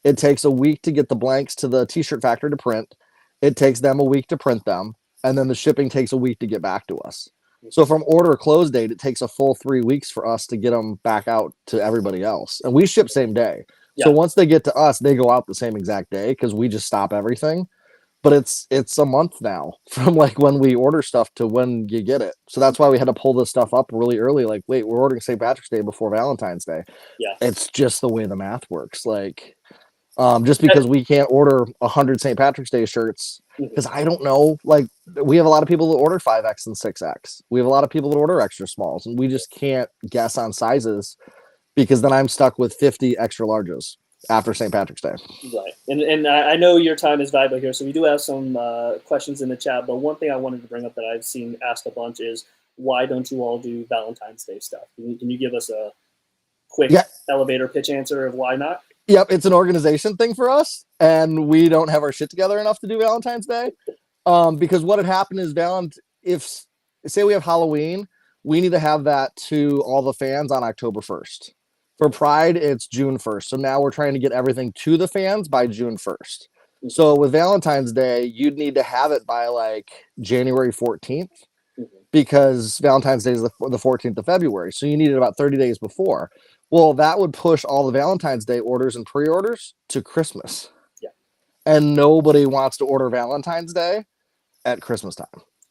Speaker 9: It takes a week to get the blanks to the t-shirt factory to print. It takes them a week to print them. And then the shipping takes a week to get back to us. So from order close date, it takes a full 3 weeks for us to get them back out to everybody else. And we ship same day. So once they get to us, they go out the same exact day because we just stop everything. But it's a month now from like when we order stuff to when you get it. So that's why we had to pull this stuff up really early. Like, wait, we're ordering St. Patrick's Day before Valentine's Day.
Speaker 8: Yeah.
Speaker 9: It's just the way the math works. Like, just because we can't order 100 St. Patrick's Day shirts, because I don't know, like we have a lot of people that order 5X and 6X. We have a lot of people that order extra smalls, and we just can't guess on sizes because then I'm stuck with 50 extra larges after St. Patrick's Day.
Speaker 8: Right. And I know your time is valuable here, so we do have some questions in the chat, but one thing I wanted to bring up that I've seen asked a bunch is why don't you all do Valentine's Day stuff? Can you give us a quick elevator pitch answer of why not?
Speaker 9: Yep, it's an organization thing for us, and we don't have our shit together enough to do Valentine's Day. Because what had happened is if say we have Halloween, we need to have that to all the fans on October 1st. For Pride, it's June 1st. So now we're trying to get everything to the fans by June 1st. So with Valentine's Day, you'd need to have it by like January 14th because Valentine's Day is the 14th of February. So you need it about 30 days before. Well, that would push all the Valentine's Day orders and pre-orders to Christmas.
Speaker 8: Yeah.
Speaker 9: And nobody wants to order Valentine's Day at Christmas time.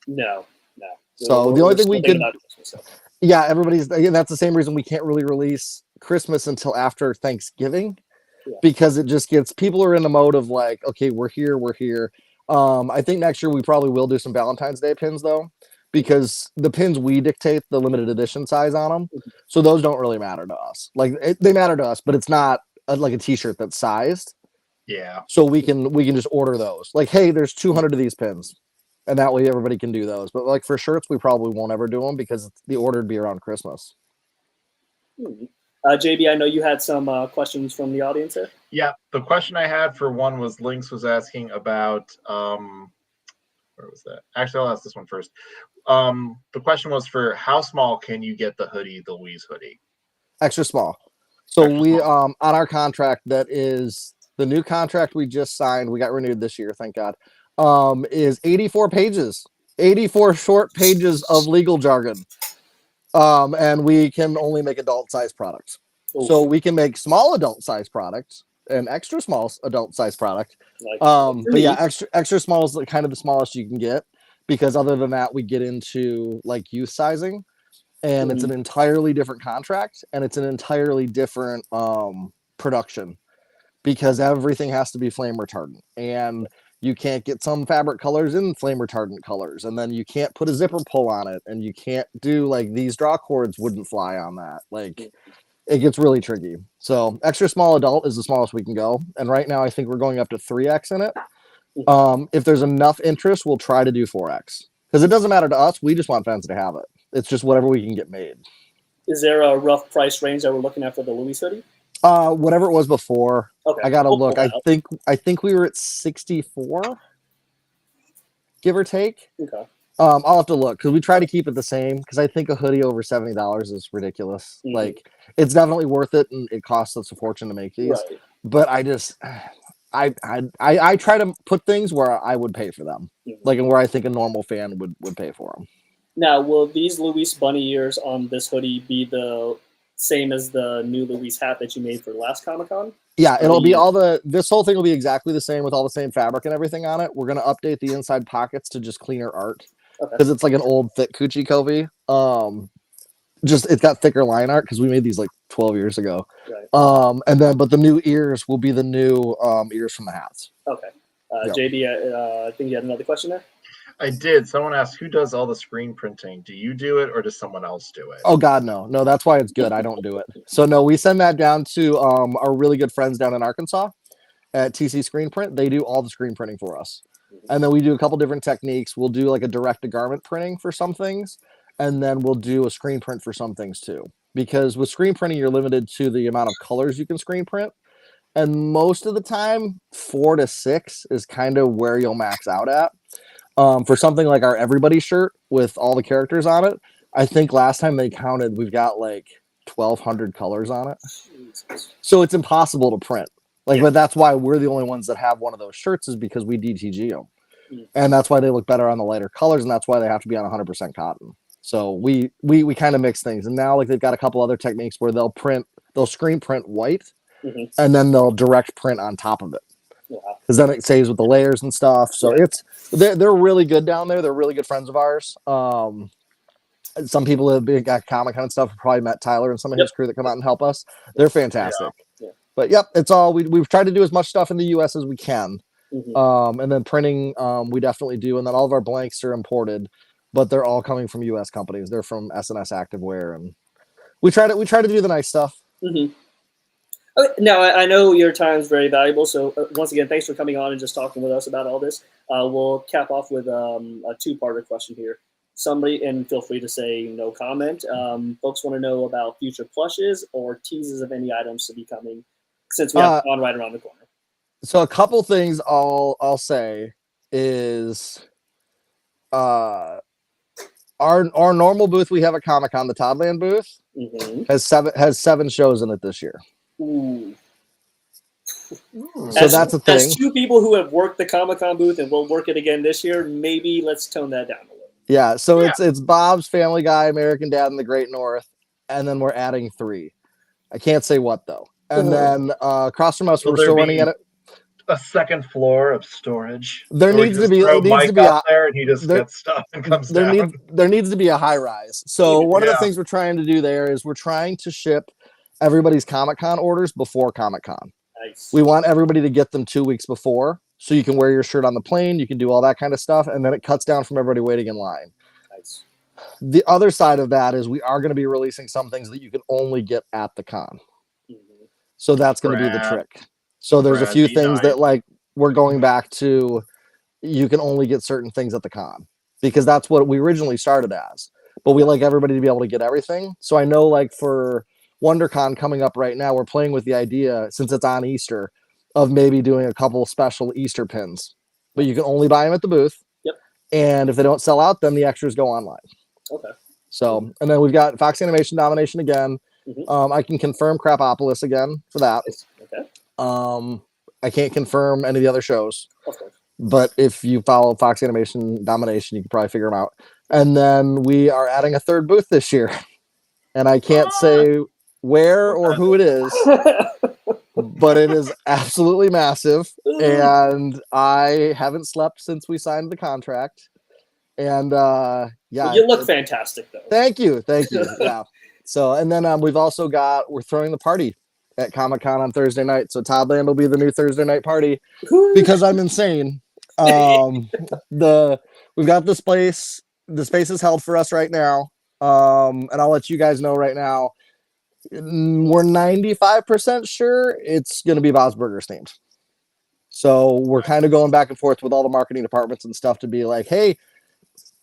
Speaker 8: No.
Speaker 9: So the only thing we could... Yeah, again, that's the same reason we can't really release Christmas until after Thanksgiving. Because it just gets... People are in the mode of like, okay, we're here. I think next year we probably will do some Valentine's Day pins, though. Because the pins we dictate the limited edition size on them, so those don't really matter to us. Like they matter to us, but it's not like a T-shirt that's sized.
Speaker 7: Yeah.
Speaker 9: So we can just order those. Like, hey, there's 200 of these pins, and that way everybody can do those. But like for shirts, we probably won't ever do them because the order would be around Christmas.
Speaker 8: JB, I know you had some questions from the audience here.
Speaker 7: Yeah, the question I had for one was Lynx was asking about where was that? Actually, I'll ask this one first. The question was for how small can you get the hoodie, the Louise hoodie?
Speaker 9: Extra small. So
Speaker 7: Extra
Speaker 9: we
Speaker 7: small.
Speaker 9: on our contract, that is the new contract we just signed, we got renewed this year, thank God. Is 84 pages. 84 short pages of legal jargon. And we can only make adult size products.
Speaker 8: Oof.
Speaker 9: So we can make small adult size products and extra small adult size product.
Speaker 8: Like,
Speaker 9: But yeah, extra small is kind of the smallest you can get, because other than that, we get into like youth sizing, and it's an entirely different contract, and it's an entirely different production, because everything has to be flame retardant, and you can't get some fabric colors in flame retardant colors, and then you can't put a zipper pull on it, and you can't do like these draw cords wouldn't fly on that. Like, it gets really tricky. So extra small adult is the smallest we can go, and right now I think we're going up to 3X in it. If there's enough interest, we'll try to do 4X, because it doesn't matter to us. We just want fans to have it. It's just whatever we can get made.
Speaker 8: Is there a rough price range that we're looking at for the Louis hoodie?
Speaker 9: Whatever it was before.
Speaker 8: Okay.
Speaker 9: I gotta look.
Speaker 8: pull that
Speaker 9: I think we were at 64, give or take.
Speaker 8: Okay.
Speaker 9: I'll have to look, because we try to keep it the same, because I think a hoodie over $70 is ridiculous.
Speaker 8: Mhm.
Speaker 9: Like, it's definitely worth it, and it costs us a fortune to make these.
Speaker 8: Right.
Speaker 9: But I just I try to put things where I would pay for them, like, and where I think a normal fan would pay for them.
Speaker 8: Now, will these Louis bunny ears on this hoodie be the same as the new Louis hat that you made for the last Comic-Con?
Speaker 9: Yeah, it'll be this whole thing will be exactly the same with all the same fabric and everything on it. We're going to update the inside pockets to just cleaner art, because it's like an old thick Coochie Covey. Just it's got thicker line art, because we made these like 12 years ago.
Speaker 8: Right.
Speaker 9: And then, but the new ears will be the new ears from the hats.
Speaker 8: Okay.
Speaker 9: Yep.
Speaker 8: JB, I think you had another question there?
Speaker 7: I did. Someone asked, who does all the screen printing? Do you do it, or does someone else do it?
Speaker 9: Oh God, no. That's why it's good. I don't do it. So no, we send that down to our really good friends down in Arkansas at TC Screen Print. They do all the screen printing for us. And then we do a couple different techniques. We'll do like a direct to garment printing for some things, and then we'll do a screen print for some things too. Because with screen printing, you're limited to the amount of colors you can screen print. And most of the time, 4 to 6 is kind of where you'll max out at. For something like our Everybody shirt with all the characters on it, I think last time they counted, we've got like 1,200 colors on it. So it's impossible to print. Like, but that's why we're the only ones that have one of those shirts, is because we DTG them. And that's why they look better on the lighter colors, and that's why they have to be on 100% cotton. So we kind of mix things. And now, like, they've got a couple other techniques where they'll screen print white, and then they'll direct print on top of it. Because then it saves with the layers and stuff. So they're really good down there. They're really good friends of ours. Some people that have been at Comic-Con and stuff have probably met Tyler and some of his crew that come out and help us. They're fantastic.
Speaker 8: Yeah.
Speaker 9: But it's all we've tried to do as much stuff in the US as we can. And then printing, we definitely do. And then all of our blanks are imported, but they're all coming from US companies. They're from S&S Activewear, and we try to do the nice stuff.
Speaker 8: Okay, now, I know your time is very valuable, so once again, thanks for coming on and just talking with us about all this. We'll cap off with a two-parter question here. Somebody, and feel free to say no comment, folks want to know about future plushes or teases of any items to be coming, since we have one right around the corner.
Speaker 9: So a couple things I'll say is our normal booth we have at Comic-Con, the Toddland booth, has seven shows in it this year.
Speaker 8: Ooh.
Speaker 9: So that's a thing.
Speaker 8: As two people who have worked the Comic-Con booth and will work it again this year, maybe let's tone that down a little.
Speaker 9: Yeah, so it's Bob's, Family Guy, American Dad, and the Great North, and then we're adding 3. I can't say what though. And then across from us, we're still running at it.
Speaker 7: A second floor of storage.
Speaker 9: There needs to be
Speaker 7: there, and he just
Speaker 9: there,
Speaker 7: gets stuff and comes down.
Speaker 9: There needs to be a high rise. So one of the things we're trying to do there is we're trying to ship everybody's Comic-Con orders before Comic-Con.
Speaker 8: Nice.
Speaker 9: We want everybody to get them 2 weeks before, so you can wear your shirt on the plane, you can do all that kind of stuff, and then it cuts down from everybody waiting in line.
Speaker 8: Nice.
Speaker 9: The other side of that is we are going to be releasing some things that you can only get at the con. So that's going to be the trick. So there's a few things that, like, we're going back to, you can only get certain things at the con, because that's what we originally started as. But we like everybody to be able to get everything. So I know, like, for WonderCon coming up right now, we're playing with the idea, since it's on Easter, of maybe doing a couple special Easter pins. But you can only buy them at the booth.
Speaker 8: Yep.
Speaker 9: And if they don't sell out, then the extras go online.
Speaker 8: Okay.
Speaker 9: So, and then we've got Fox Animation Domination again.
Speaker 8: Mhm.
Speaker 9: I can confirm Crapopolis again for that.
Speaker 8: Okay.
Speaker 9: I can't confirm any of the other shows.
Speaker 8: Of course.
Speaker 9: But if you follow Fox Animation Domination, you can probably figure them out. And then we are adding a third booth this year. And I can't say where or who it is, but it is absolutely massive. And I haven't slept since we signed the contract. And yeah.
Speaker 8: Well, you look fantastic, though.
Speaker 9: Thank you. Yeah. So, and then we're throwing the party at Comic-Con on Thursday night. So Toddland will be the new Thursday night party because I'm insane. We've got this place. The space is held for us right now. And I'll let you guys know right now. We're 95% sure it's going to be Bob's Burgers themed. So we're kind of going back and forth with all the marketing departments and stuff to be like, hey,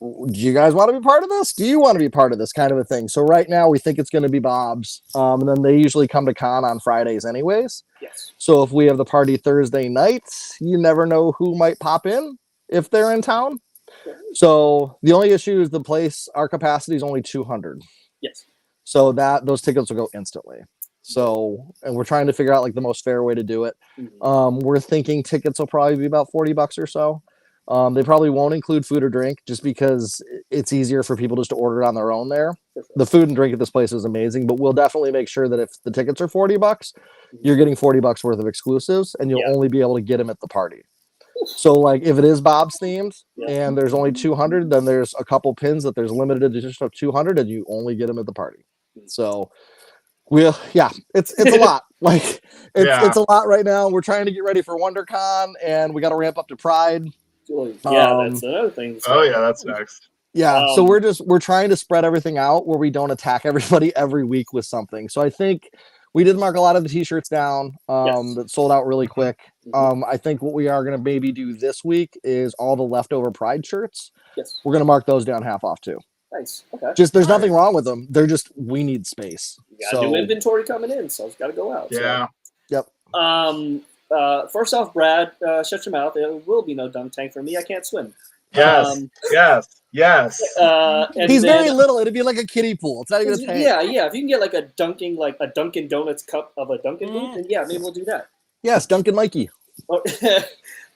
Speaker 9: do you guys want to be part of this? Do you want to be part of this kind of a thing? So right now we think it's going to be Bob's. And then they usually come to con on Fridays anyways.
Speaker 8: Yes.
Speaker 9: So if we have the party Thursday night, you never know who might pop in if they're in town. So the only issue is the place, our capacity is only 200.
Speaker 8: Yes.
Speaker 9: So those tickets will go instantly. So, and we're trying to figure out like the most fair way to do it.
Speaker 8: Mhm.
Speaker 9: We're thinking tickets will probably be about $40 or so. They probably won't include food or drink just because it's easier for people just to order it on their own there. The food and drink at this place is amazing, but we'll definitely make sure that if the tickets are $40, you're getting $40 worth of exclusives and you'll only be able to get them at the party. So like if it is Bob's themed and there's only 200, then there's a couple pins that there's limited edition of 200 and you only get them at the party. So it's a lot. Like it's a lot right now. We're trying to get ready for WonderCon and we got to ramp up to Pride.
Speaker 8: Yeah, that's another thing.
Speaker 7: Oh yeah, that's next.
Speaker 9: Yeah, so we're trying to spread everything out where we don't attack everybody every week with something. So I think we did mark a lot of the t-shirts down that sold out really quick. I think what we are going to maybe do this week is all the leftover Pride shirts.
Speaker 8: Yes.
Speaker 9: We're going to mark those down half off too.
Speaker 8: Nice. Okay.
Speaker 9: Just there's nothing wrong with them. They're just we need space.
Speaker 8: You got new inventory coming in, so it's got to go out.
Speaker 7: Yeah.
Speaker 9: So.
Speaker 8: Yep. First off, Brad, shut your mouth. There will be no dunk tank for me. I can't swim.
Speaker 7: Yes. Yes.
Speaker 8: And
Speaker 9: he's
Speaker 8: then,
Speaker 9: very little. It'd be like a kiddie pool. It's not even a tank.
Speaker 8: Yeah. If you can get like a Dunkin' Donuts cup of a Dunkin' booth, then yeah, maybe we'll do that.
Speaker 9: Yes, Duncan Mikey.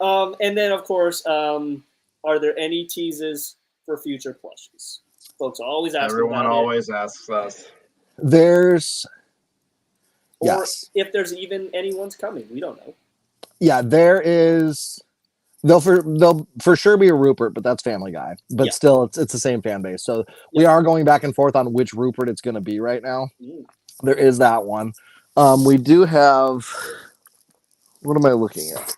Speaker 8: And then of course, are there any teases for future plushies? Folks always ask.
Speaker 7: Everyone always asks us.
Speaker 9: There's.
Speaker 8: Or
Speaker 9: yes.
Speaker 8: if there's even anyone's coming, we don't know.
Speaker 9: Yeah, there is. They'll for sure be a Rupert, but that's Family Guy. But still, it's the same fan base. So we are going back and forth on which Rupert it's going to be right now. There is that one. We do have. What am I looking at?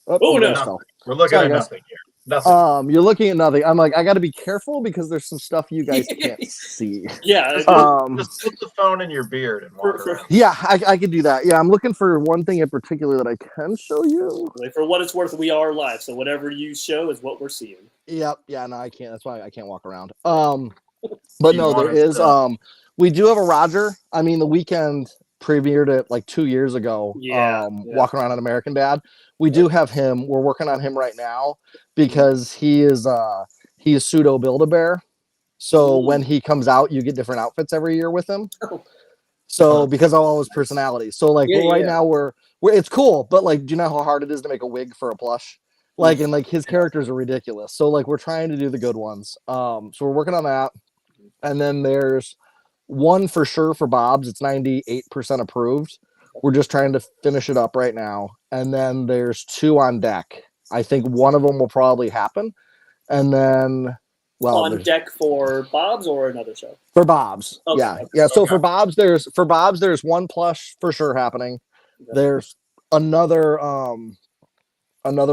Speaker 7: Oh no, we're looking at nothing here. Nothing.
Speaker 9: You're looking at nothing. I'm like, I got to be careful because there's some stuff you guys can't see.
Speaker 8: Yeah.
Speaker 7: Just put the phone in your beard and walk around.
Speaker 9: Yeah, I could do that. Yeah, I'm looking for one thing in particular that I can show you.
Speaker 8: For what it's worth, we are live, so whatever you show is what we're seeing.
Speaker 9: Yep. Yeah. No, I can't. That's why I can't walk around. But no, there is. We do have a Roger. I mean, the Weekend premiered it like 2 years ago. Walking around on American Dad. We do have him. We're working on him right now because he is pseudo Build-A-Bear. So when he comes out, you get different outfits every year with him. So because of all his personalities. So like right now we're it's cool, but like, do you know how hard it is to make a wig for a plush? Like, and like his characters are ridiculous. So like we're trying to do the good ones. So we're working on that. And then there's one for sure for Bob's. It's 98% approved. We're just trying to finish it up right now. And then there's two on deck. I think one of them will probably happen. And then,
Speaker 8: on deck for Bob's or another show?
Speaker 9: For Bob's.
Speaker 8: Okay.
Speaker 9: Yeah. So for Bob's, there's one plush for sure happening. Okay. There's another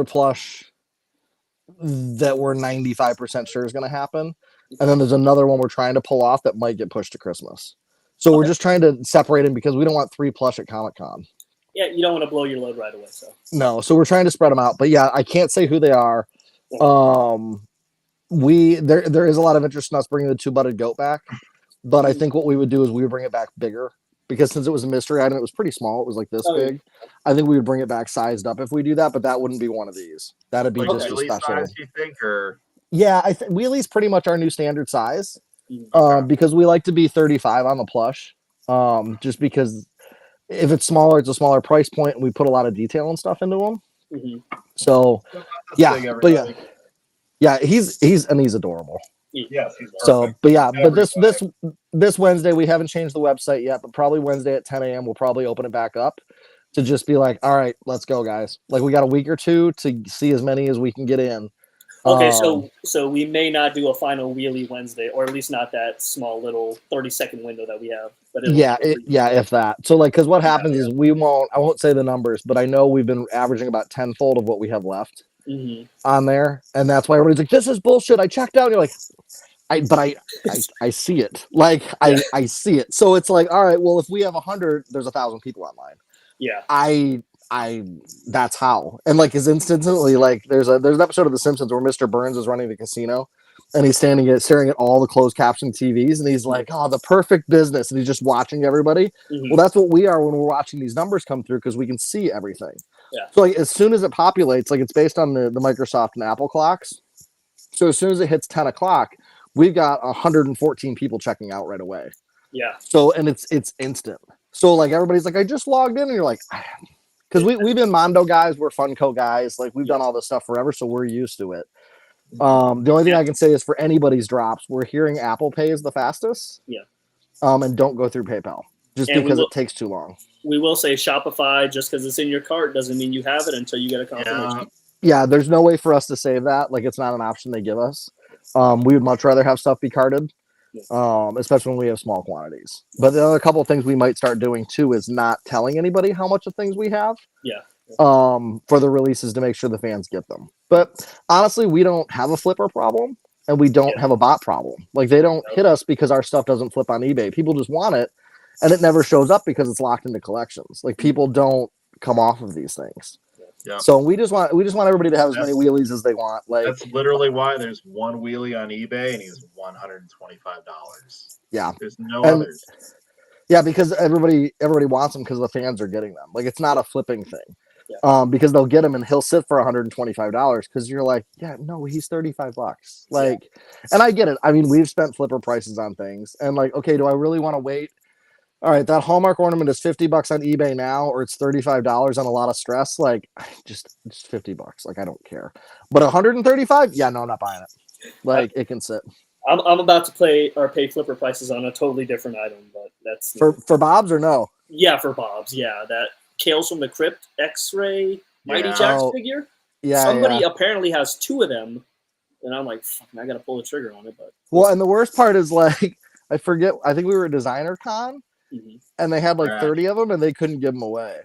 Speaker 9: plush that we're 95% sure is going to happen. And then there's another one we're trying to pull off that might get pushed to Christmas. So we're just trying to separate them because we don't want 3 plush at Comic-Con.
Speaker 8: Yeah, you don't want to blow your load right away. So
Speaker 9: no, so we're trying to spread them out. But yeah, I can't say who they are. There is a lot of interest in us bringing the 2-butted goat back. but I think what we would do is we would bring it back bigger because since it was a mystery item, it was pretty small. It was like this big. I think we would bring it back sized up if we do that, but that wouldn't be one of these. That'd be just a special
Speaker 7: size, you think, or
Speaker 9: yeah, wheelie's pretty much our new standard size.
Speaker 7: Okay.
Speaker 9: Because we like to be 35 on the plush. Just because if it's smaller, it's a smaller price point, and we put a lot of detail and stuff into them. So, yeah, he's adorable.
Speaker 7: Yes, he's
Speaker 9: so,
Speaker 7: perfect.
Speaker 9: but yeah, but this Wednesday we haven't changed the website yet, but probably Wednesday at 10 a.m. we'll probably open it back up to just be like, all right, let's go, guys. Like we got a week or two to see as many as we can get in.
Speaker 8: Okay, so we may not do a final wheelie Wednesday, or at least not that small little 30-second window that we have. But
Speaker 9: if that. So like, because what happens is I won't say the numbers, but I know we've been averaging about tenfold of what we have left on there, and that's why everybody's like, "This is bullshit." I checked out, and you're like, I see it. Like I see it. So it's like, all right, well, if we have 100, there's 1,000 people online.
Speaker 8: Yeah.
Speaker 9: That's how. And like is instantly like there's an episode of The Simpsons where Mr. Burns is running the casino and he's staring at all the closed caption TVs and he's like, oh, the perfect business, and he's just watching everybody. Well, that's what we are when we're watching these numbers come through because we can see everything.
Speaker 8: Yeah.
Speaker 9: So like as soon as it populates, like it's based on the Microsoft and Apple clocks. So as soon as it hits 10 o'clock, we've got 114 people checking out right away.
Speaker 8: Yeah.
Speaker 9: So and it's instant. So like everybody's like, I just logged in, and you're like, because we've been Mondo guys, we're Funko guys, like we've done all this stuff forever, so we're used to it. The only thing I can say is for anybody's drops, we're hearing Apple Pay is the fastest.
Speaker 8: Yeah.
Speaker 9: And don't go through PayPal just because it takes too long.
Speaker 8: We will say Shopify, just because it's in your cart doesn't mean you have it until you get a confirmation.
Speaker 9: Yeah, there's no way for us to save that. Like it's not an option they give us. We would much rather have stuff be carded. Especially when we have small quantities. But the other couple of things we might start doing too is not telling anybody how much of things we have.
Speaker 8: Yeah.
Speaker 9: For the releases to make sure the fans get them. But honestly, we don't have a flipper problem and we don't have a bot problem. Like they don't hit us because our stuff doesn't flip on eBay. People just want it and it never shows up because it's locked into collections. Like people don't come off of these things.
Speaker 7: Yeah.
Speaker 9: So we just want everybody to have as many wheelies as they want. Like
Speaker 7: that's literally why there's one wheelie on eBay and he's $125.
Speaker 9: Yeah.
Speaker 7: There's no others.
Speaker 9: Yeah, because everybody wants them because the fans are getting them. Like it's not a flipping thing.
Speaker 8: Yeah.
Speaker 9: Because they'll get him and he'll sit for $125 because you're like, yeah, no, he's $35. Like, and I get it. I mean, we've spent flipper prices on things and like, okay, do I really want to wait? All right, that Hallmark ornament is $50 on eBay now, or it's $35 on a lot of stress. Like, just $50. Like, I don't care. But $135? Yeah, no, I'm not buying it. Like, it can sit.
Speaker 8: I'm about to pay flipper prices on a totally different item, but that's
Speaker 9: for Bob's or no?
Speaker 8: Yeah, for Bob's. Yeah, that Tales from the Crypt X-Ray Mighty Jax figure.
Speaker 9: Yeah,
Speaker 8: somebody apparently has two of them, and I'm like, fuck, I gotta pull the trigger on it. But
Speaker 9: well, and the worst part is like, I forget. I think we were at Designer Con. And they had like 30 of them, and they couldn't give them away,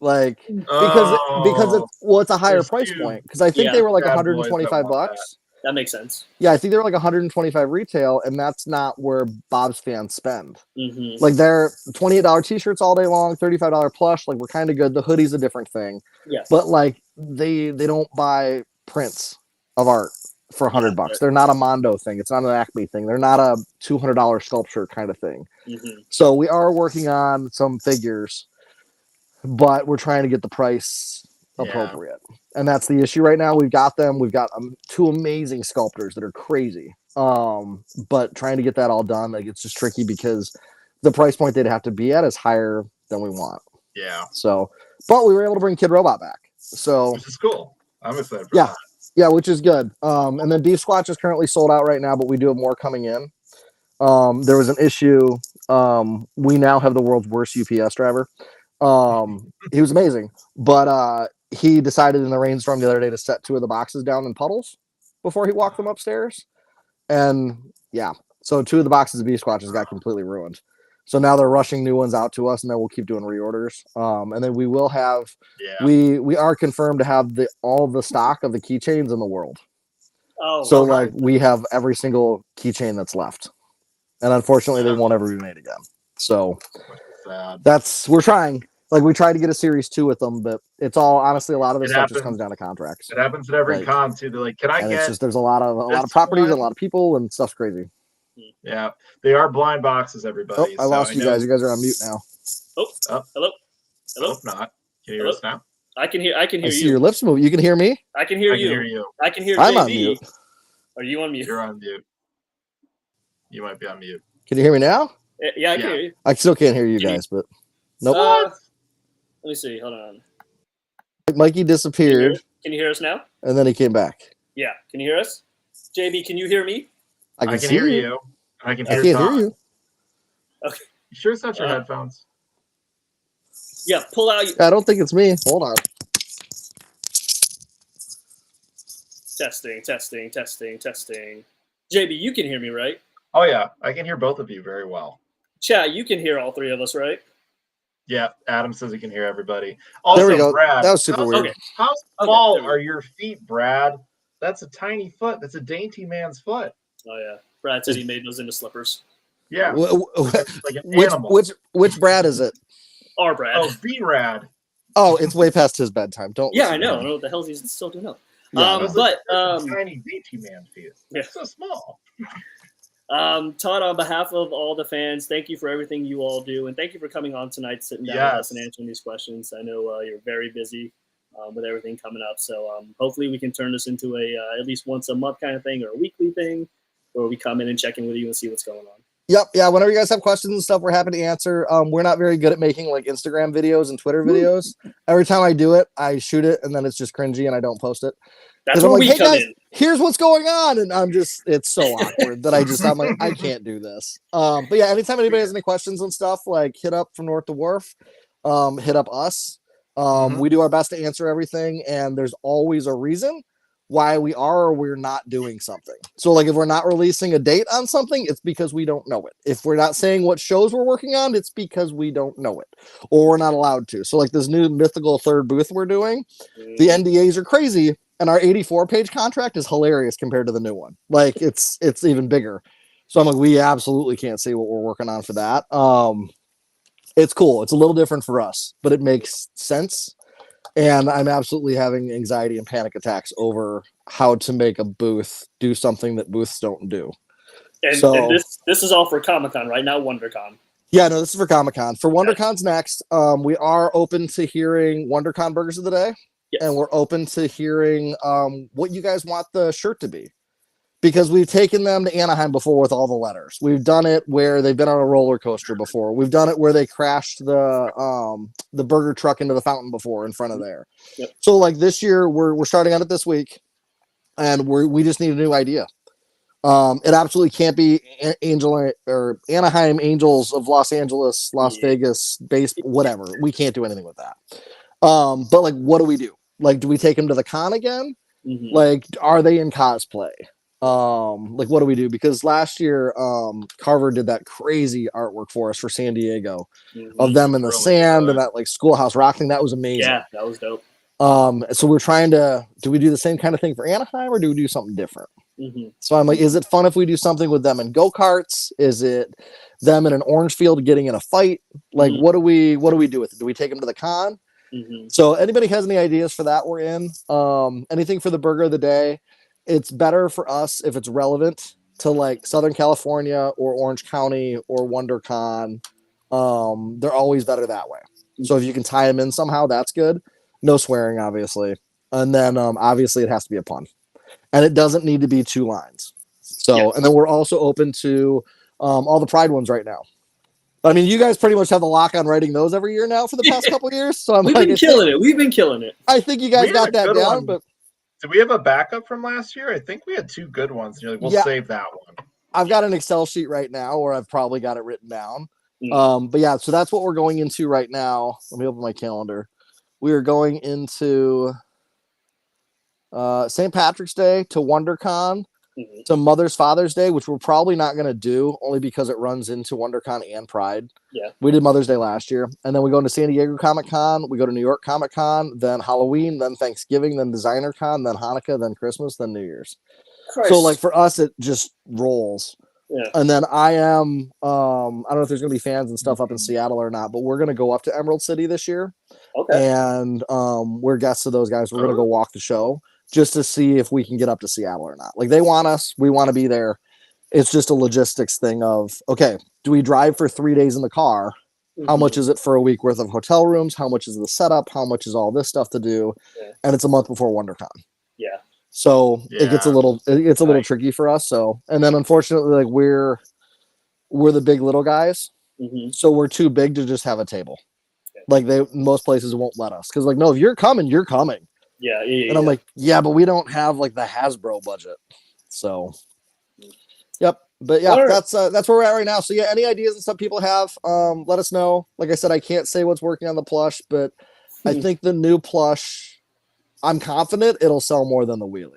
Speaker 9: like because it's a higher price point. Because I think they were like $125.
Speaker 8: That makes sense.
Speaker 9: Yeah, I think they were like 125 retail, and that's not where Bob's fans spend. Like they're $28 t-shirts all day long, $35 plush. Like we're kind of good. The hoodie's a different thing.
Speaker 8: Yeah,
Speaker 9: but like they don't buy prints of art for $100. They're not a Mondo thing. It's not an Acme thing. They're not a $200 sculpture kind of thing. So we are working on some figures, but we're trying to get the price appropriate. And that's the issue right now. We've got them. We've got two amazing sculptors that are crazy. But trying to get that all done, like it's just tricky because the price point they'd have to be at is higher than we want.
Speaker 7: Yeah.
Speaker 9: So, but we were able to bring Kid Robot back. So
Speaker 7: which is cool. I'm excited for that.
Speaker 9: Yeah, which is good. And then Beef Squatch is currently sold out right now, but we do have more coming in. There was an issue. We now have the world's worst UPS driver. He was amazing, but he decided in the rainstorm the other day to set two of the boxes down in puddles before he walked them upstairs. And yeah, so two of the boxes of Beef Squatches got completely ruined. So now they're rushing new ones out to us, and then we'll keep doing reorders. And then we will have, we are confirmed to have all the stock of the keychains in the world.
Speaker 8: Oh,
Speaker 9: so like we have every single keychain that's left, and unfortunately they won't ever be made again. So we're trying. Like we tried to get a series 2 with them, but it's all honestly a lot of this stuff just comes down to contracts.
Speaker 7: It happens at every con too. They're like, can I get?
Speaker 9: It's just there's a lot of properties and a lot of people and stuff's crazy.
Speaker 7: Yeah, they are blind boxes,
Speaker 9: Oh,
Speaker 7: everybody.
Speaker 9: I lost you guys. You guys are on mute now.
Speaker 8: Oh, hello. Hello.
Speaker 7: Hope not. Can you hear
Speaker 8: Hello?
Speaker 7: us now?
Speaker 8: I can hear
Speaker 9: I see
Speaker 8: you.
Speaker 9: your lips move. You can hear me?
Speaker 8: I can hear
Speaker 7: I
Speaker 8: you.
Speaker 7: can hear you.
Speaker 8: I can hear
Speaker 9: I'm
Speaker 8: JB.
Speaker 9: on mute.
Speaker 8: Are you on mute?
Speaker 7: You're on mute. You might be on mute.
Speaker 9: Can you hear me now?
Speaker 8: Yeah, I can hear you.
Speaker 9: I still can't hear you guys, but nope.
Speaker 8: Let me see. Hold on.
Speaker 9: Mikey disappeared,
Speaker 8: Can you hear us now?
Speaker 9: and then he came back.
Speaker 8: Yeah. Can you hear us? JB, can you hear me?
Speaker 9: I can,
Speaker 7: can
Speaker 9: see
Speaker 7: hear you. I can
Speaker 9: I
Speaker 7: hear
Speaker 9: can't
Speaker 7: Todd.
Speaker 9: hear you.
Speaker 8: Okay.
Speaker 7: You sure it's not your headphones?
Speaker 8: Yeah. Pull out.
Speaker 9: I don't think it's me. Hold on.
Speaker 8: Testing. JB, you can hear me, right?
Speaker 7: Oh yeah, I can hear both of you very well.
Speaker 8: Chat, you can hear all three of us, right?
Speaker 7: Yeah, Adam says he can hear everybody. Also,
Speaker 9: There we go.
Speaker 7: Brad,
Speaker 9: That was super weird.
Speaker 8: Okay.
Speaker 7: how
Speaker 8: Okay,
Speaker 7: small
Speaker 8: there we go.
Speaker 7: are your feet, Brad? That's a tiny foot. That's a dainty man's foot.
Speaker 8: Oh yeah. Brad said he made those into slippers.
Speaker 7: Yeah, like an
Speaker 9: Which
Speaker 7: animal.
Speaker 9: which Brad is it?
Speaker 8: Our Brad.
Speaker 7: Oh, B-Rad.
Speaker 9: Oh, it's way past his bedtime. Don't.
Speaker 8: Yeah,
Speaker 9: listen
Speaker 8: I
Speaker 9: to
Speaker 8: know. I
Speaker 9: him.
Speaker 8: don't know what the hell he's still doing.
Speaker 9: Yeah,
Speaker 8: But
Speaker 7: tiny dainty man feet.
Speaker 8: Yeah.
Speaker 7: It's so small.
Speaker 8: Todd, on behalf of all the fans, thank you for everything you all do, and thank you for coming on tonight, sitting down with us and answering these questions. I know you're very busy with everything coming up, so hopefully we can turn this into a at least once a month kind of thing or a weekly thing, where we come in and check in with you and see what's going on.
Speaker 9: Yep. Yeah. Whenever you guys have questions and stuff, we're happy to answer. We're not very good at making like Instagram videos and Twitter videos. Every time I do it, I shoot it and then it's just cringy and I don't post it.
Speaker 8: That's
Speaker 9: I'm
Speaker 8: where
Speaker 9: like,
Speaker 8: we
Speaker 9: hey
Speaker 8: come
Speaker 9: guys,
Speaker 8: in.
Speaker 9: here's what's going on. And it's so awkward that I'm like, I can't do this. But yeah, anytime anybody has any questions and stuff, like hit up from North to Wharf, hit up us. We do our best to answer everything. And there's always a reason why we are or we're not doing something. So like if we're not releasing a date on something, it's because we don't know it. If we're not saying what shows we're working on, it's because we don't know it or we're not allowed to. So like this new mythical third booth we're doing, the NDAs are crazy and our 84-page contract is hilarious compared to the new one. Like it's even bigger. So I'm like, we absolutely can't say what we're working on for that. It's cool. It's a little different for us, but it makes sense. And I'm absolutely having anxiety and panic attacks over how to make a booth do something that booths don't do.
Speaker 8: And this is all for Comic-Con, right? Now WonderCon.
Speaker 9: Yeah, no, this is for Comic-Con. For WonderCon's next, we are open to hearing WonderCon Burgers of the Day.
Speaker 8: Yes.
Speaker 9: And we're open to hearing what you guys want the shirt to be. Because we've taken them to Anaheim before with all the letters. We've done it where they've been on a roller coaster before. We've done it where they crashed the burger truck into the fountain before in front of there.
Speaker 8: Yep.
Speaker 9: So like this year, we're starting on it this week, and we just need a new idea. It absolutely can't be Anaheim Angels of Los Angeles, Las Vegas, base, whatever. We can't do anything with that. But like, what do we do? Like, do we take them to the con again?
Speaker 8: Mm-hmm.
Speaker 9: Like, are they in cosplay? Like what do we do? Because last year Carver did that crazy artwork for us for San Diego of them in the sand and that like schoolhouse rock thing. That was amazing.
Speaker 8: Yeah, that was dope.
Speaker 9: So we're trying to do we do the same kind of thing for Anaheim or do we do something different? So I'm like, is it fun if we do something with them in go-karts? Is it them in an orange field getting in a fight? Like what do we do with it? Do we take them to the con? So anybody has any ideas for that, we're in. Anything for the burger of the day. It's better for us if it's relevant to like Southern California or Orange County or WonderCon. They're always better that way. So if you can tie them in somehow, that's good. No swearing, obviously. And then obviously it has to be a pun. And it doesn't need to be 2 lines. So, and then we're also open to all the Pride ones right now. I mean, you guys pretty much have the lock on writing those every year now for the past couple of years. So
Speaker 8: We've been killing it. We've been killing it.
Speaker 9: I think you guys got that down, but
Speaker 7: did we have a backup from last year? I think we had 2 good ones. You're like, we'll save that one.
Speaker 9: I've got an Excel sheet right now, or I've probably got it written down. But yeah, so that's what we're going into right now. Let me open my calendar. We are going into St. Patrick's Day to WonderCon to Father's Day, which we're probably not going to do only because it runs into WonderCon and Pride.
Speaker 8: Yeah,
Speaker 9: we did Mother's Day last year, and then we go into San Diego Comic-Con, we go to New York Comic-Con, then Halloween, then Thanksgiving, then Designer Con, then Hanukkah, then Christmas, then New Year's.
Speaker 8: Christ.
Speaker 9: So like for us, it just rolls.
Speaker 8: Yeah.
Speaker 9: And then I am, I don't know if there's going to be fans and stuff up in Seattle or not, but we're going to go up to Emerald City this year.
Speaker 8: Okay.
Speaker 9: And we're guests of those guys. We're going to go walk the show just to see if we can get up to Seattle or not. Like they want us, we want to be there. It's just a logistics thing of, okay, do we drive for 3 days in the car? How much is it for a week worth of hotel rooms? How much is the setup? How much is all this stuff to do?
Speaker 8: Yeah.
Speaker 9: And it's a month before WonderCon.
Speaker 8: Yeah.
Speaker 9: So it gets a little tricky for us. So, and then unfortunately, like we're the big little guys. So we're too big to just have a table. Like most places won't let us. Cause like, no, if you're coming, you're coming.
Speaker 8: Yeah.
Speaker 9: And I'm like, yeah, but we don't have like the Hasbro budget. So, yep. But yeah, that's where we're at right now. So yeah, any ideas and stuff people have, let us know. Like I said, I can't say what's working on the plush, but I think the new plush, I'm confident it'll sell more than the wheelie.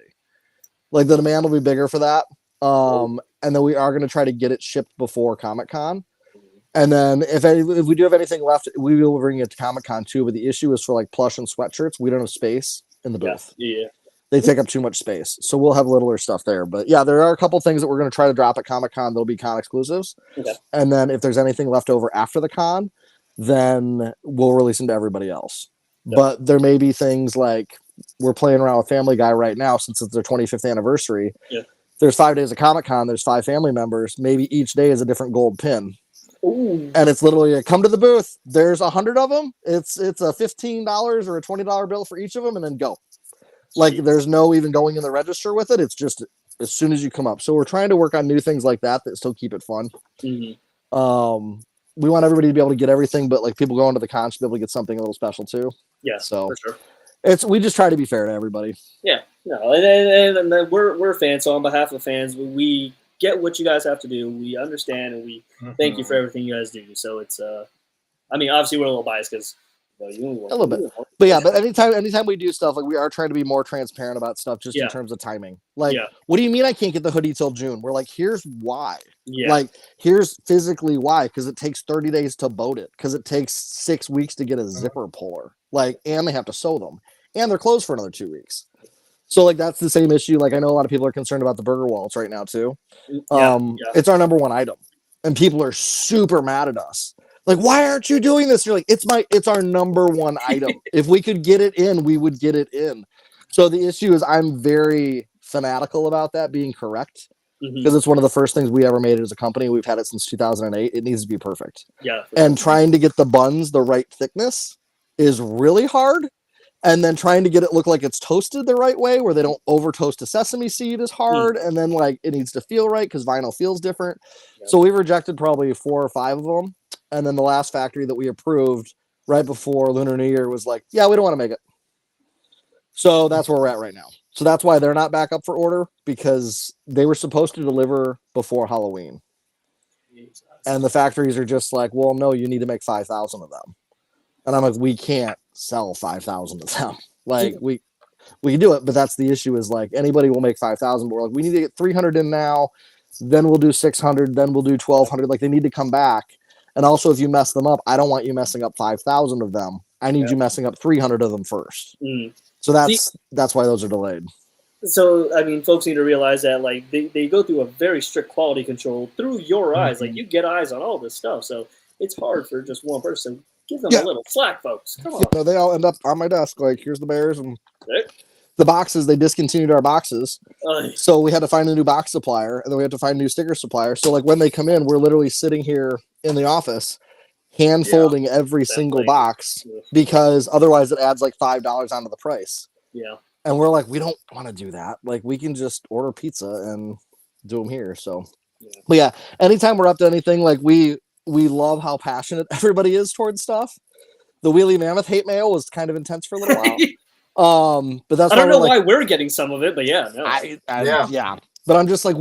Speaker 9: Like the demand will be bigger for that. And then we are going to try to get it shipped before Comic-Con. And then if we do have anything left, we will bring it to Comic-Con too. But the issue is for like plush and sweatshirts, we don't have space in the booth.
Speaker 8: Yeah.
Speaker 9: They take up too much space. So we'll have littler stuff there. But yeah, there are a couple things that we're going to try to drop at Comic-Con. They'll be con exclusives. Okay. And then if there's anything left over after the con, then we'll release them to everybody else. Yep. But there may be things like we're playing around with Family Guy right now since it's their 25th anniversary. Yeah. There's 5 days of Comic-Con. There's 5 family members. Maybe each day is a different gold pin. Ooh. And it's literally a come to the booth. There's 100 of them. It's a $15 or a $20 bill for each of them, and then go. Like there's no even going in the register with it. It's just as soon as you come up. So we're trying to work on new things like that still keep it fun. We want everybody to be able to get everything, but like people going to the con should be able to get something a little special too.
Speaker 8: Yeah,
Speaker 9: so
Speaker 8: for sure.
Speaker 9: We just try to be fair to everybody.
Speaker 8: Yeah, no, and we're fans. So on behalf of fans, we get what you guys have to do. We understand, and we thank you for everything you guys do. So it's I mean, obviously we're a little biased because a
Speaker 9: little bit, but yeah. But anytime we do stuff, like we are trying to be more transparent about stuff, just in terms of timing. Like, what do you mean I can't get the hoodie till June? We're like, here's why. Yeah. Like, here's physically why, because it takes 30 days to boat it, because it takes 6 weeks to get a zipper puller. Like, and they have to sew them, and they're closed for another 2 weeks. So like that's the same issue. Like I know a lot of people are concerned about the burger wallets right now too. It's our number one item, and people are super mad at us. Like, why aren't you doing this? You're like, it's our number one item. If we could get it in, we would get it in. So the issue is I'm very fanatical about that being correct, because it's one of the first things we ever made as a company. We've had it since 2008. It needs to be perfect. Yeah. And trying to get the buns the right thickness is really hard. And then trying to get it look like it's toasted the right way, where they don't over toast a sesame seed, is hard. And then like it needs to feel right because vinyl feels different. Yeah. So we've rejected probably 4 or 5 of them. And then the last factory that we approved right before Lunar New Year was like, yeah, we don't want to make it. So that's where we're at right now. So that's why they're not back up for order, because they were supposed to deliver before Halloween. Jesus. And the factories are just like, well, no, you need to make 5,000 of them. And I'm like, we can't sell 5,000 of them. Like we can do it, but that's the issue, is like anybody will make 5,000, but we're like, we need to get 300 in now, then we'll do 600, then we'll do 1,200. Like they need to come back. And also, if you mess them up, I don't want you messing up 5,000 of them. I need you messing up 300 of them first. So that's why those are delayed. So, I mean, folks need to realize that, like, they go through a very strict quality control through your eyes. Like, you get eyes on all this stuff. So it's hard for just one person. Give them a little slack, folks. Come on. No, they all end up on my desk. Like, here's the bears and the boxes. They discontinued our boxes. So we had to find a new box supplier, and then we had to find a new sticker supplier. So, like, when they come in, we're literally sitting here in the office hand folding every single box, because otherwise it adds like $5 onto the price. Yeah. And we're like, we don't want to do that. Like, we can just order pizza and do them here. So, but yeah, anytime we're up to anything, like we love how passionate everybody is towards stuff. The Wheelie Mammoth hate mail was kind of intense for a little while. But that's, I don't know why we're getting some of it, but yeah, no. Yeah. But I'm just like,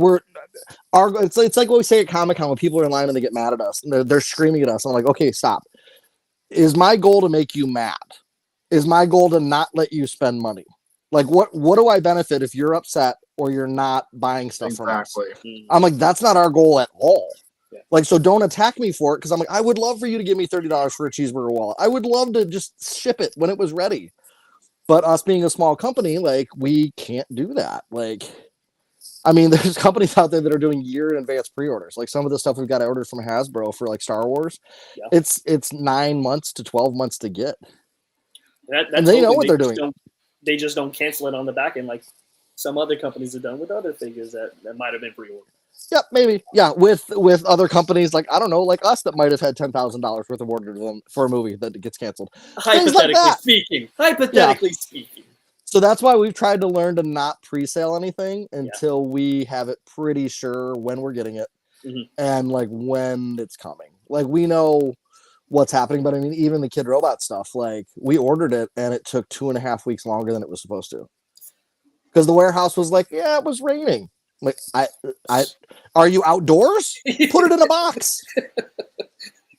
Speaker 9: it's like what we say at Comic-Con when people are in line and they get mad at us and they're screaming at us. I'm like, okay, stop. Is my goal to make you mad? Is my goal to not let you spend money? Like, what do I benefit if you're upset or you're not buying stuff from us? I'm like, that's not our goal at all. Yeah. Like, so don't attack me for it, because I'm like, I would love for you to give me $30 for a cheeseburger wallet. I would love to just ship it when it was ready. But us being a small company, like, we can't do that. Like, I mean, there's companies out there that are doing year in advance pre-orders. Like some of the stuff we've got ordered from Hasbro for like Star Wars, it's 9 months to 12 months to get. And they know what they're doing. They just don't cancel it on the back end like some other companies have done with other figures that might have been pre-ordered. Yep, maybe. Yeah, with other companies like I don't know, like us that might have had $10,000 worth of orders for a movie that gets canceled. Things like
Speaker 8: Hypothetically
Speaker 9: that.
Speaker 8: speaking. Hypothetically speaking.
Speaker 9: So that's why we've tried to learn to not pre-sale anything
Speaker 8: Yeah.
Speaker 9: until we have it pretty sure when we're getting it
Speaker 8: Mhm.
Speaker 9: and like when it's coming. Like we know what's happening, but I mean, even the Kid Robot stuff, like we ordered it and it took 2.5 weeks longer than it was supposed to because the warehouse was like, yeah, it was raining. Like, I, are you outdoors? Put it in a box.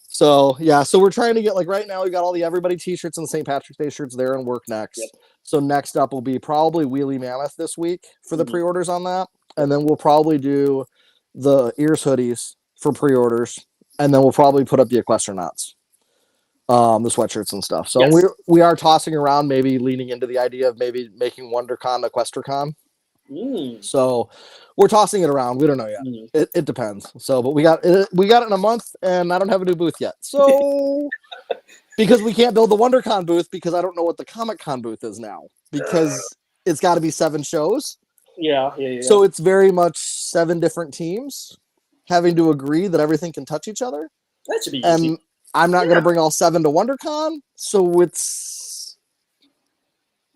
Speaker 9: So yeah, so we're trying to get like right now we got all the Everybody t-shirts and the St. Patrick's Day shirts there and work next.
Speaker 8: Yep.
Speaker 9: So next up will be probably Wheelie Mammoth this week for the pre-orders on that, and then we'll probably do the Ears hoodies for pre-orders, and then we'll probably put up the Equestronauts, the sweatshirts and stuff. So
Speaker 8: Yes.
Speaker 9: we are tossing around, maybe leaning into the idea of maybe making WonderCon Equestricon. So we're tossing it around. We don't know yet. It depends. So, but we got it in a month, and I don't have a new booth yet. So, because we can't build the WonderCon booth because I don't know what the Comic-Con booth is now because it's got to be 7 shows.
Speaker 8: Yeah.
Speaker 9: So it's very much 7 different teams having to agree that everything can touch each other.
Speaker 8: That should be easy.
Speaker 9: And I'm not going to bring all 7 to WonderCon, so it's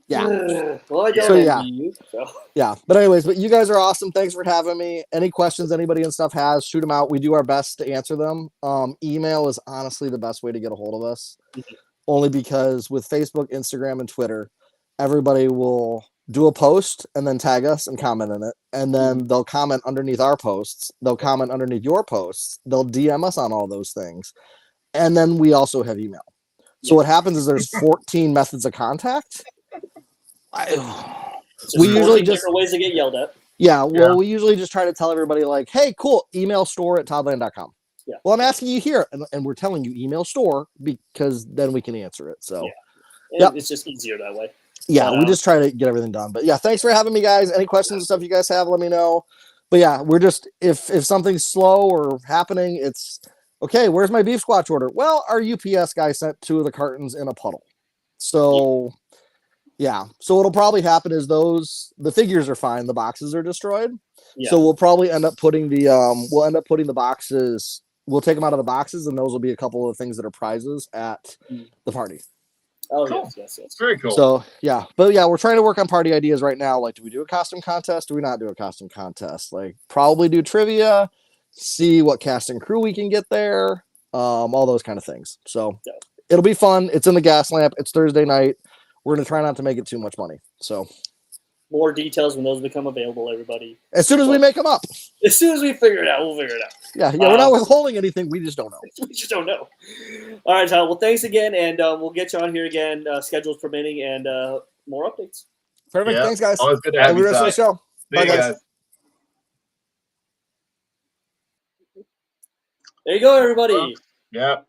Speaker 8: Well, I don't
Speaker 9: So,
Speaker 8: envy
Speaker 9: yeah.
Speaker 8: you. So.
Speaker 9: Yeah, but anyways, but you guys are awesome. Thanks for having me. Any questions anybody and stuff has, shoot them out. We do our best to answer them. Email is honestly the best way to get a hold of us, only because with Facebook, Instagram, and Twitter, everybody will do a post and then tag us and comment in it, and then they'll comment underneath our posts. They'll comment underneath your posts. They'll DM us on all those things, and then we also have email. So what happens is there's 14 methods of contact. We usually just
Speaker 8: different ways to get yelled at.
Speaker 9: Yeah, well, we usually just try to tell everybody like, hey, cool, email store@toddland.com.
Speaker 8: Yeah.
Speaker 9: Well, I'm asking you here, and we're telling you email store because then we can answer it. So
Speaker 8: It's just easier that way.
Speaker 9: yeah, we just try to get everything done. But yeah, thanks for having me, guys. Any questions and stuff you guys have, let me know. But yeah, we're just if something's slow or happening, it's okay. Where's my beef squatch order? Well, our UPS guy sent 2 of the cartons in a puddle. So yeah, so what'll probably happen is the figures are fine, the boxes are destroyed.
Speaker 8: Yeah.
Speaker 9: So we'll probably end up putting the boxes. We'll take them out of the boxes, and those will be a couple of things that are prizes at the party.
Speaker 8: Oh,
Speaker 7: Cool.
Speaker 8: yes.
Speaker 7: Very cool.
Speaker 9: So yeah, but yeah, we're trying to work on party ideas right now. Like, do we do a costume contest? Do we not do a costume contest? Like, probably do trivia, see what cast and crew we can get there, all those kind of things. So it'll be fun. It's in the gas lamp. It's Thursday night. We're going to try not to make it too much money. So
Speaker 8: more details when those become available, everybody.
Speaker 9: As soon as we make them up.
Speaker 8: As soon as we figure it out, we'll figure it out.
Speaker 9: Yeah, we're not withholding anything. We just don't know.
Speaker 8: We just don't know. All right, Todd. Well, thanks again, and we'll get you on here again, schedules permitting, and more updates.
Speaker 9: Perfect. Thanks, guys.
Speaker 7: Always good to have
Speaker 9: the
Speaker 7: you,
Speaker 9: rest of the show.
Speaker 7: See
Speaker 9: Bye,
Speaker 7: you
Speaker 9: guys.
Speaker 8: There you go, everybody.
Speaker 7: Yep.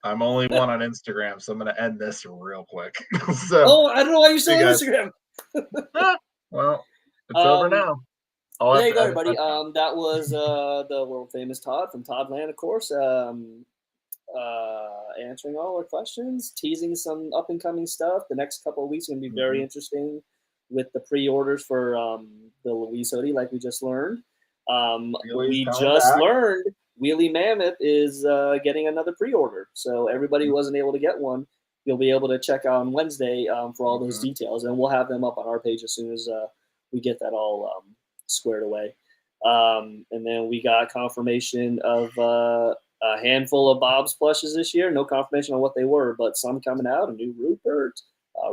Speaker 7: I'm only one on Instagram, so I'm going to end this real quick. So,
Speaker 8: I don't know why you're still on
Speaker 7: guys.
Speaker 8: Instagram.
Speaker 7: Well, it's over now.
Speaker 8: There you go, everybody. That was the world famous Todd from Toddland, of course, answering all our questions, teasing some up and coming stuff. The next couple of weeks are going to be very interesting with the pre-orders for the Louise hoodie, like we just learned. We just learned Wheelie Mammoth is getting another pre-order, so everybody wasn't able to get one. You'll be able to check out on Wednesday for all those details, and we'll have them up on our page as soon as we get that all squared away. And then we got confirmation of a handful of Bob's plushes this year. No confirmation on what they were, but some coming out. A new Rupert,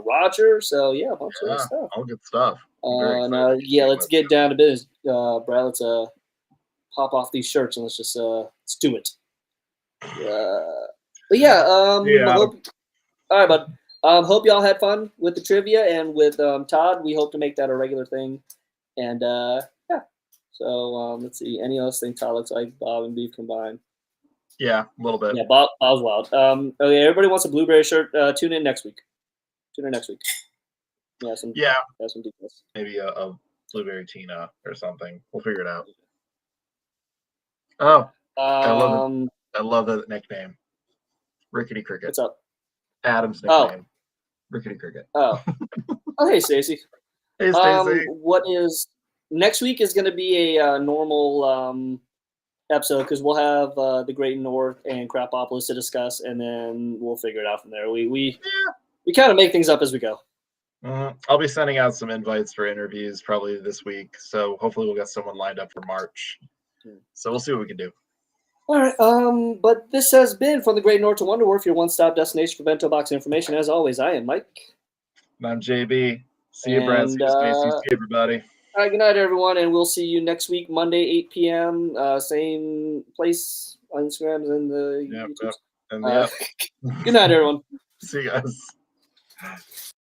Speaker 8: Roger. So yeah, a bunch of good stuff.
Speaker 7: All good stuff.
Speaker 8: Now, let's get down to business, Brad. Let's pop off these shirts and let's do it. But yeah, all right, bud. Hope y'all had fun with the trivia and with Todd. We hope to make that a regular thing. And yeah, so let's see. Any else thing Todd looks like Bob and Beef combined?
Speaker 7: Yeah, a little bit.
Speaker 8: Yeah, Bob's wild. Okay, everybody wants a blueberry shirt. Tune in next week. Yeah, some details.
Speaker 7: Maybe a blueberry Tina or something. We'll figure it out. Oh, I love the nickname. Rickety Cricket.
Speaker 8: What's up?
Speaker 7: Adam's nickname. Rickety Cricket.
Speaker 8: Oh, hey, Stacy.
Speaker 7: Hey, Stacy.
Speaker 8: What is next week is going to be a normal episode because we'll have the Great North and Crapopolis to discuss, and then we'll figure it out from there. We kind of make things up as we go.
Speaker 7: I'll be sending out some invites for interviews probably this week, so hopefully we'll get someone lined up for March. So we'll see what we can do.
Speaker 8: All right, but this has been From the Great North to Wonder Wharf, your one-stop destination for bento box information. As always, I am Mike.
Speaker 7: And I'm JB. See you, Brad. See you, Stacy. See you, everybody.
Speaker 8: All right, good night, everyone, and we'll see you next week, Monday, 8 p.m., same place on Instagram and the YouTube.
Speaker 7: And
Speaker 8: Good night, everyone.
Speaker 7: See you guys.